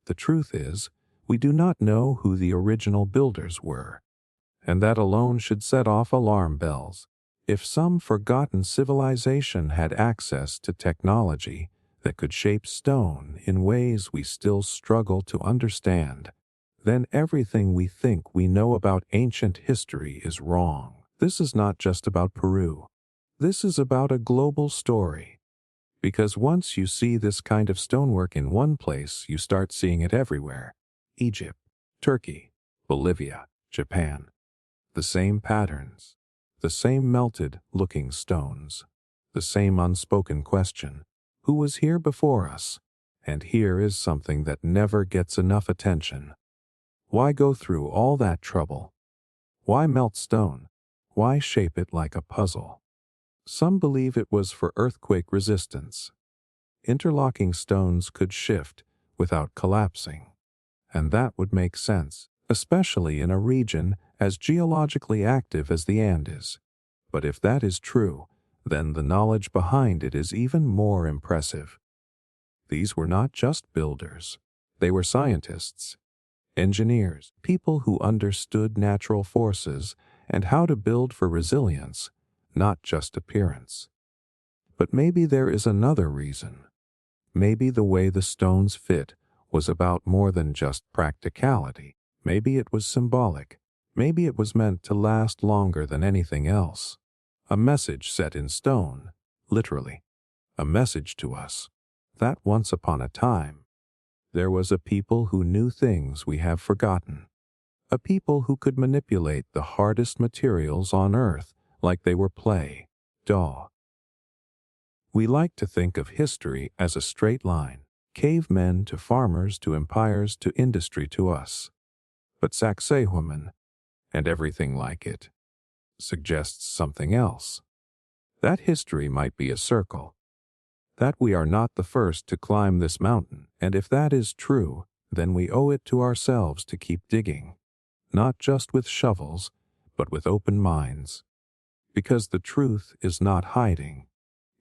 The truth is, We do not know who the original builders were, and that alone should set off alarm bells. If some forgotten civilization had access to technology that could shape stone in ways we still struggle to understand, then everything we think we know about ancient history is wrong. This is not just about Peru. This is about a global story. Because once you see this kind of stonework in one place, you start seeing it everywhere. Egypt, Turkey, Bolivia, Japan. The same patterns, the same melted-looking stones, the same unspoken question. Who was here before us? And here is something that never gets enough attention. Why go through all that trouble? Why melt stone? Why shape it like a puzzle? Some believe it was for earthquake resistance. Interlocking stones could shift without collapsing, and that would make sense, especially in a region as geologically active as the Andes. But if that is true, then the knowledge behind it is even more impressive. These were not just builders. They were scientists, engineers, people who understood natural forces and how to build for resilience, not just appearance. But maybe there is another reason. Maybe the way the stones fit was about more than just practicality. Maybe it was symbolic. Maybe it was meant to last longer than anything else. A message set in stone, literally. A message to us that once upon a time, there was a people who knew things we have forgotten. A people who could manipulate the hardest materials on Earth like they were play, doh. We like to think of history as a straight line, cavemen to farmers to empires to industry to us. But Sacsayhuaman, and everything like it, suggests something else. That history might be a circle. That we are not the first to climb this mountain, and if that is true, then we owe it to ourselves to keep digging, not just with shovels, but with open minds. Because the truth is not hiding.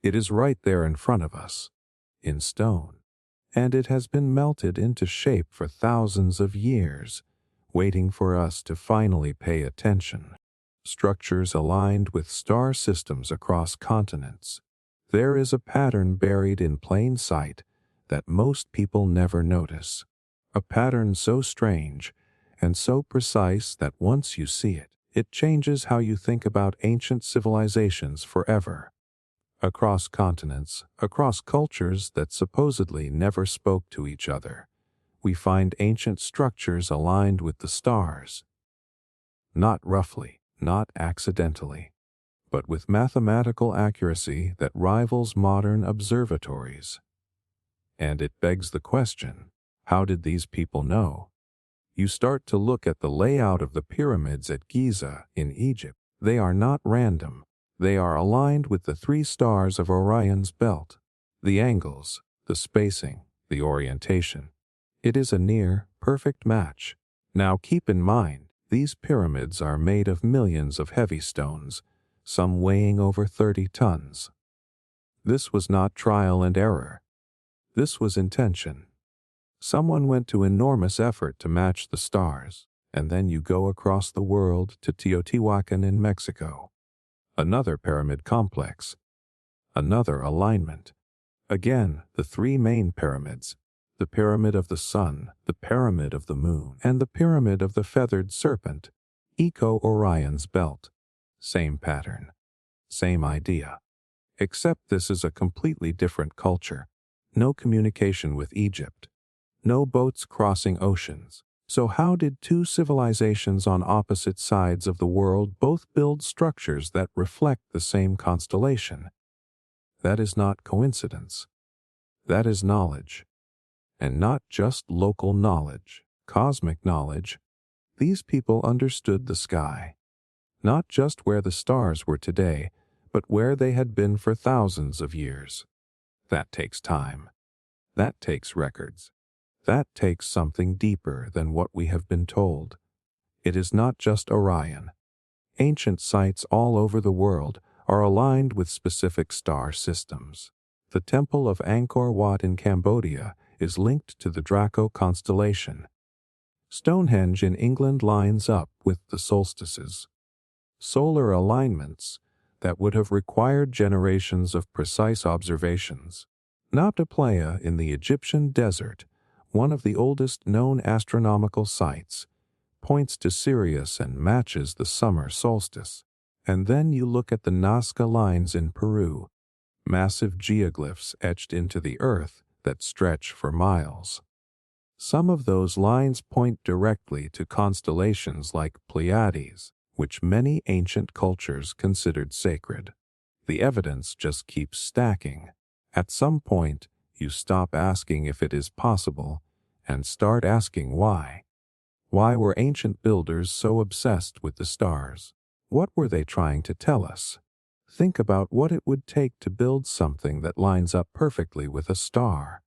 It is right there in front of us, in stone, and it has been melted into shape for thousands of years, waiting for us to finally pay attention. Structures aligned with star systems across continents. There is a pattern buried in plain sight that most people never notice. A pattern so strange and so precise that once you see it, it changes how you think about ancient civilizations forever. Across continents, across cultures that supposedly never spoke to each other, we find ancient structures aligned with the stars. Not roughly, not accidentally, but with mathematical accuracy that rivals modern observatories. And it begs the question, how did these people know? You start to look at the layout of the pyramids at Giza in Egypt. They are not random. They are aligned with the 3 stars of Orion's belt. The angles, the spacing, the orientation. It is a near perfect match. Now keep in mind, these pyramids are made of millions of heavy stones, some weighing over 30 tons. This was not trial and error. This was intention. Someone went to enormous effort to match the stars, and then you go across the world to Teotihuacan in Mexico. Another pyramid complex. Another alignment. Again, the 3 main pyramids. The Pyramid of the Sun, the Pyramid of the Moon, and the Pyramid of the Feathered Serpent. Eco Orion's belt. Same pattern. Same idea. Except this is a completely different culture. No communication with Egypt. No boats crossing oceans. So how did 2 civilizations on opposite sides of the world both build structures that reflect the same constellation? That is not coincidence. That is knowledge. And not just local knowledge, cosmic knowledge. These people understood the sky. Not just where the stars were today, but where they had been for thousands of years. That takes time. That takes records. That takes something deeper than what we have been told. It is not just Orion. Ancient sites all over the world are aligned with specific star systems. The Temple of Angkor Wat in Cambodia is linked to the Draco constellation. Stonehenge in England lines up with the solstices. Solar alignments that would have required generations of precise observations. Nabta Playa in the Egyptian desert, one of the oldest known astronomical sites, points to Sirius and matches the summer solstice. And then you look at the Nazca lines in Peru, massive geoglyphs etched into the earth that stretch for miles. Some of those lines point directly to constellations like Pleiades, which many ancient cultures considered sacred. The evidence just keeps stacking. At some point, you stop asking if it is possible and start asking why. Why were ancient builders so obsessed with the stars? What were they trying to tell us? Think about what it would take to build something that lines up perfectly with a star.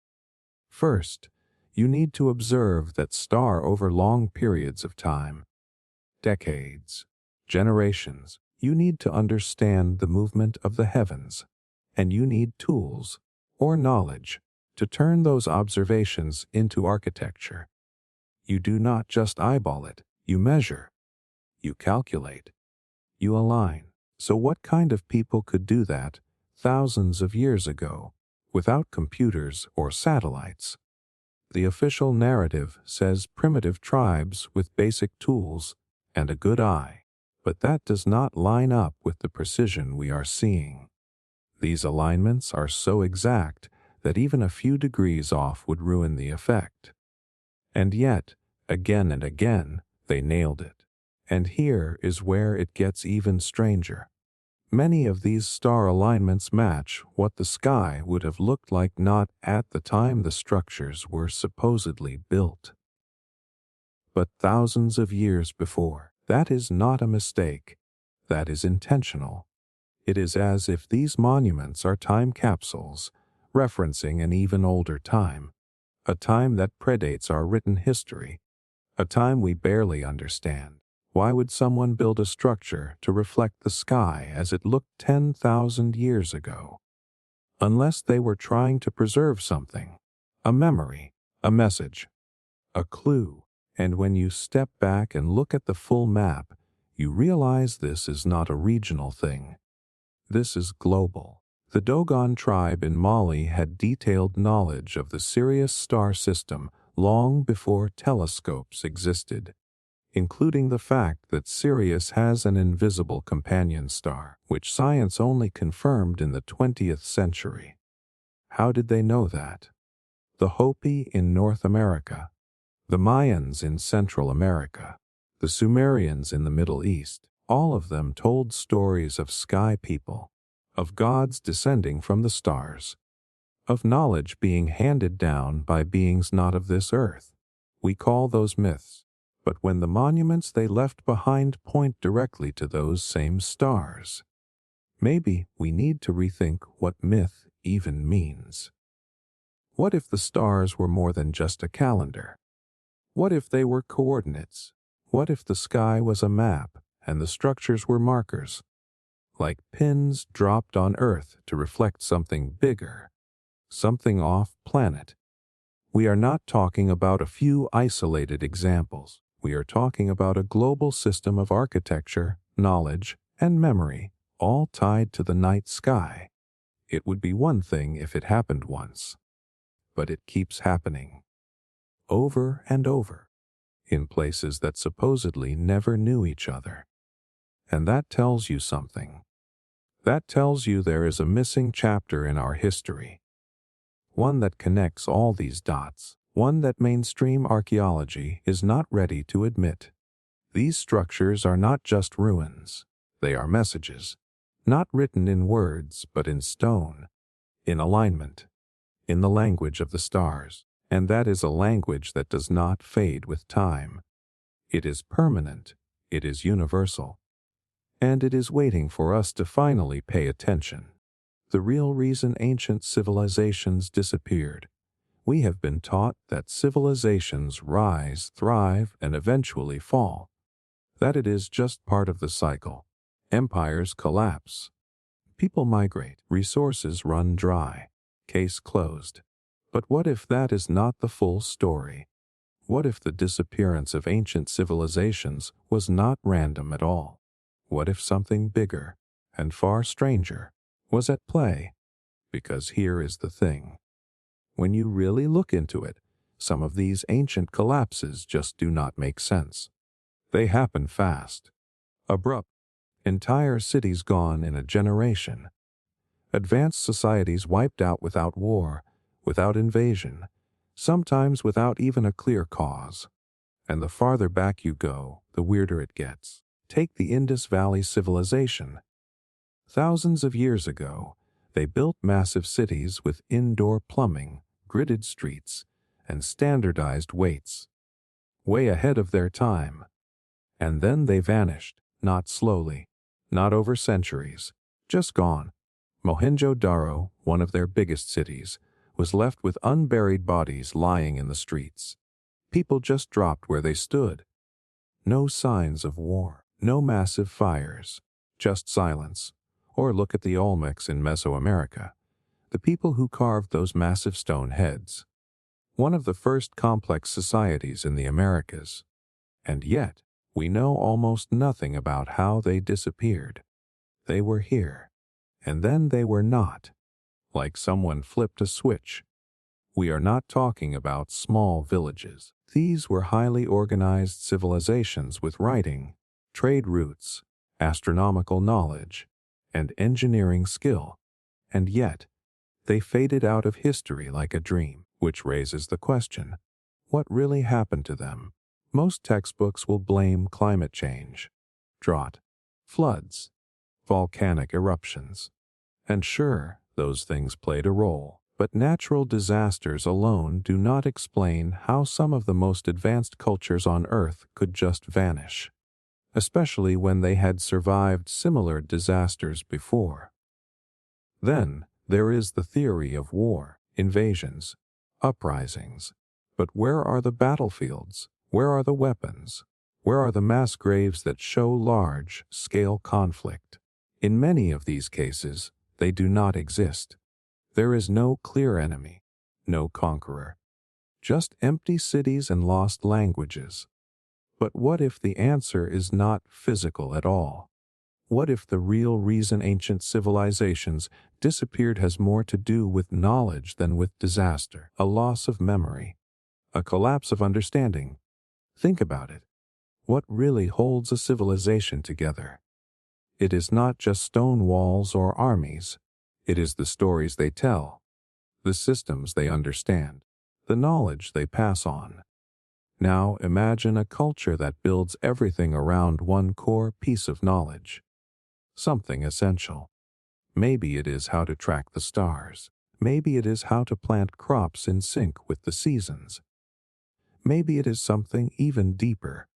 First, you need to observe that star over long periods of time. Decades, generations. You need to understand the movement of the heavens, and you need tools, or knowledge, to turn those observations into architecture. You do not just eyeball it, you measure, you calculate, you align. So what kind of people could do that thousands of years ago, without computers or satellites? The official narrative says primitive tribes with basic tools and a good eye, but that does not line up with the precision we are seeing. These alignments are so exact that even a few degrees off would ruin the effect. And yet, again and again, they nailed it. And here is where it gets even stranger. Many of these star alignments match what the sky would have looked like not at the time the structures were supposedly built, but thousands of years before. That is not a mistake. That is intentional. It is as if these monuments are time capsules, referencing an even older time, a time that predates our written history, a time we barely understand. Why would someone build a structure to reflect the sky as it looked 10,000 years ago? Unless they were trying to preserve something, a memory, a message, a clue. And when you step back and look at the full map, you realize this is not a regional thing. This is global. The Dogon tribe in Mali had detailed knowledge of the Sirius star system long before telescopes existed, including the fact that Sirius has an invisible companion star, which science only confirmed in the 20th century. How did they know that? The Hopi in North America, the Mayans in Central America, the Sumerians in the Middle East, all of them told stories of sky people, of gods descending from the stars, of knowledge being handed down by beings not of this earth. We call those myths. But when the monuments they left behind point directly to those same stars, maybe we need to rethink what myth even means. What if the stars were more than just a calendar? What if they were coordinates? What if the sky was a map and the structures were markers, like pins dropped on Earth to reflect something bigger, something off-planet? We are not talking about a few isolated examples. We are talking about a global system of architecture, knowledge, and memory, all tied to the night sky. It would be one thing if it happened once, but it keeps happening, over and over, in places that supposedly never knew each other. And that tells you something. That tells you there is a missing chapter in our history, one that connects all these dots. One that mainstream archaeology is not ready to admit. These structures are not just ruins. They are messages, not written in words but in stone, in alignment, in the language of the stars. And that is a language that does not fade with time. It is permanent, it is universal, and it is waiting for us to finally pay attention. The real reason ancient civilizations disappeared. We have been taught that civilizations rise, thrive, and eventually fall. That it is just part of the cycle. Empires collapse. People migrate. Resources run dry. Case closed. But what if that is not the full story? What if the disappearance of ancient civilizations was not random at all? What if something bigger and far stranger was at play? Because here is the thing. When you really look into it, some of these ancient collapses just do not make sense. They happen fast, abrupt, entire cities gone in a generation, advanced societies wiped out without war, without invasion, sometimes without even a clear cause. And the farther back you go, the weirder it gets. Take the Indus Valley civilization. Thousands of years ago, they built massive cities with indoor plumbing, gridded streets, and standardized weights. Way ahead of their time. And then they vanished, not slowly, not over centuries, just gone. Mohenjo-Daro, one of their biggest cities, was left with unburied bodies lying in the streets. People just dropped where they stood. No signs of war, no massive fires, just silence. Or look at the Olmecs in Mesoamerica, the people who carved those massive stone heads. One of the first complex societies in the Americas. And yet, we know almost nothing about how they disappeared. They were here, and then they were not. Like someone flipped a switch. We are not talking about small villages. These were highly organized civilizations with writing, trade routes, astronomical knowledge, and engineering skill. And yet, they faded out of history like a dream, which raises the question, what really happened to them? Most textbooks will blame climate change, drought, floods, volcanic eruptions. And sure, those things played a role, but natural disasters alone do not explain how some of the most advanced cultures on Earth could just vanish, especially when they had survived similar disasters before. Then, there is the theory of war, invasions, uprisings. But where are the battlefields? Where are the weapons? Where are the mass graves that show large-scale conflict? In many of these cases, they do not exist. There is no clear enemy, no conqueror, just empty cities and lost languages. But what if the answer is not physical at all? What if the real reason ancient civilizations disappeared has more to do with knowledge than with disaster, a loss of memory, a collapse of understanding? Think about it. What really holds a civilization together? It is not just stone walls or armies. It is the stories they tell, the systems they understand, the knowledge they pass on. Now imagine a culture that builds everything around one core piece of knowledge. Something essential. Maybe it is how to track the stars. Maybe it is how to plant crops in sync with the seasons. Maybe it is something even deeper,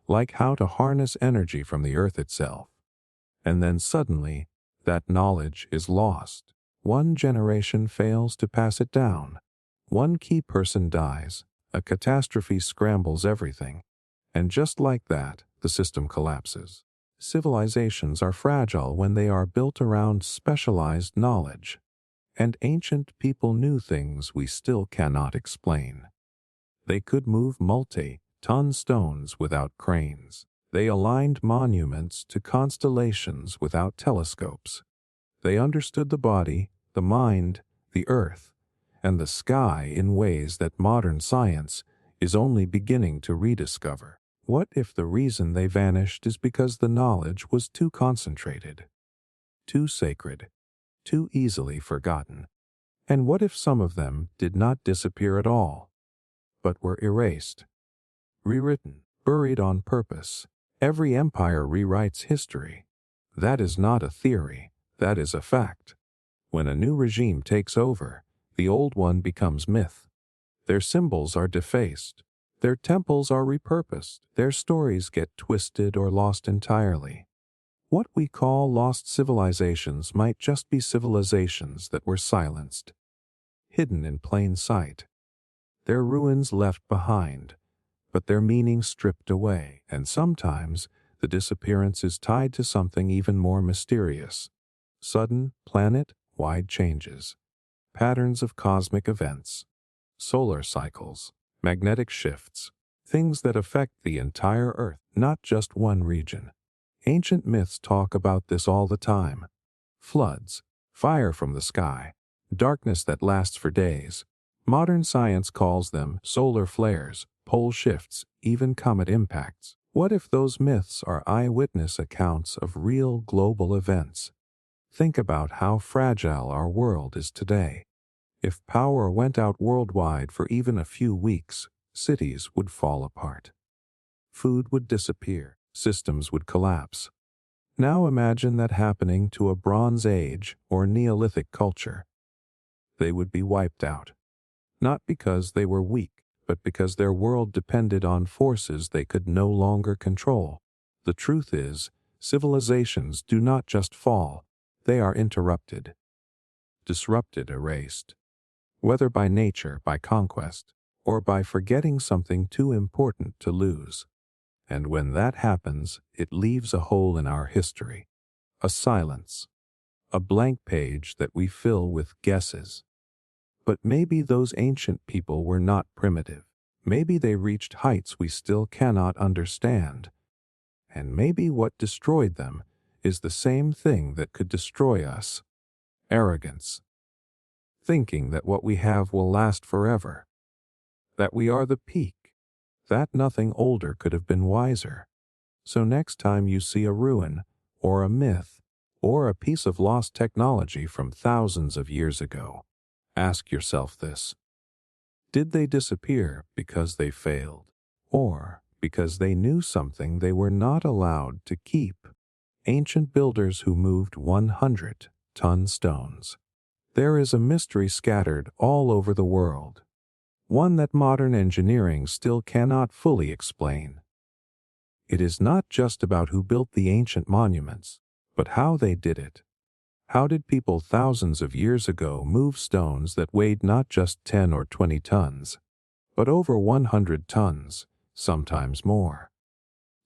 like how to harness energy from the earth itself. And then suddenly, that knowledge is lost. One generation fails to pass it down. One key person dies. A catastrophe scrambles everything. And just like that, the system collapses. Civilizations are fragile when they are built around specialized knowledge. And ancient people knew things we still cannot explain. They could move multi-ton stones without cranes. They aligned monuments to constellations without telescopes. They understood the body, the mind, the earth, and the sky in ways that modern science is only beginning to rediscover. What if the reason they vanished is because the knowledge was too concentrated, too sacred, too easily forgotten? And what if some of them did not disappear at all, but were erased, rewritten, buried on purpose? Every empire rewrites history. That is not a theory, that is a fact. When a new regime takes over, the old one becomes myth. Their symbols are defaced. Their temples are repurposed. Their stories get twisted or lost entirely. What we call lost civilizations might just be civilizations that were silenced, hidden in plain sight. Their ruins left behind, but their meaning stripped away. And sometimes the disappearance is tied to something even more mysterious. Sudden, planet-wide changes, patterns of cosmic events, solar cycles, magnetic shifts, things that affect the entire Earth, not just one region. Ancient myths talk about this all the time. Floods, fire from the sky, darkness that lasts for days. Modern science calls them solar flares, pole shifts, even comet impacts. What if those myths are eyewitness accounts of real global events? Think about how fragile our world is today. If power went out worldwide for even a few weeks, cities would fall apart. Food would disappear, systems would collapse. Now imagine that happening to a Bronze Age or Neolithic culture. They would be wiped out. Not because they were weak, but because their world depended on forces they could no longer control. The truth is, civilizations do not just fall, they are interrupted. Disrupted, erased. Whether by nature, by conquest, or by forgetting something too important to lose. And when that happens, it leaves a hole in our history. A silence. A blank page that we fill with guesses. But maybe those ancient people were not primitive. Maybe they reached heights we still cannot understand. And maybe what destroyed them is the same thing that could destroy us. Arrogance. Thinking that what we have will last forever. That we are the peak. That nothing older could have been wiser. So next time you see a ruin, or a myth, or a piece of lost technology from thousands of years ago, ask yourself this. Did they disappear because they failed, or because they knew something they were not allowed to keep? Ancient builders who moved 100-ton stones. There is a mystery scattered all over the world, one that modern engineering still cannot fully explain. It is not just about who built the ancient monuments, but how they did it. How did people thousands of years ago move stones that weighed not just 10 or 20 tons, but over 100 tons, sometimes more?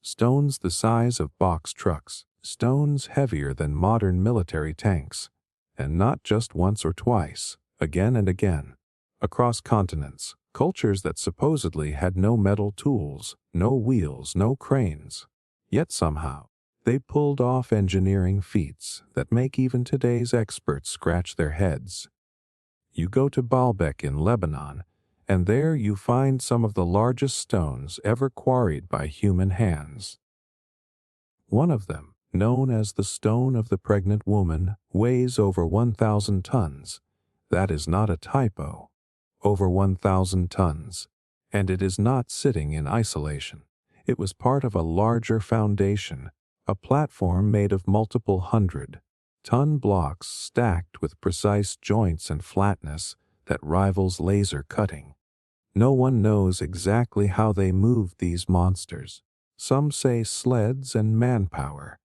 Stones the size of box trucks, stones heavier than modern military tanks, and not just once or twice, again and again. Across continents, cultures that supposedly had no metal tools, no wheels, no cranes. Yet somehow, they pulled off engineering feats that make even today's experts scratch their heads. You go to Baalbek in Lebanon, and there you find some of the largest stones ever quarried by human hands. One of them, known as the Stone of the Pregnant Woman, weighs over 1,000 tons. That is not a typo. Over 1,000 tons. And it is not sitting in isolation. It was part of a larger foundation, a platform made of multiple 100-ton blocks stacked with precise joints and flatness that rivals laser cutting. No one knows exactly how they moved these monsters. Some say sleds and manpower.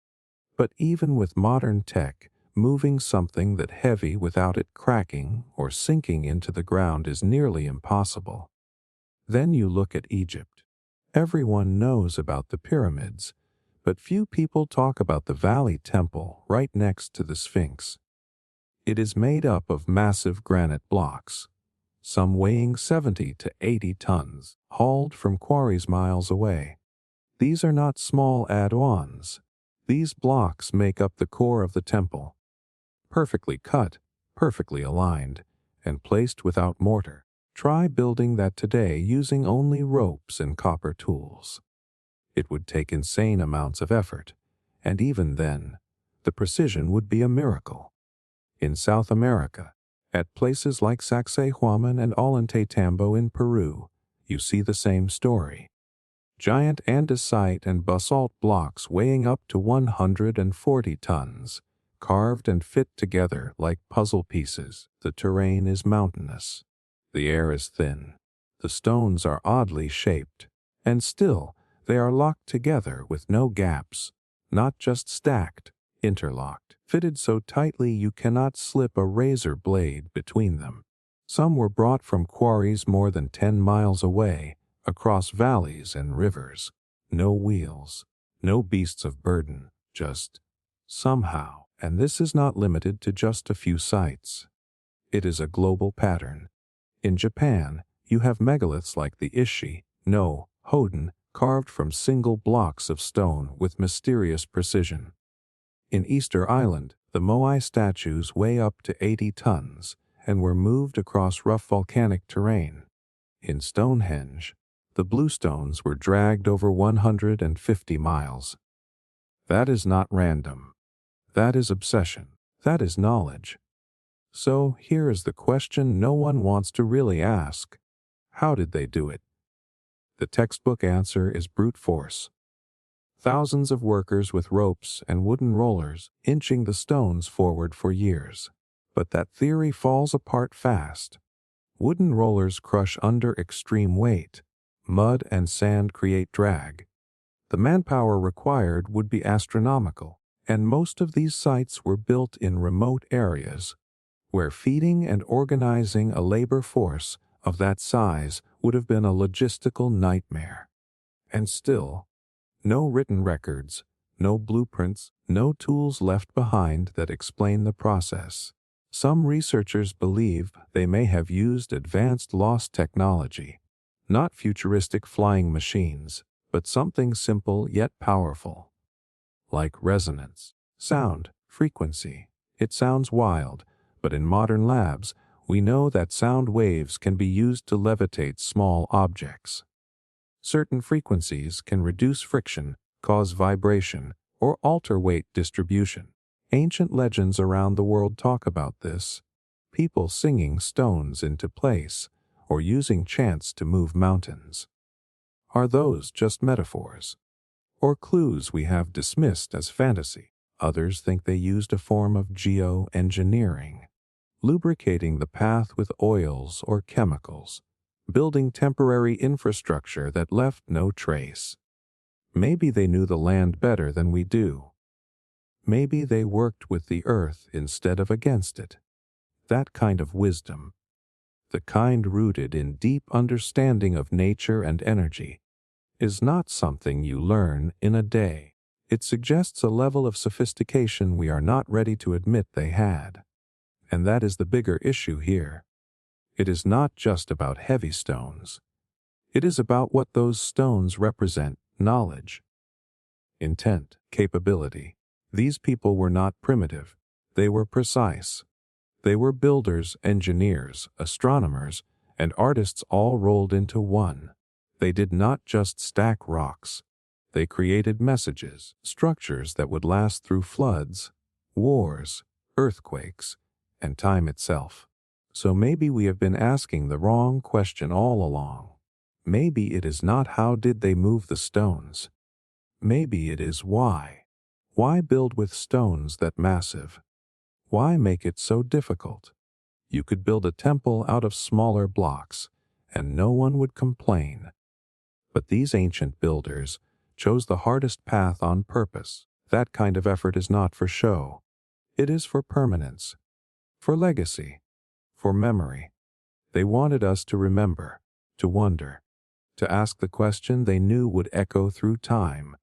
But even with modern tech, moving something that heavy without it cracking or sinking into the ground is nearly impossible. Then you look at Egypt. Everyone knows about the pyramids, but few people talk about the Valley Temple right next to the Sphinx. It is made up of massive granite blocks, some weighing 70 to 80 tons, hauled from quarries miles away. These are not small add-ons. These blocks make up the core of the temple. Perfectly cut, perfectly aligned, and placed without mortar. Try building that today using only ropes and copper tools. It would take insane amounts of effort, and even then, the precision would be a miracle. In South America, at places like Sacsayhuaman and Ollantaytambo in Peru, you see the same story. Giant andesite and basalt blocks weighing up to 140 tons, carved and fit together like puzzle pieces. The terrain is mountainous. The air is thin. The stones are oddly shaped, and still they are locked together with no gaps, not just stacked, interlocked, fitted so tightly you cannot slip a razor blade between them. Some were brought from quarries more than 10 miles away, across valleys and rivers. No wheels, no beasts of burden, just somehow. And this is not limited to just a few sites. It is a global pattern. In Japan, You have megaliths like the Ishi, No, Hoden, carved from single blocks of stone with mysterious precision. In Easter Island, the Moai statues weigh up to 80 tons and were moved across rough volcanic terrain. In Stonehenge, the bluestones were dragged over 150 miles. That is not random. That is obsession. That is knowledge. So here is the question no one wants to really ask. How did they do it? The textbook answer is brute force. Thousands of workers with ropes and wooden rollers inching the stones forward for years. But that theory falls apart fast. Wooden rollers crush under extreme weight. Mud and sand create drag. The manpower required would be astronomical, and most of these sites were built in remote areas, where feeding and organizing a labor force of that size would have been a logistical nightmare. And still, no written records, no blueprints, no tools left behind that explain the process. Some researchers believe they may have used advanced lost technology, not futuristic flying machines, but something simple yet powerful, like resonance, sound, frequency. It sounds wild, but in modern labs, we know that sound waves can be used to levitate small objects. Certain frequencies can reduce friction, cause vibration, or alter weight distribution. Ancient legends around the world talk about this. People singing stones into place, or using chants to move mountains. Are those just metaphors? Or clues we have dismissed as fantasy? Others think they used a form of geoengineering, lubricating the path with oils or chemicals, building temporary infrastructure that left no trace. Maybe they knew the land better than we do. Maybe they worked with the earth instead of against it. That kind of wisdom, the kind rooted in deep understanding of nature and energy, is not something you learn in a day. It suggests a level of sophistication we are not ready to admit they had. And that is the bigger issue here. It is not just about heavy stones. It is about what those stones represent: knowledge, intent, capability. These people were not primitive. They were precise. They were builders, engineers, astronomers, and artists all rolled into one. They did not just stack rocks. They created messages, structures that would last through floods, wars, earthquakes, and time itself. So maybe we have been asking the wrong question all along. Maybe it is not how did they move the stones. Maybe it is why. Why build with stones that massive? Why make it so difficult? You could build a temple out of smaller blocks, and no one would complain. But these ancient builders chose the hardest path on purpose. That kind of effort is not for show. It is for permanence, for legacy, for memory. They wanted us to remember, to wonder, to ask the question they knew would echo through time.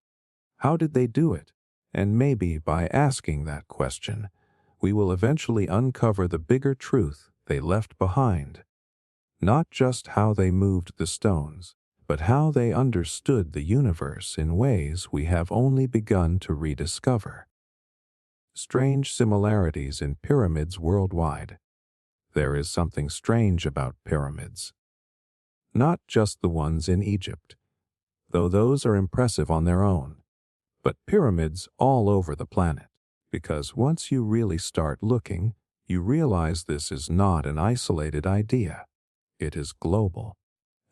How did they do it? And maybe by asking that question, we will eventually uncover the bigger truth they left behind. Not just how they moved the stones, but how they understood the universe in ways we have only begun to rediscover. Strange similarities in pyramids worldwide. There is something strange about pyramids. Not just the ones in Egypt, though those are impressive on their own, but pyramids all over the planet. Because once you really start looking, you realize this is not an isolated idea. It is global.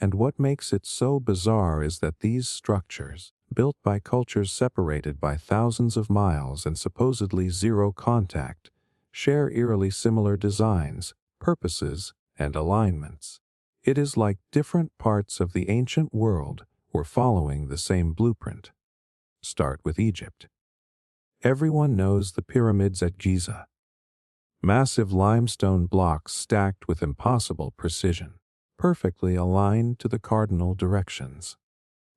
And what makes it so bizarre is that these structures, built by cultures separated by thousands of miles and supposedly zero contact, share eerily similar designs, purposes, and alignments. It is like different parts of the ancient world were following the same blueprint. Start with Egypt. Everyone knows the pyramids at Giza. Massive limestone blocks stacked with impossible precision, perfectly aligned to the cardinal directions.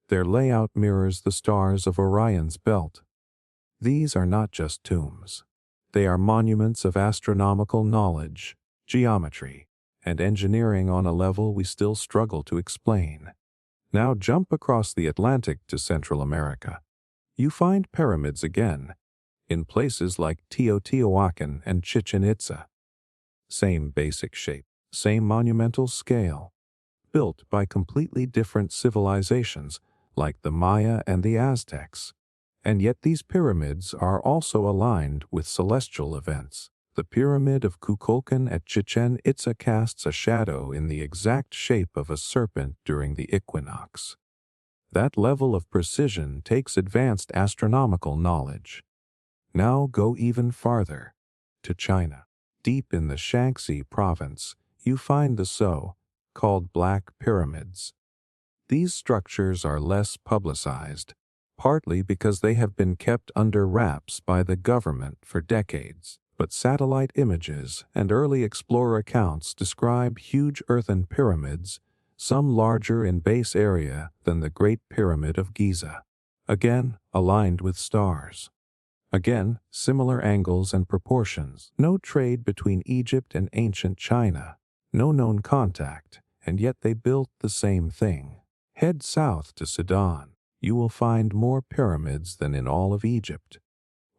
Their layout mirrors the stars of Orion's belt. These are not just tombs. They are monuments of astronomical knowledge, geometry, and engineering on a level we still struggle to explain. Now jump across the Atlantic to Central America. You find pyramids again, in places like Teotihuacan and Chichen Itza. Same basic shape, same monumental scale, built by completely different civilizations like the Maya and the Aztecs. And yet these pyramids are also aligned with celestial events. The Pyramid of Kukulkan at Chichen Itza casts a shadow in the exact shape of a serpent during the equinox. That level of precision takes advanced astronomical knowledge. Now go even farther, to China. Deep in the Shaanxi province, you find the so-called Black Pyramids. These structures are less publicized, partly because they have been kept under wraps by the government for decades. But satellite images and early explorer accounts describe huge earthen pyramids, some larger in base area than the Great Pyramid of Giza. Again, aligned with stars. Again, similar angles and proportions. No trade between Egypt and ancient China. No known contact, and yet they built the same thing. Head south to Sudan. You will find more pyramids than in all of Egypt.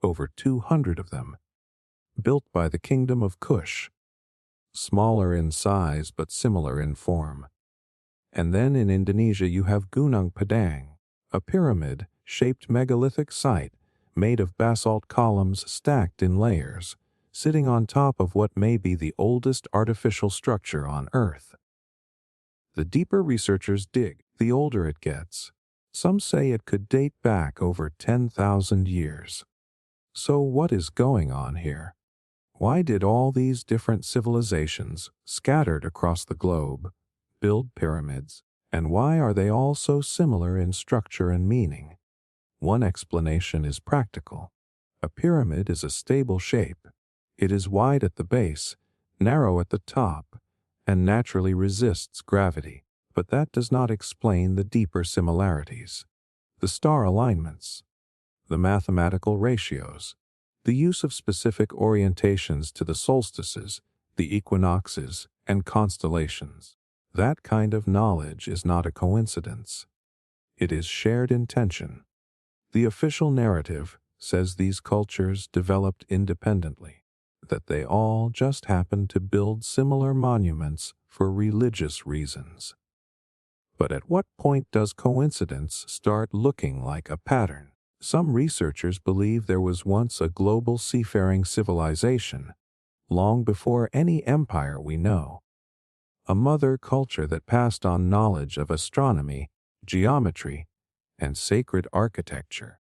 Over 200 of them. Built by the Kingdom of Kush. Smaller in size but similar in form. And then in Indonesia you have Gunung Padang, a pyramid-shaped megalithic site made of basalt columns stacked in layers, sitting on top of what may be the oldest artificial structure on Earth. The deeper researchers dig, the older it gets. Some say it could date back over 10,000 years. So what is going on here? Why did all these different civilizations, scattered across the globe, build pyramids, and why are they all so similar in structure and meaning? One explanation is practical. A pyramid is a stable shape. It is wide at the base, narrow at the top, and naturally resists gravity. But that does not explain the deeper similarities. The star alignments, the mathematical ratios, the use of specific orientations to the solstices, the equinoxes, and constellations. That kind of knowledge is not a coincidence. It is shared intention. The official narrative says these cultures developed independently, that they all just happened to build similar monuments for religious reasons. But at what point does coincidence start looking like a pattern? Some researchers believe there was once a global seafaring civilization, long before any empire we know. A mother culture that passed on knowledge of astronomy, geometry, and sacred architecture.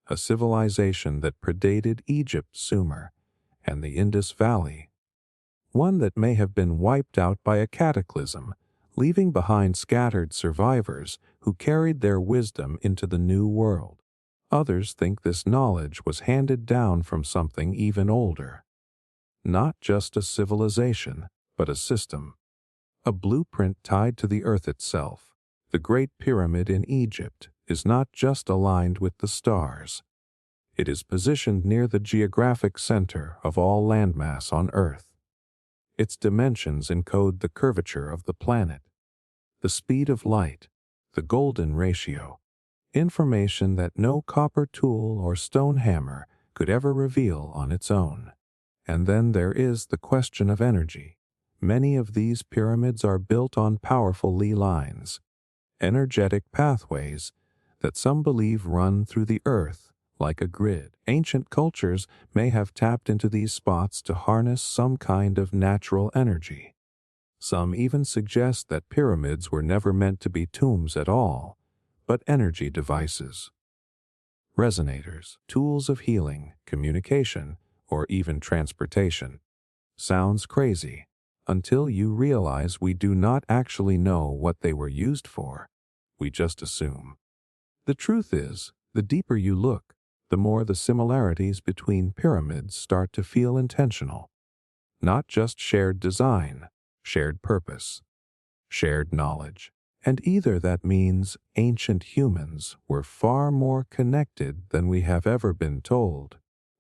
A civilization that predated Egypt, Sumer, and the Indus Valley. One that may have been wiped out by a cataclysm, leaving behind scattered survivors who carried their wisdom into the New World. Others think this knowledge was handed down from something even older. Not just a civilization, but a system. A blueprint tied to the earth itself. The Great Pyramid in Egypt is not just aligned with the stars. It is positioned near the geographic center of all landmass on Earth. Its dimensions encode the curvature of the planet, the speed of light, the golden ratio, information that no copper tool or stone hammer could ever reveal on its own. And then there is the question of energy. Many of these pyramids are built on powerful ley lines, energetic pathways that some believe run through the earth like a grid. Ancient cultures may have tapped into these spots to harness some kind of natural energy. Some even suggest that pyramids were never meant to be tombs at all, but energy devices. Resonators, tools of healing, communication, or even transportation. Sounds crazy, until you realize we do not actually know what they were used for. We just assume. The truth is, the deeper you look, the more the similarities between pyramids start to feel intentional. Not just shared design, shared purpose, shared knowledge. And either that means ancient humans were far more connected than we have ever been told,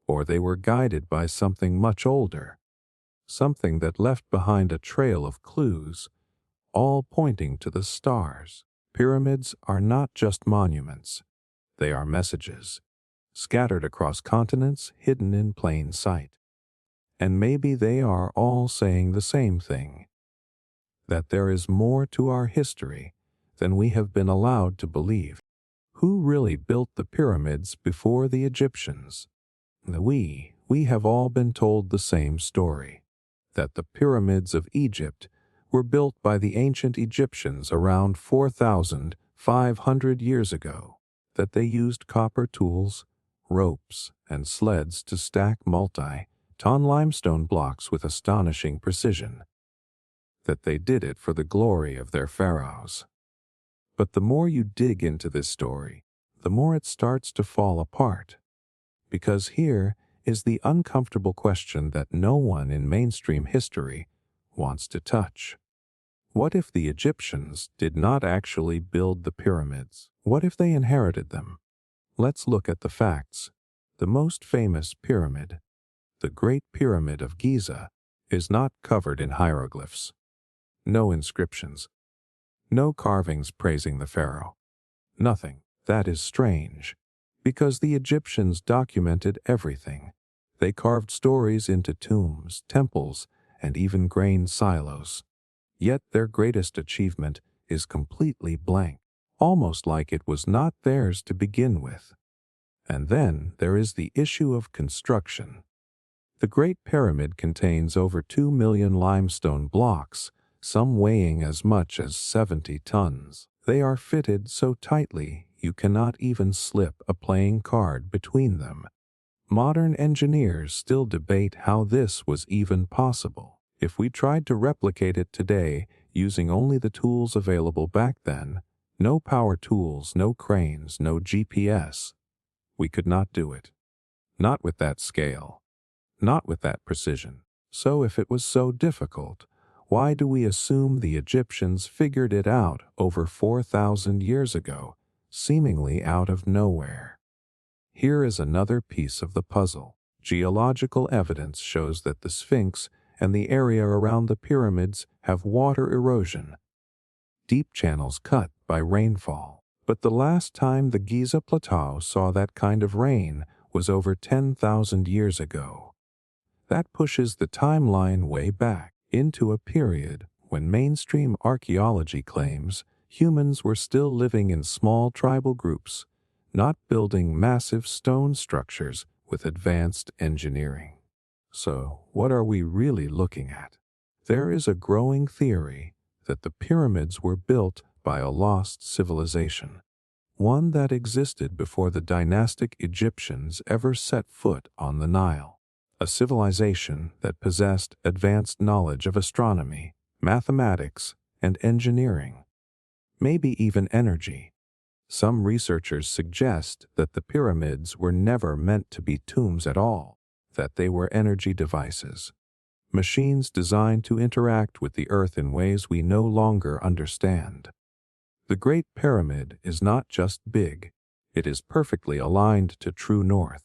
or they were guided by something much older, something that left behind a trail of clues, all pointing to the stars. Pyramids are not just monuments. They are messages, scattered across continents, hidden in plain sight. And maybe they are all saying the same thing, that there is more to our history than we have been allowed to believe. Who really built the pyramids before the Egyptians? We have all been told the same story, that the pyramids of Egypt were built by the ancient Egyptians around 4,500 years ago, that they used copper tools, ropes, and sleds to stack multi-ton limestone blocks with astonishing precision, that they did it for the glory of their pharaohs. But the more you dig into this story, the more it starts to fall apart. Because here is the uncomfortable question that no one in mainstream history wants to touch. What if the Egyptians did not actually build the pyramids? What if they inherited them? Let's look at the facts. The most famous pyramid, the Great Pyramid of Giza, is not covered in hieroglyphs. No inscriptions. No carvings praising the pharaoh. Nothing. That is strange, because the Egyptians documented everything. They carved stories into tombs, temples, and even grain silos. Yet their greatest achievement is completely blank, almost like it was not theirs to begin with. And then there is the issue of construction. The Great Pyramid contains over 2 million limestone blocks, some weighing as much as 70 tons. They are fitted so tightly you cannot even slip a playing card between them. Modern engineers still debate how this was even possible. If we tried to replicate it today using only the tools available back then, no power tools, no cranes, no GPS, we could not do it. Not with that scale. Not with that precision. So if it was so difficult, why do we assume the Egyptians figured it out over 4,000 years ago, seemingly out of nowhere? Here is another piece of the puzzle. Geological evidence shows that the Sphinx and the area around the pyramids have water erosion, deep channels cut by rainfall. But the last time the Giza Plateau saw that kind of rain was over 10,000 years ago. That pushes the timeline way back into a period when mainstream archaeology claims humans were still living in small tribal groups, not building massive stone structures with advanced engineering. So, what are we really looking at? There is a growing theory that the pyramids were built by a lost civilization, one that existed before the dynastic Egyptians ever set foot on the Nile. A civilization that possessed advanced knowledge of astronomy, mathematics, and engineering, maybe even energy. Some researchers suggest that the pyramids were never meant to be tombs at all, that they were energy devices, machines designed to interact with the earth in ways we no longer understand. The Great Pyramid is not just big, it is perfectly aligned to true north.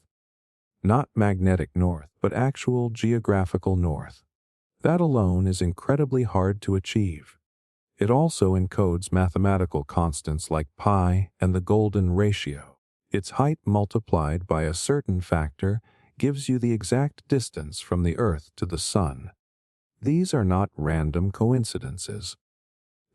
Not magnetic north, but actual geographical north. That alone is incredibly hard to achieve. It also encodes mathematical constants like pi and the golden ratio. Its height multiplied by a certain factor gives you the exact distance from the Earth to the Sun. These are not random coincidences.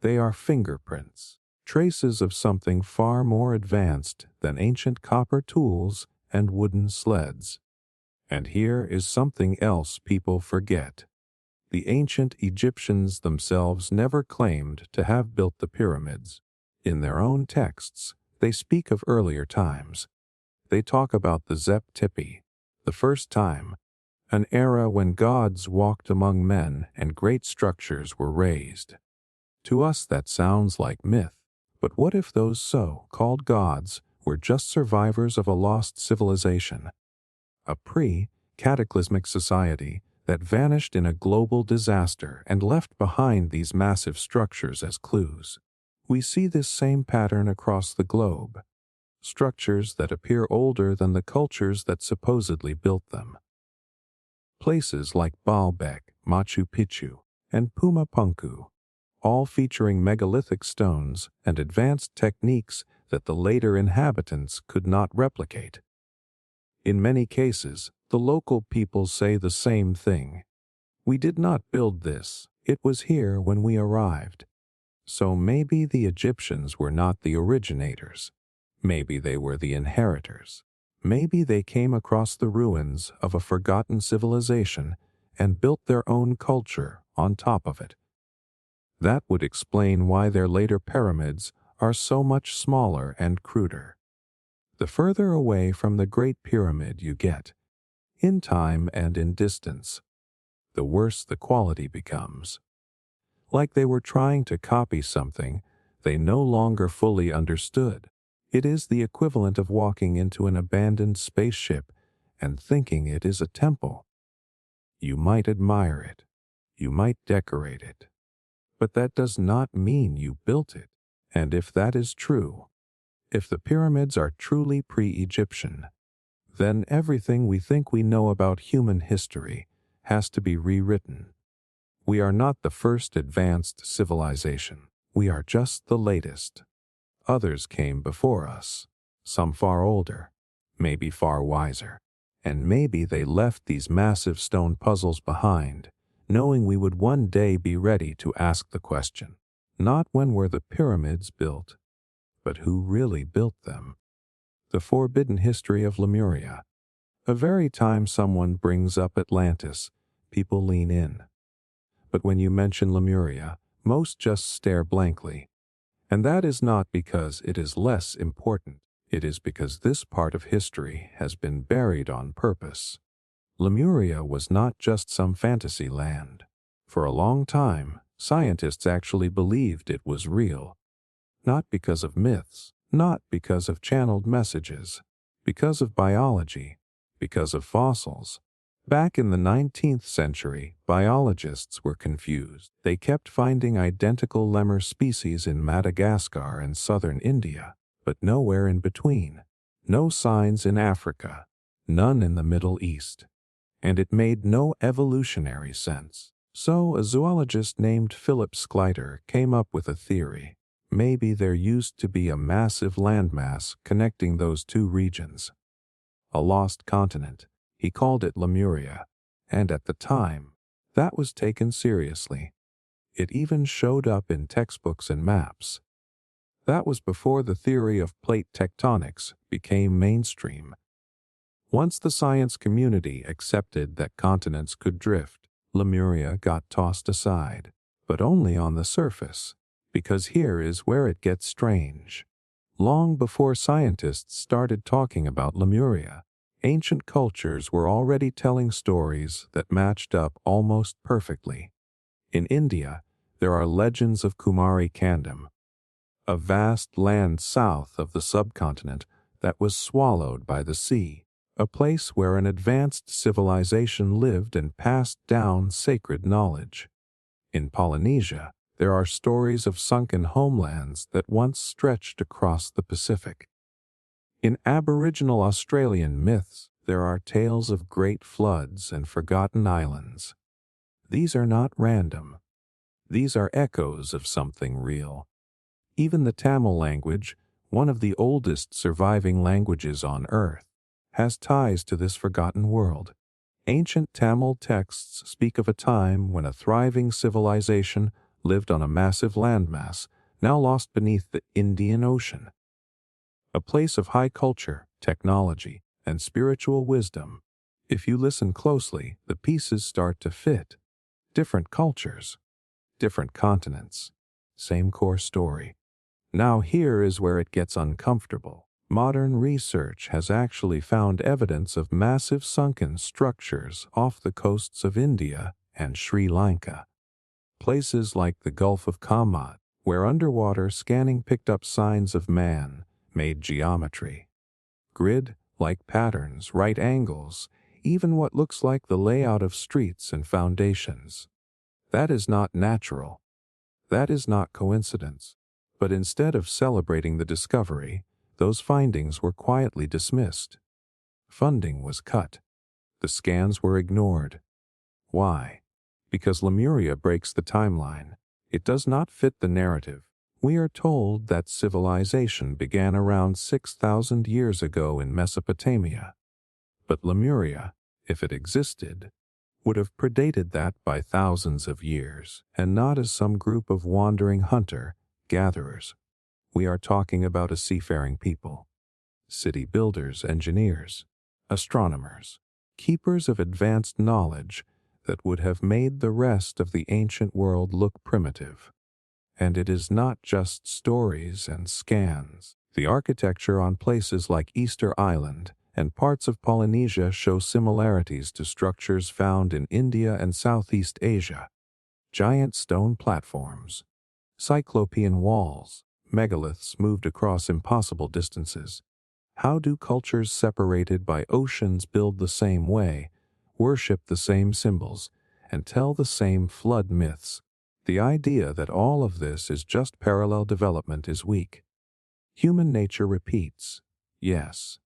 They are fingerprints, traces of something far more advanced than ancient copper tools and wooden sleds. And here is something else people forget. The ancient Egyptians themselves never claimed to have built the pyramids. In their own texts, they speak of earlier times. They talk about the Zep Tipi, the first time, an era when gods walked among men and great structures were raised. To us that sounds like myth, but what if those so-called gods were just survivors of a lost civilization? A pre-cataclysmic society that vanished in a global disaster and left behind these massive structures as clues. We see this same pattern across the globe. Structures that appear older than the cultures that supposedly built them. Places like Baalbek, Machu Picchu, and Puma Punku, all featuring megalithic stones and advanced techniques that the later inhabitants could not replicate. In many cases, the local people say the same thing. We did not build this, it was here when we arrived. So maybe the Egyptians were not the originators. Maybe they were the inheritors. Maybe they came across the ruins of a forgotten civilization and built their own culture on top of it. That would explain why their later pyramids are so much smaller and cruder. The further away from the Great Pyramid you get, in time and in distance, the worse the quality becomes. Like they were trying to copy something they no longer fully understood. It is the equivalent of walking into an abandoned spaceship and thinking it is a temple. You might admire it, you might decorate it, but that does not mean you built it. And if that is true, if the pyramids are truly pre-Egyptian, then everything we think we know about human history has to be rewritten. We are not the first advanced civilization. We are just the latest. Others came before us, some far older, maybe far wiser, and maybe they left these massive stone puzzles behind, knowing we would one day be ready to ask the question, not when were the pyramids built, but who really built them. The forbidden history of Lemuria. Every time someone brings up Atlantis, people lean in. But when you mention Lemuria, most just stare blankly. And that is not because it is less important. It is because this part of history has been buried on purpose. Lemuria was not just some fantasy land. For a long time, scientists actually believed it was real. Not because of myths, not because of channeled messages, because of biology, because of fossils. Back in the 19th century, biologists were confused. They kept finding identical lemur species in Madagascar and southern India, but nowhere in between. No signs in Africa, none in the Middle East. And it made no evolutionary sense. So a zoologist named Philip Schleiter came up with a theory. Maybe there used to be a massive landmass connecting those two regions. A lost continent. He called it Lemuria, and at the time, that was taken seriously. It even showed up in textbooks and maps. That was before the theory of plate tectonics became mainstream. Once the science community accepted that continents could drift, Lemuria got tossed aside, but only on the surface, because here is where it gets strange. Long before scientists started talking about Lemuria, ancient cultures were already telling stories that matched up almost perfectly. In India, there are legends of Kumari Kandam, a vast land south of the subcontinent that was swallowed by the sea, a place where an advanced civilization lived and passed down sacred knowledge. In Polynesia, there are stories of sunken homelands that once stretched across the Pacific. In Aboriginal Australian myths, there are tales of great floods and forgotten islands. These are not random. These are echoes of something real. Even the Tamil language, one of the oldest surviving languages on Earth, has ties to this forgotten world. Ancient Tamil texts speak of a time when a thriving civilization lived on a massive landmass, now lost beneath the Indian Ocean. A place of high culture, technology, and spiritual wisdom. If you listen closely, the pieces start to fit. Different cultures, different continents, same core story. Now here is where it gets uncomfortable. Modern research has actually found evidence of massive sunken structures off the coasts of India and Sri Lanka. Places like the Gulf of Cambay, where underwater scanning picked up signs of man-made geometry. Grid-like patterns, right angles, even what looks like the layout of streets and foundations. That is not natural. That is not coincidence. But instead of celebrating the discovery, those findings were quietly dismissed. Funding was cut. The scans were ignored. Why? Because Lemuria breaks the timeline. It does not fit the narrative. We are told that civilization began around 6,000 years ago in Mesopotamia. But Lemuria, if it existed, would have predated that by thousands of years, and not as some group of wandering hunter-gatherers. We are talking about a seafaring people, city builders, engineers, astronomers, keepers of advanced knowledge that would have made the rest of the ancient world look primitive. And it is not just stories and scans. The architecture on places like Easter Island and parts of Polynesia show similarities to structures found in India and Southeast Asia. Giant stone platforms, cyclopean walls, megaliths moved across impossible distances. How do cultures separated by oceans build the same way, worship the same symbols, and tell the same flood myths? The idea that all of this is just parallel development is weak. Human nature repeats, yes,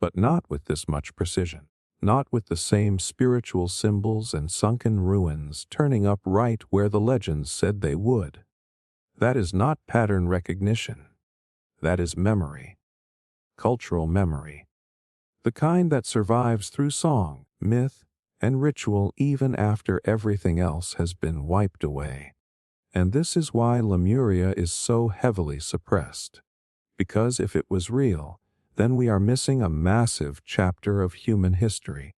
but not with this much precision, not with the same spiritual symbols and sunken ruins turning up right where the legends said they would. That is not pattern recognition. That is memory. Cultural memory. The kind that survives through song, myth, and ritual even after everything else has been wiped away. And this is why Lemuria is so heavily suppressed. Because if it was real, then we are missing a massive chapter of human history.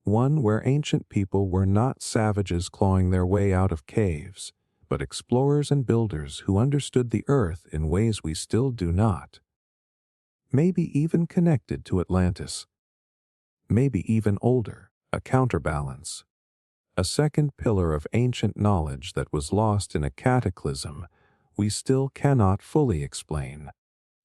One where ancient people were not savages clawing their way out of caves, but explorers and builders who understood the earth in ways we still do not. Maybe even connected to Atlantis. Maybe even older, a counterbalance. A second pillar of ancient knowledge that was lost in a cataclysm we still cannot fully explain.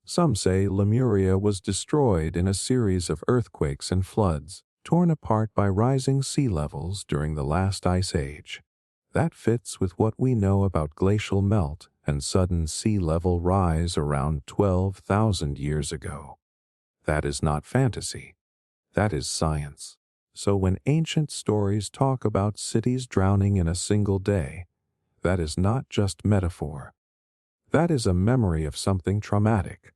Some say Lemuria was destroyed in a series of earthquakes and floods, torn apart by rising sea levels during the last ice age. That fits with what we know about glacial melt and sudden sea level rise around 12,000 years ago. That is not fantasy. That is science. So when ancient stories talk about cities drowning in a single day, that is not just metaphor. That is a memory of something traumatic.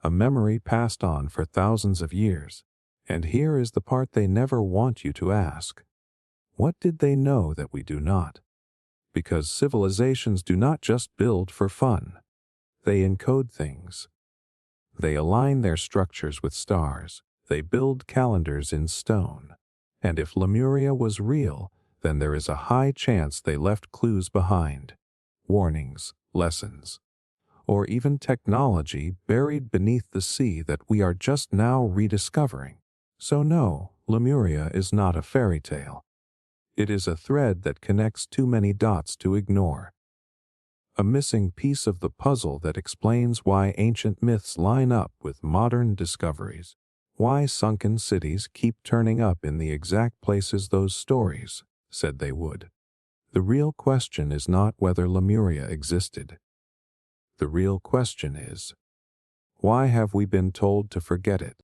A memory passed on for thousands of years. And here is the part they never want you to ask. What did they know that we do not? Because civilizations do not just build for fun. They encode things. They align their structures with stars. They build calendars in stone. And if Lemuria was real, then there is a high chance they left clues behind. Warnings, lessons, or even technology buried beneath the sea that we are just now rediscovering. So no, Lemuria is not a fairy tale. It is a thread that connects too many dots to ignore. A missing piece of the puzzle that explains why ancient myths line up with modern discoveries. Why sunken cities keep turning up in the exact places those stories said they would. The real question is not whether Lemuria existed. The real question is, why have we been told to forget it?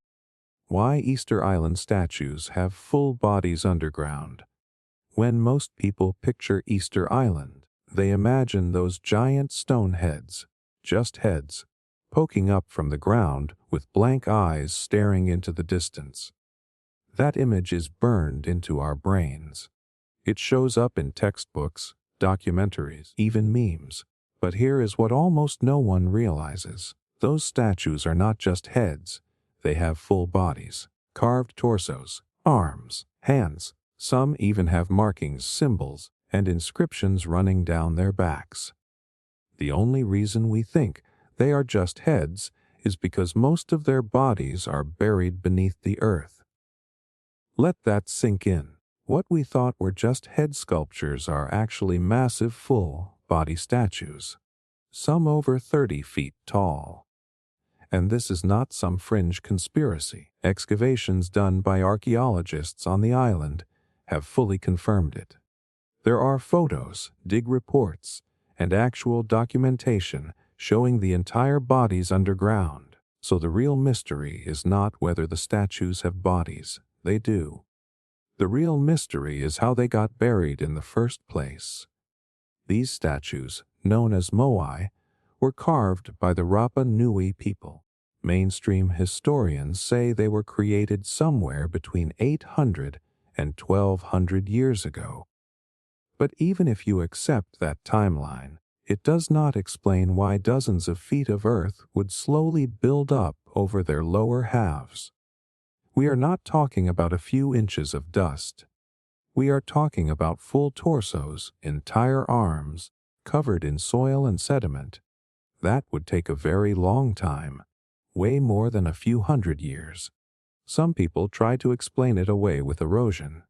Why Easter Island statues have full bodies underground? When most people picture Easter Island, they imagine those giant stone heads, just heads, poking up from the ground with blank eyes staring into the distance. That image is burned into our brains. It shows up in textbooks, documentaries, even memes. But here is what almost no one realizes. Those statues are not just heads. They have full bodies, carved torsos, arms, hands. Some even have markings, symbols, and inscriptions running down their backs. The only reason we think they are just heads is because most of their bodies are buried beneath the earth. Let that sink in. What we thought were just head sculptures are actually massive full-body statues, some over 30 feet tall. And this is not some fringe conspiracy. Excavations done by archaeologists on the island have fully confirmed it. There are photos, dig reports, and actual documentation showing the entire bodies underground. So the real mystery is not whether the statues have bodies. They do. The real mystery is how they got buried in the first place. These statues, known as moai, were carved by the Rapa Nui people. Mainstream historians say they were created somewhere between 800 and 1200 years ago. But even if you accept that timeline, it does not explain why dozens of feet of earth would slowly build up over their lower halves. We are not talking about a few inches of dust. We are talking about full torsos, entire arms, covered in soil and sediment. That would take a very long time, way more than a few hundred years. Some people try to explain it away with erosion.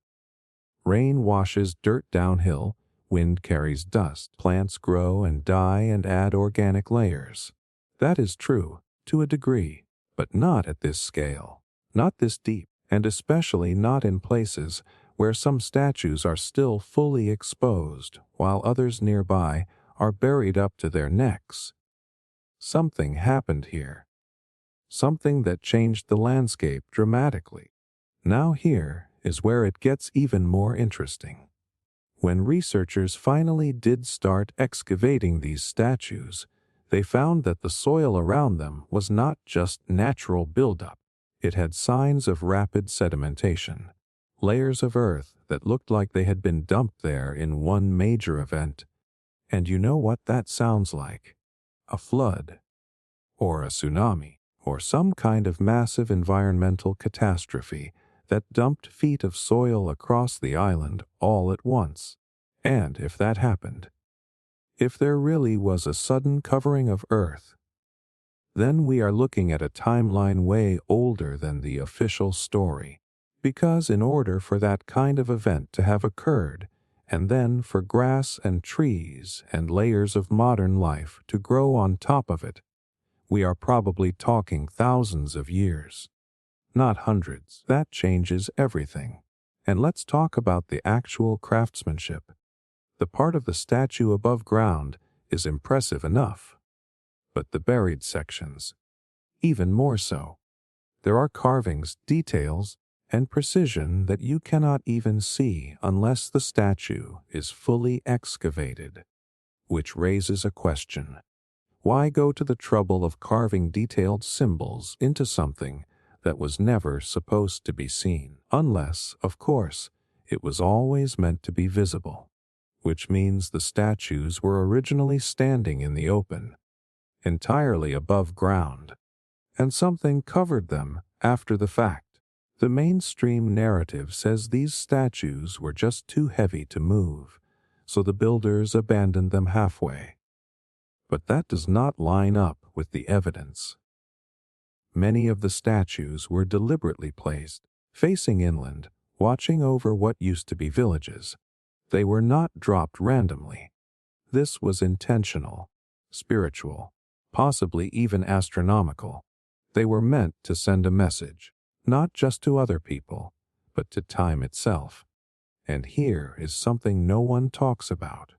Rain washes dirt downhill, wind carries dust, plants grow and die and add organic layers. That is true, to a degree, but not at this scale, not this deep, and especially not in places where some statues are still fully exposed while others nearby are buried up to their necks. Something happened here. Something that changed the landscape dramatically. Now here is where it gets even more interesting. When researchers finally did start excavating these statues, they found that the soil around them was not just natural buildup. It had signs of rapid sedimentation, layers of earth that looked like they had been dumped there in one major event. And you know what that sounds like? A flood, or a tsunami, or some kind of massive environmental catastrophe that dumped feet of soil across the island all at once. And if that happened, if there really was a sudden covering of Earth, then we are looking at a timeline way older than the official story. Because in order for that kind of event to have occurred, and then for grass and trees and layers of modern life to grow on top of it, we are probably talking thousands of years, not hundreds. That changes everything. And let's talk about the actual craftsmanship. The part of the statue above ground is impressive enough, but the buried sections, even more so. There are carvings, details, and precision that you cannot even see unless the statue is fully excavated, which raises a question. Why go to the trouble of carving detailed symbols into something that was never supposed to be seen? Unless, of course, it was always meant to be visible, which means the statues were originally standing in the open, entirely above ground, and something covered them after the fact. The mainstream narrative says these statues were just too heavy to move, so the builders abandoned them halfway. But that does not line up with the evidence. Many of the statues were deliberately placed, facing inland, watching over what used to be villages. They were not dropped randomly. This was intentional, spiritual, possibly even astronomical. They were meant to send a message, not just to other people, but to time itself. And here is something no one talks about.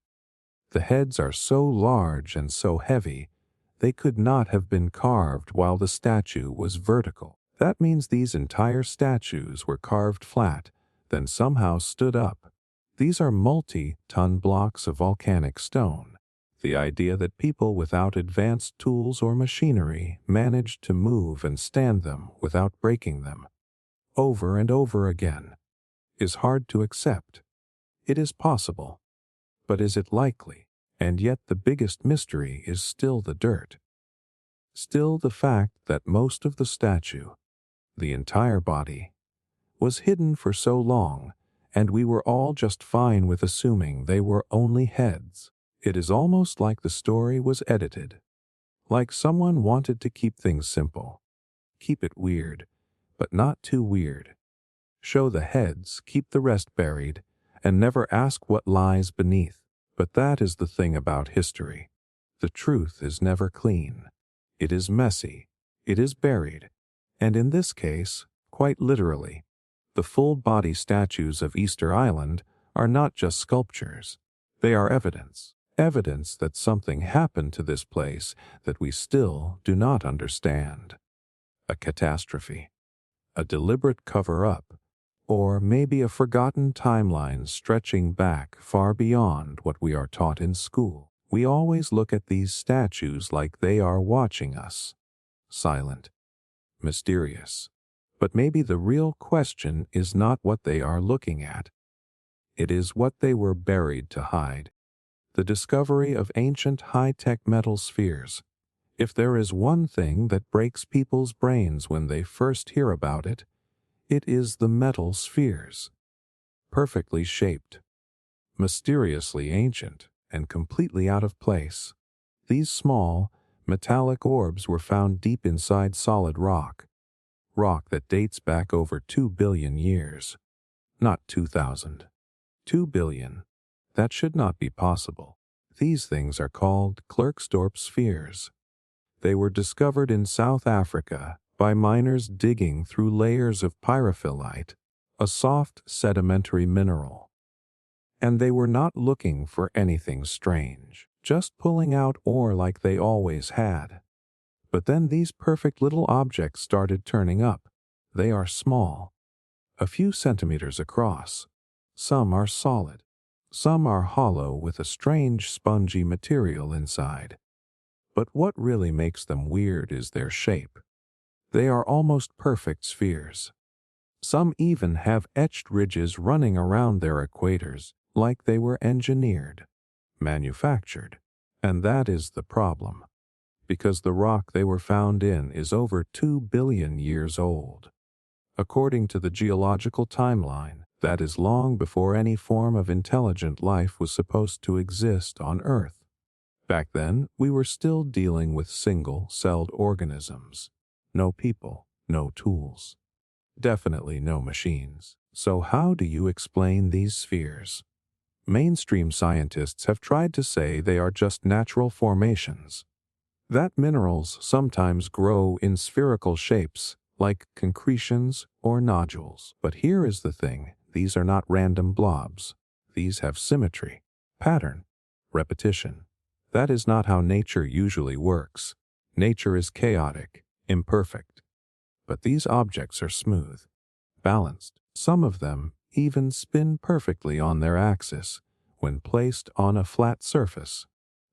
The heads are so large and so heavy, they could not have been carved while the statue was vertical. That means these entire statues were carved flat, then somehow stood up. These are multi-ton blocks of volcanic stone. The idea that people without advanced tools or machinery managed to move and stand them without breaking them, over and over again, is hard to accept. It is possible, but is it likely? And yet the biggest mystery is still the dirt. Still the fact that most of the statue, the entire body, was hidden for so long, and we were all just fine with assuming they were only heads. It is almost like the story was edited, like someone wanted to keep things simple, keep it weird, but not too weird. Show the heads, keep the rest buried, and never ask what lies beneath. But that is the thing about history. The truth is never clean. It is messy. It is buried. And in this case, quite literally, the full-body statues of Easter Island are not just sculptures. They are evidence. Evidence that something happened to this place that we still do not understand. A catastrophe. A deliberate cover-up. Or maybe a forgotten timeline stretching back far beyond what we are taught in school. We always look at these statues like they are watching us. Silent, mysterious. But maybe the real question is not what they are looking at. It is what they were buried to hide. The discovery of ancient high-tech metal spheres. If there is one thing that breaks people's brains when they first hear about it, it is the metal spheres. Perfectly shaped, mysteriously ancient, and completely out of place. These small, metallic orbs were found deep inside solid rock. Rock that dates back over 2 billion years. Not 2,000. 2 billion. That should not be possible. These things are called Klerksdorp spheres. They were discovered in South Africa by miners digging through layers of pyrophyllite, a soft sedimentary mineral. And they were not looking for anything strange, just pulling out ore like they always had. But then these perfect little objects started turning up. They are small, a few centimeters across. Some are solid. Some are hollow with a strange spongy material inside. But what really makes them weird is their shape. They are almost perfect spheres. Some even have etched ridges running around their equators, like they were engineered, manufactured. And that is the problem, because the rock they were found in is over 2 billion years old. According to the geological timeline, that is long before any form of intelligent life was supposed to exist on Earth. Back then, we were still dealing with single-celled organisms. No people, no tools. Definitely no machines. So how do you explain these spheres? Mainstream scientists have tried to say they are just natural formations. That minerals sometimes grow in spherical shapes, like concretions or nodules. But here is the thing. These are not random blobs. These have symmetry, pattern, repetition. That is not how nature usually works. Nature is chaotic, imperfect. But these objects are smooth, balanced. Some of them even spin perfectly on their axis when placed on a flat surface.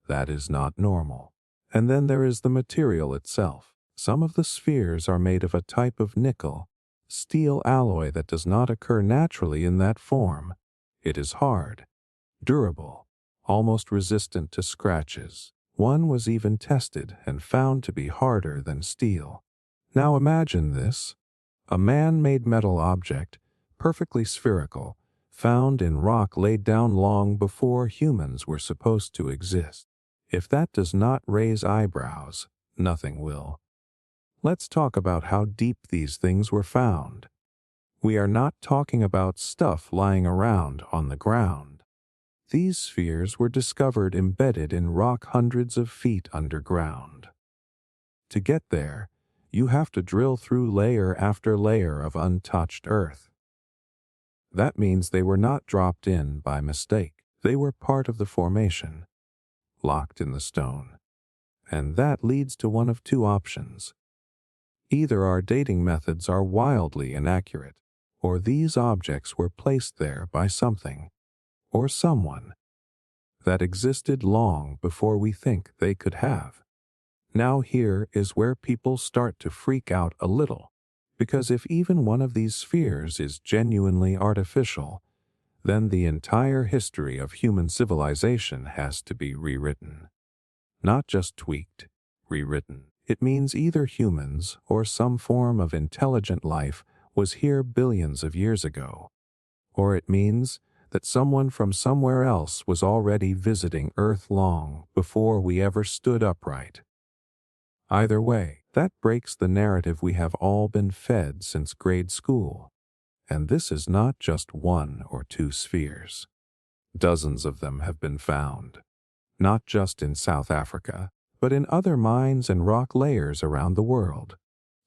That is not normal. And then there is the material itself. Some of the spheres are made of a type of nickel, steel alloy that does not occur naturally in that form. It is hard, durable, almost resistant to scratches. One was even tested and found to be harder than steel. Now imagine this: a man-made metal object, perfectly spherical, found in rock laid down long before humans were supposed to exist. If that does not raise eyebrows, nothing will. Let's talk about how deep these things were found. We are not talking about stuff lying around on the ground. These spheres were discovered embedded in rock hundreds of feet underground. To get there, you have to drill through layer after layer of untouched earth. That means they were not dropped in by mistake. They were part of the formation, locked in the stone. And that leads to one of two options. Either our dating methods are wildly inaccurate, or these objects were placed there by something, or someone, that existed long before we think they could have. Now here is where people start to freak out a little, because if even one of these spheres is genuinely artificial, then the entire history of human civilization has to be rewritten. Not just tweaked, rewritten. It means either humans or some form of intelligent life was here billions of years ago, or it means that someone from somewhere else was already visiting Earth long before we ever stood upright. Either way, that breaks the narrative we have all been fed since grade school. And this is not just one or two spheres. Dozens of them have been found, not just in South Africa, but in other mines and rock layers around the world.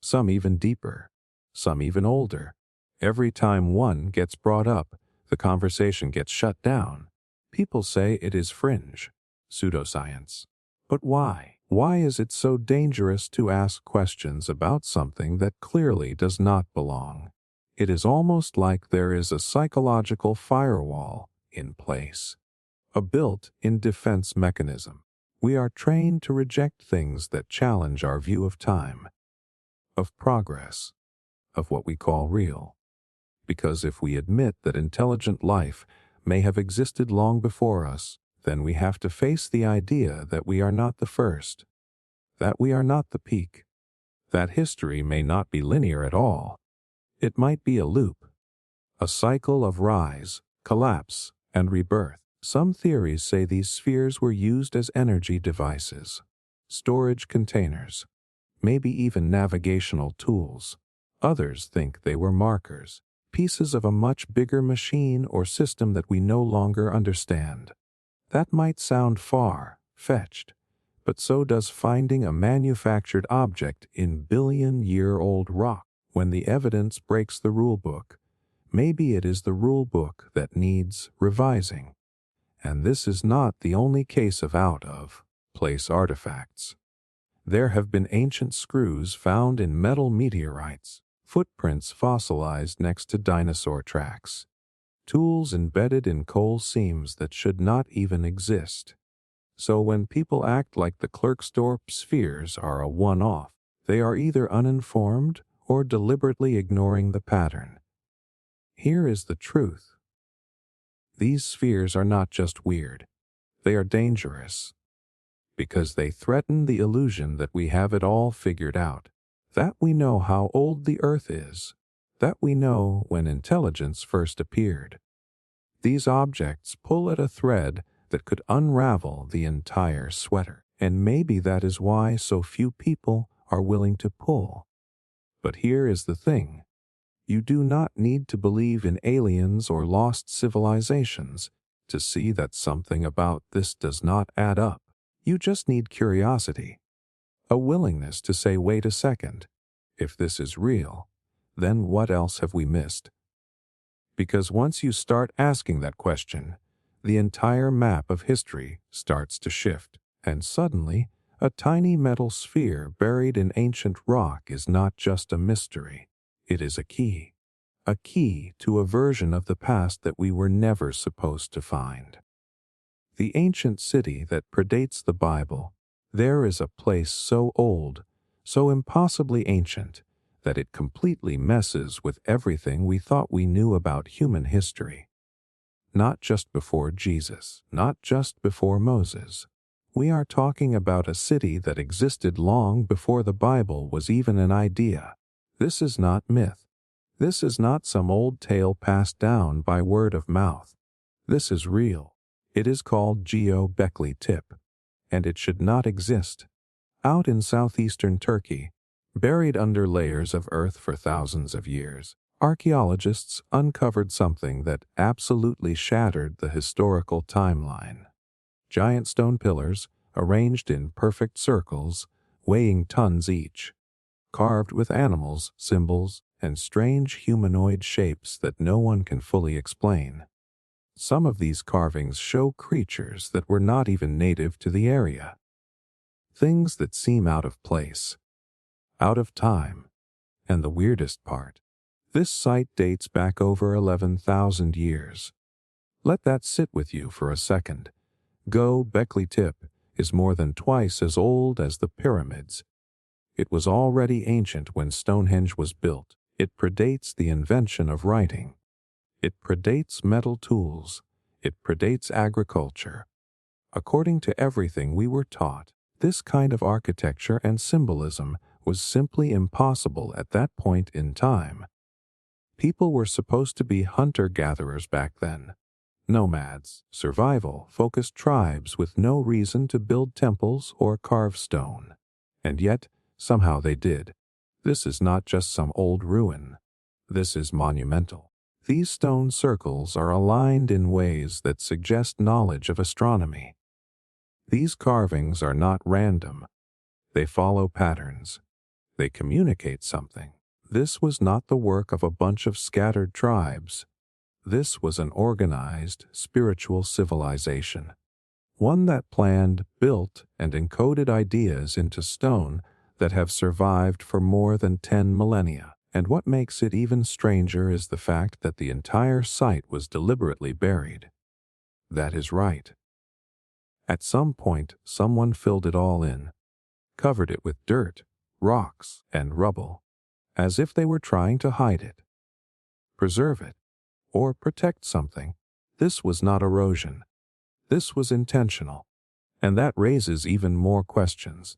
Some even deeper, some even older. Every time one gets brought up, the conversation gets shut down. People say it is fringe, pseudoscience. But why? Why is it so dangerous to ask questions about something that clearly does not belong? It is almost like there is a psychological firewall in place, a built-in defense mechanism. We are trained to reject things that challenge our view of time, of progress, of what we call real. Because if we admit that intelligent life may have existed long before us, then we have to face the idea that we are not the first, that we are not the peak, that history may not be linear at all. It might be a loop, a cycle of rise, collapse, and rebirth. Some theories say these spheres were used as energy devices, storage containers, maybe even navigational tools. Others think they were markers, pieces of a much bigger machine or system that we no longer understand. That might sound far-fetched, but so does finding a manufactured object in billion-year-old rock. When the evidence breaks the rulebook, maybe it is the rulebook that needs revising. And this is not the only case of out-of-place artifacts. There have been ancient screws found in metal meteorites, footprints fossilized next to dinosaur tracks, tools embedded in coal seams that should not even exist. So when people act like the Klerksdorp spheres are a one-off, they are either uninformed or deliberately ignoring the pattern. Here is the truth. These spheres are not just weird, they are dangerous, because they threaten the illusion that we have it all figured out, that we know how old the Earth is, that we know when intelligence first appeared. These objects pull at a thread that could unravel the entire sweater, and maybe that is why so few people are willing to pull. But here is the thing. You do not need to believe in aliens or lost civilizations to see that something about this does not add up. You just need curiosity, a willingness to say, wait a second, if this is real, then what else have we missed? Because once you start asking that question, the entire map of history starts to shift, and suddenly, a tiny metal sphere buried in ancient rock is not just a mystery. It is a key to a version of the past that we were never supposed to find. The ancient city that predates the Bible, there is a place so old, so impossibly ancient, that it completely messes with everything we thought we knew about human history. Not just before Jesus, not just before Moses. We are talking about a city that existed long before the Bible was even an idea. This is not myth. This is not some old tale passed down by word of mouth. This is real. It is called Gobekli Tepe, and it should not exist. Out in southeastern Turkey, buried under layers of earth for thousands of years, archaeologists uncovered something that absolutely shattered the historical timeline. Giant stone pillars, arranged in perfect circles, weighing tons each, carved with animals, symbols, and strange humanoid shapes that no one can fully explain. Some of these carvings show creatures that were not even native to the area. Things that seem out of place, out of time. And the weirdest part, this site dates back over 11,000 years. Let that sit with you for a second. Gobekli Tepe is more than twice as old as the pyramids. It was already ancient when Stonehenge was built. It predates the invention of writing. It predates metal tools. It predates agriculture. According to everything we were taught, this kind of architecture and symbolism was simply impossible at that point in time. People were supposed to be hunter-gatherers back then. Nomads, survival-focused tribes with no reason to build temples or carve stone. And yet, somehow they did. This is not just some old ruin. This is monumental. These stone circles are aligned in ways that suggest knowledge of astronomy. These carvings are not random. They follow patterns. They communicate something. This was not the work of a bunch of scattered tribes. This was an organized, spiritual civilization. One that planned, built, and encoded ideas into stone that have survived for more than 10 millennia. And what makes it even stranger is the fact that the entire site was deliberately buried. That is right. At some point, someone filled it all in, covered it with dirt, rocks, and rubble, as if they were trying to hide it, preserve it, or protect something. This was not erosion. This was intentional. And that raises even more questions.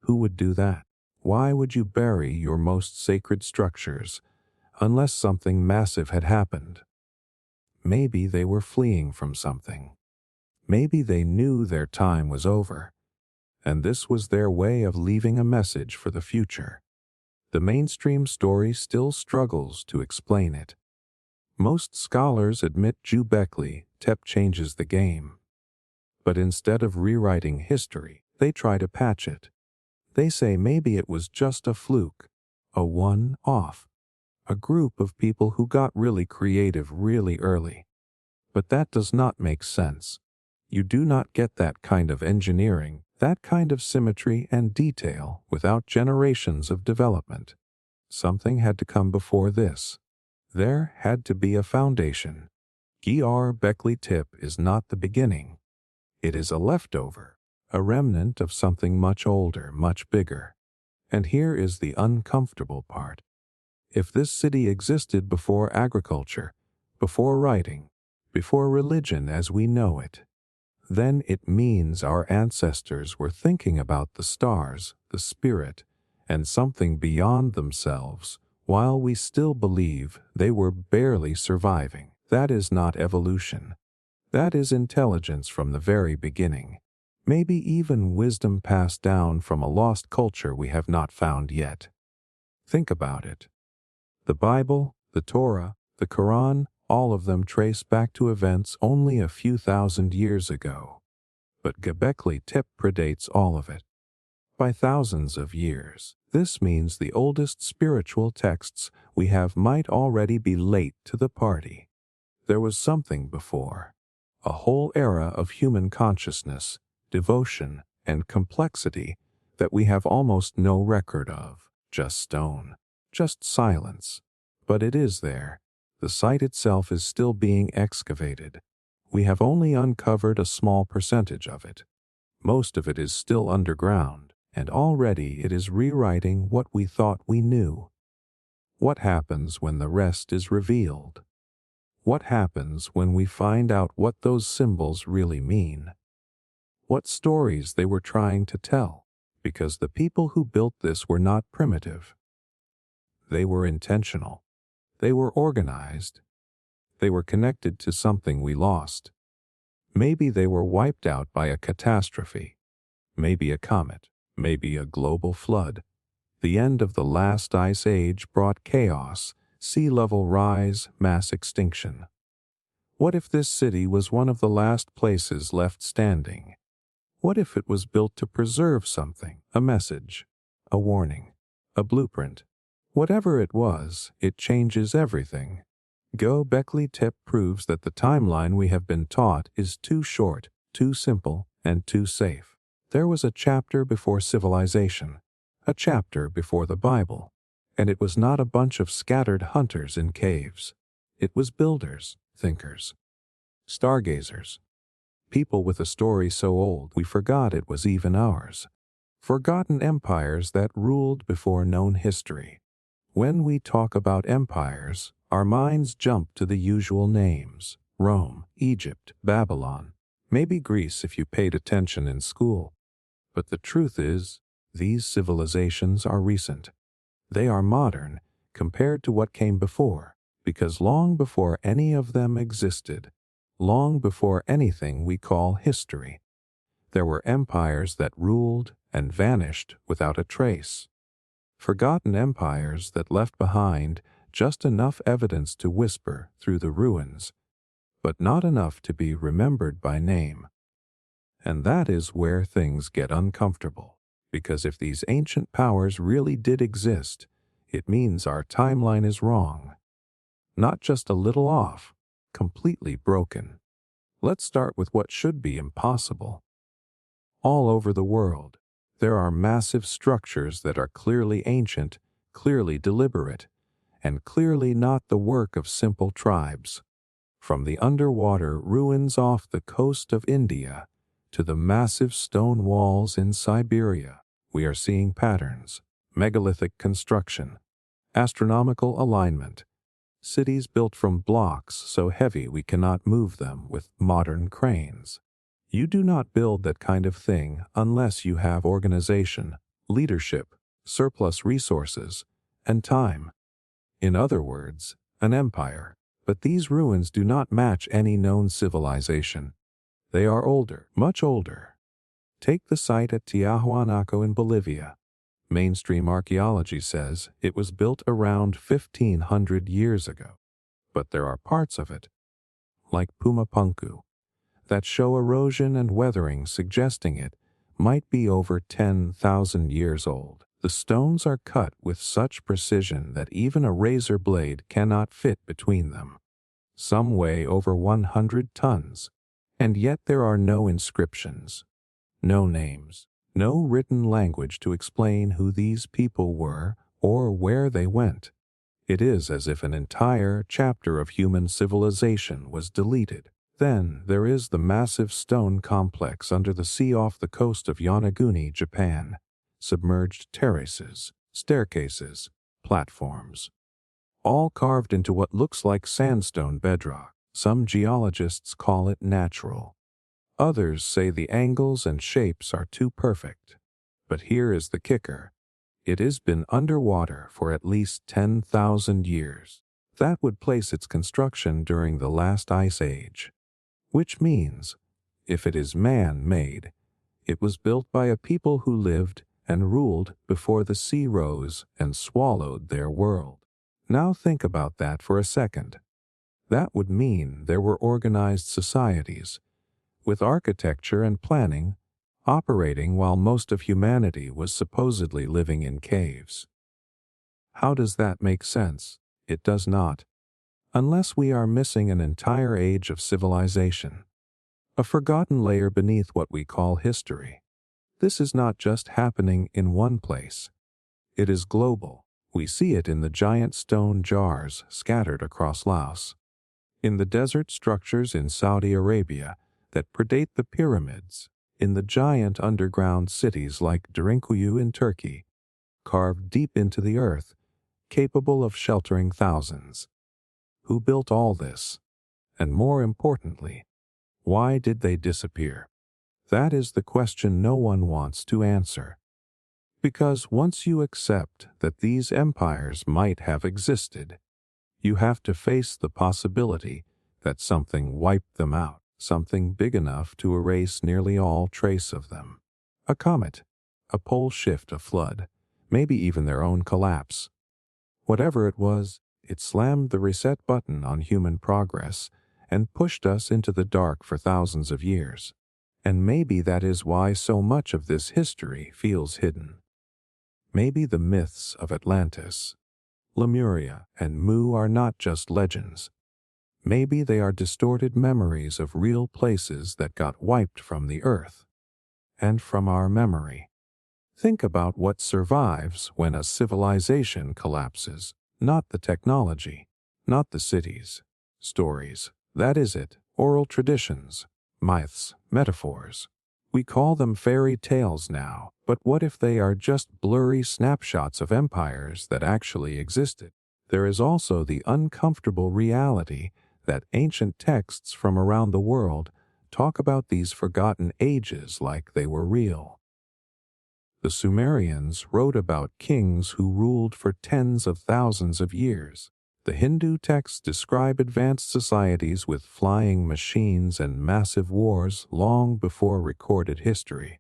Who would do that? Why would you bury your most sacred structures unless something massive had happened? Maybe they were fleeing from something. Maybe they knew their time was over, and this was their way of leaving a message for the future. The mainstream story still struggles to explain it. Most scholars admit Gobekli Tepe changes the game. But instead of rewriting history, they try to patch it. They say maybe it was just a fluke, a one-off, a group of people who got really creative really early. But that does not make sense. You do not get that kind of engineering, that kind of symmetry and detail without generations of development. Something had to come before this. There had to be a foundation. Gobekli Tepe is not the beginning. It is a leftover, a remnant of something much older, much bigger. And here is the uncomfortable part. If this city existed before agriculture, before writing, before religion as we know it, then it means our ancestors were thinking about the stars, the spirit, and something beyond themselves, while we still believe they were barely surviving. That is not evolution. That is intelligence from the very beginning. Maybe even wisdom passed down from a lost culture we have not found yet. Think about it. The Bible, the Torah, the Quran, all of them trace back to events only a few thousand years ago. But Gobekli Tepe predates all of it by thousands of years. This means the oldest spiritual texts we have might already be late to the party. There was something before, a whole era of human consciousness, devotion, and complexity that we have almost no record of. Just stone, just silence. But it is there. The site itself is still being excavated. We have only uncovered a small percentage of it. Most of it is still underground, and already it is rewriting what we thought we knew. What happens when the rest is revealed? What happens when we find out what those symbols really mean? What stories they were trying to tell? Because the people who built this were not primitive. They were intentional. They were organized. They were connected to something we lost. Maybe they were wiped out by a catastrophe. Maybe a comet. Maybe a global flood. The end of the last ice age brought chaos, sea level rise, mass extinction. What if this city was one of the last places left standing? What if it was built to preserve something, a message, a warning, a blueprint? Whatever it was, it changes everything. Gobekli Tepe proves that the timeline we have been taught is too short, too simple, and too safe. There was a chapter before civilization, a chapter before the Bible, and it was not a bunch of scattered hunters in caves. It was builders, thinkers, stargazers, people with a story so old we forgot it was even ours, forgotten empires that ruled before known history. When we talk about empires, our minds jump to the usual names: Rome, Egypt, Babylon, maybe Greece if you paid attention in school. But the truth is, these civilizations are recent. They are modern compared to what came before, because long before any of them existed, long before anything we call history, there were empires that ruled and vanished without a trace. Forgotten empires that left behind just enough evidence to whisper through the ruins, but not enough to be remembered by name. And that is where things get uncomfortable, because if these ancient powers really did exist, it means our timeline is wrong. Not just a little off, completely broken. Let's start with what should be impossible. All over the world, there are massive structures that are clearly ancient, clearly deliberate, and clearly not the work of simple tribes. From the underwater ruins off the coast of India to the massive stone walls in Siberia, we are seeing patterns, megalithic construction, astronomical alignment, cities built from blocks so heavy we cannot move them with modern cranes. You do not build that kind of thing unless you have organization, leadership, surplus resources, and time. In other words, an empire. But these ruins do not match any known civilization. They are older, much older. Take the site at Tiahuanaco in Bolivia. Mainstream archaeology says it was built around 1500 years ago. But there are parts of it, like Puma Punku, that show erosion and weathering suggesting it might be over 10,000 years old. The stones are cut with such precision that even a razor blade cannot fit between them. Some weigh over 100 tons, and yet there are no inscriptions, no names, no written language to explain who these people were or where they went. It is as if an entire chapter of human civilization was deleted. Then there is the massive stone complex under the sea off the coast of Yonaguni, Japan. Submerged terraces, staircases, platforms, all carved into what looks like sandstone bedrock. Some geologists call it natural. Others say the angles and shapes are too perfect. But here is the kicker. It has been underwater for at least 10,000 years. That would place its construction during the last ice age. Which means, if it is man-made, it was built by a people who lived and ruled before the sea rose and swallowed their world. Now think about that for a second. That would mean there were organized societies, with architecture and planning, operating while most of humanity was supposedly living in caves. How does that make sense? It does not. Unless we are missing an entire age of civilization, a forgotten layer beneath what we call history. This is not just happening in one place. It is global. We see it in the giant stone jars scattered across Laos, in the desert structures in Saudi Arabia that predate the pyramids, in the giant underground cities like Derinkuyu in Turkey, carved deep into the earth, capable of sheltering thousands. Who built all this? And more importantly, why did they disappear? That is the question no one wants to answer. Because once you accept that these empires might have existed, you have to face the possibility that something wiped them out, something big enough to erase nearly all trace of them. A comet, a pole shift, a flood, maybe even their own collapse. Whatever it was, it slammed the reset button on human progress and pushed us into the dark for thousands of years. And maybe that is why so much of this history feels hidden. Maybe the myths of Atlantis, Lemuria, and Mu are not just legends. Maybe they are distorted memories of real places that got wiped from the earth and from our memory. Think about what survives when a civilization collapses. Not the technology, not the cities, stories. That is it. Oral traditions, myths, metaphors. We call them fairy tales now, but what if they are just blurry snapshots of empires that actually existed? There is also the uncomfortable reality that ancient texts from around the world talk about these forgotten ages like they were real. The Sumerians wrote about kings who ruled for tens of thousands of years. The Hindu texts describe advanced societies with flying machines and massive wars long before recorded history.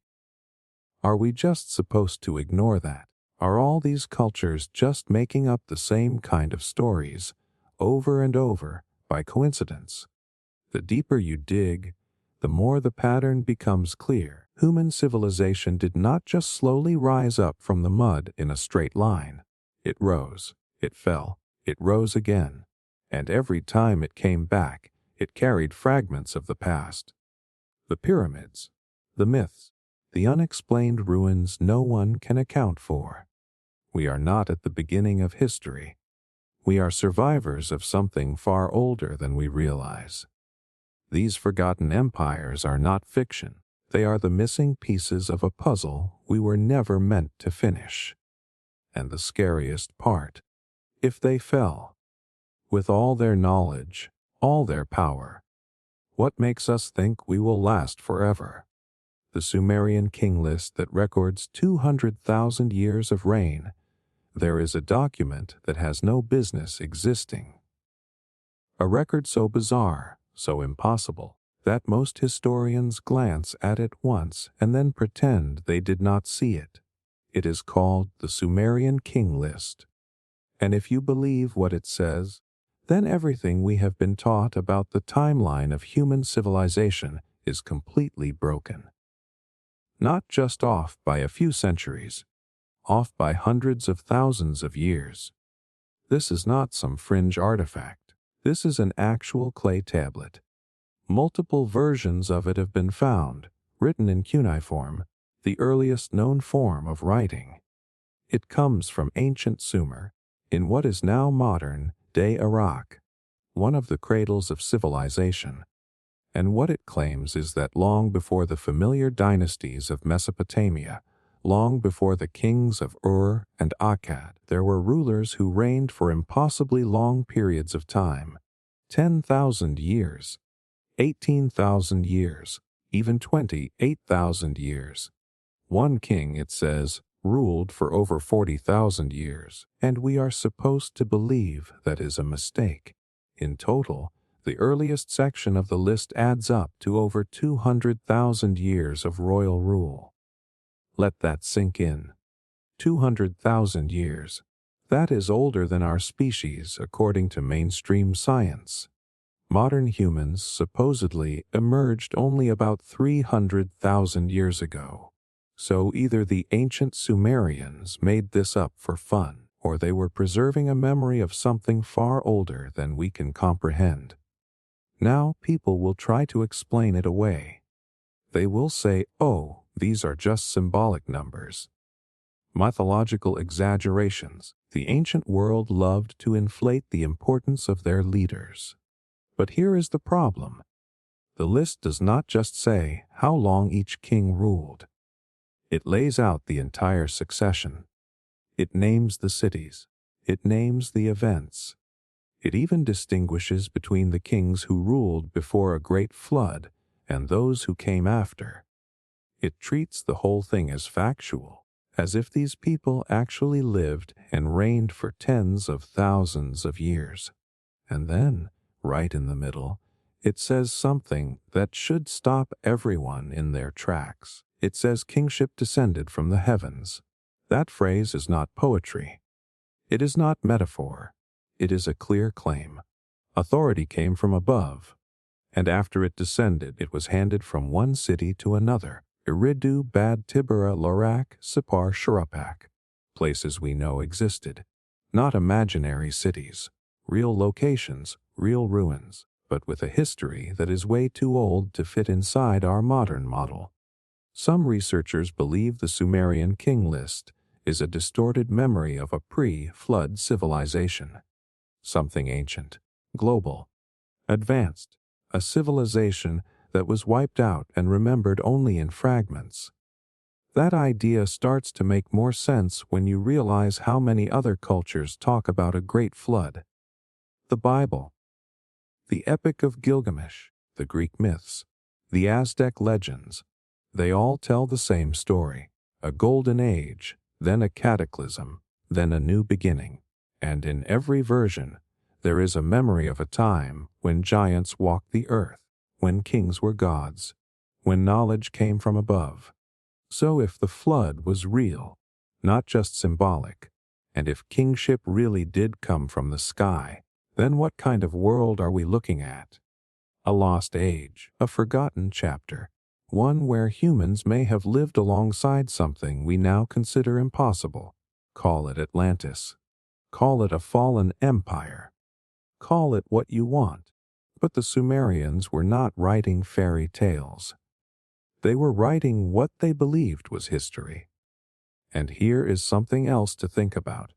Are we just supposed to ignore that? Are all these cultures just making up the same kind of stories, over and over, by coincidence? The deeper you dig, the more the pattern becomes clear. Human civilization did not just slowly rise up from the mud in a straight line. It rose, it fell, it rose again, and every time it came back, it carried fragments of the past. The pyramids, the myths, the unexplained ruins no one can account for. We are not at the beginning of history. We are survivors of something far older than we realize. These forgotten empires are not fiction. They are the missing pieces of a puzzle we were never meant to finish. And the scariest part, if they fell, with all their knowledge, all their power, what makes us think we will last forever? The Sumerian king list that records 200,000 years of reign. There is a document that has no business existing. A record so bizarre, so impossible, that most historians glance at it once and then pretend they did not see it. It is called the Sumerian King List. And if you believe what it says, then everything we have been taught about the timeline of human civilization is completely broken. Not just off by a few centuries, off by hundreds of thousands of years. This is not some fringe artifact. This is an actual clay tablet. Multiple versions of it have been found, written in cuneiform, the earliest known form of writing. It comes from ancient Sumer, in what is now modern-day Iraq, one of the cradles of civilization. And what it claims is that long before the familiar dynasties of Mesopotamia, long before the kings of Ur and Akkad, there were rulers who reigned for impossibly long periods of time, 10,000 years, 18,000 years, even 28,000 years. One king, it says, ruled for over 40,000 years, and we are supposed to believe that is a mistake. In total, the earliest section of the list adds up to over 200,000 years of royal rule. Let that sink in. 200,000 years. That is older than our species, according to mainstream science. Modern humans supposedly emerged only about 300,000 years ago. So either the ancient Sumerians made this up for fun, or they were preserving a memory of something far older than we can comprehend. Now people will try to explain it away. They will say, oh, these are just symbolic numbers. Mythological exaggerations. The ancient world loved to inflate the importance of their leaders. But here is the problem. The list does not just say how long each king ruled. It lays out the entire succession. It names the cities. It names the events. It even distinguishes between the kings who ruled before a great flood and those who came after. It treats the whole thing as factual, as if these people actually lived and reigned for tens of thousands of years. And then, right in the middle, it says something that should stop everyone in their tracks. It says kingship descended from the heavens. That phrase is not poetry. It is not metaphor. It is a clear claim. Authority came from above, and after it descended, it was handed from one city to another. Eridu, Bad Tibera, Lorak, Sippar, Shurapak. Places we know existed. Not imaginary cities. Real locations, real ruins, but with a history that is way too old to fit inside our modern model. Some researchers believe the Sumerian king list is a distorted memory of a pre-flood civilization. Something ancient, global, advanced, a civilization that was wiped out and remembered only in fragments. That idea starts to make more sense when you realize how many other cultures talk about a great flood. The Bible, the Epic of Gilgamesh, the Greek myths, the Aztec legends, they all tell the same story. A golden age, then a cataclysm, then a new beginning. And in every version, there is a memory of a time when giants walked the earth, when kings were gods, when knowledge came from above. So if the flood was real, not just symbolic, and if kingship really did come from the sky, then what kind of world are we looking at? A lost age, a forgotten chapter, one where humans may have lived alongside something we now consider impossible. Call it Atlantis. Call it a fallen empire. Call it what you want. But the Sumerians were not writing fairy tales. They were writing what they believed was history. And here is something else to think about.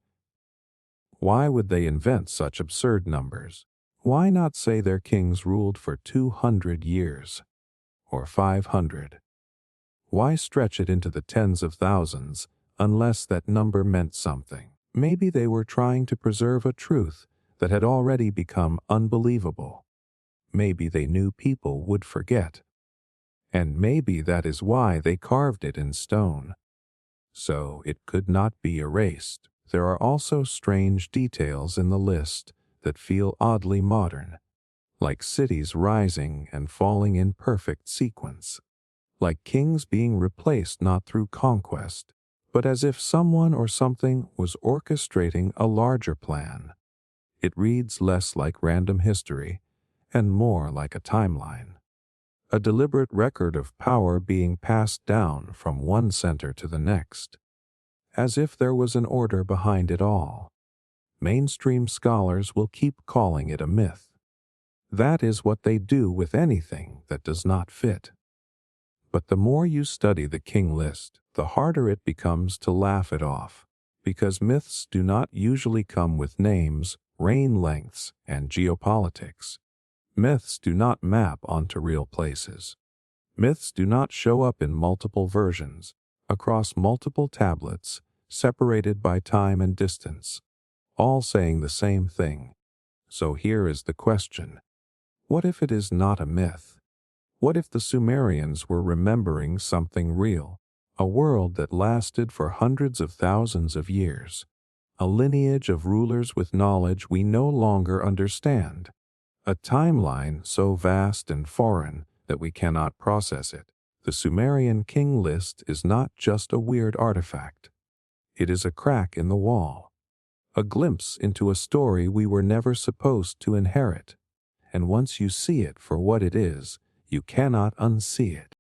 Why would they invent such absurd numbers? Why not say their kings ruled for 200 years? Or 500? Why stretch it into the tens of thousands unless that number meant something? Maybe they were trying to preserve a truth that had already become unbelievable. Maybe they knew people would forget. And maybe that is why they carved it in stone. So it could not be erased. There are also strange details in the list that feel oddly modern, like cities rising and falling in perfect sequence, like kings being replaced not through conquest, but as if someone or something was orchestrating a larger plan. It reads less like random history and more like a timeline, a deliberate record of power being passed down from one center to the next, as if there was an order behind it all. Mainstream scholars will keep calling it a myth. That is what they do with anything that does not fit. But the more you study the king list, the harder it becomes to laugh it off, because myths do not usually come with names, reign lengths, and geopolitics. Myths do not map onto real places. Myths do not show up in multiple versions, across multiple tablets, separated by time and distance, all saying the same thing. So here is the question. What if it is not a myth? What if the Sumerians were remembering something real, a world that lasted for hundreds of thousands of years, a lineage of rulers with knowledge we no longer understand, a timeline so vast and foreign that we cannot process it? The Sumerian king list is not just a weird artifact. It is a crack in the wall, a glimpse into a story we were never supposed to inherit. And once you see it for what it is, you cannot unsee it.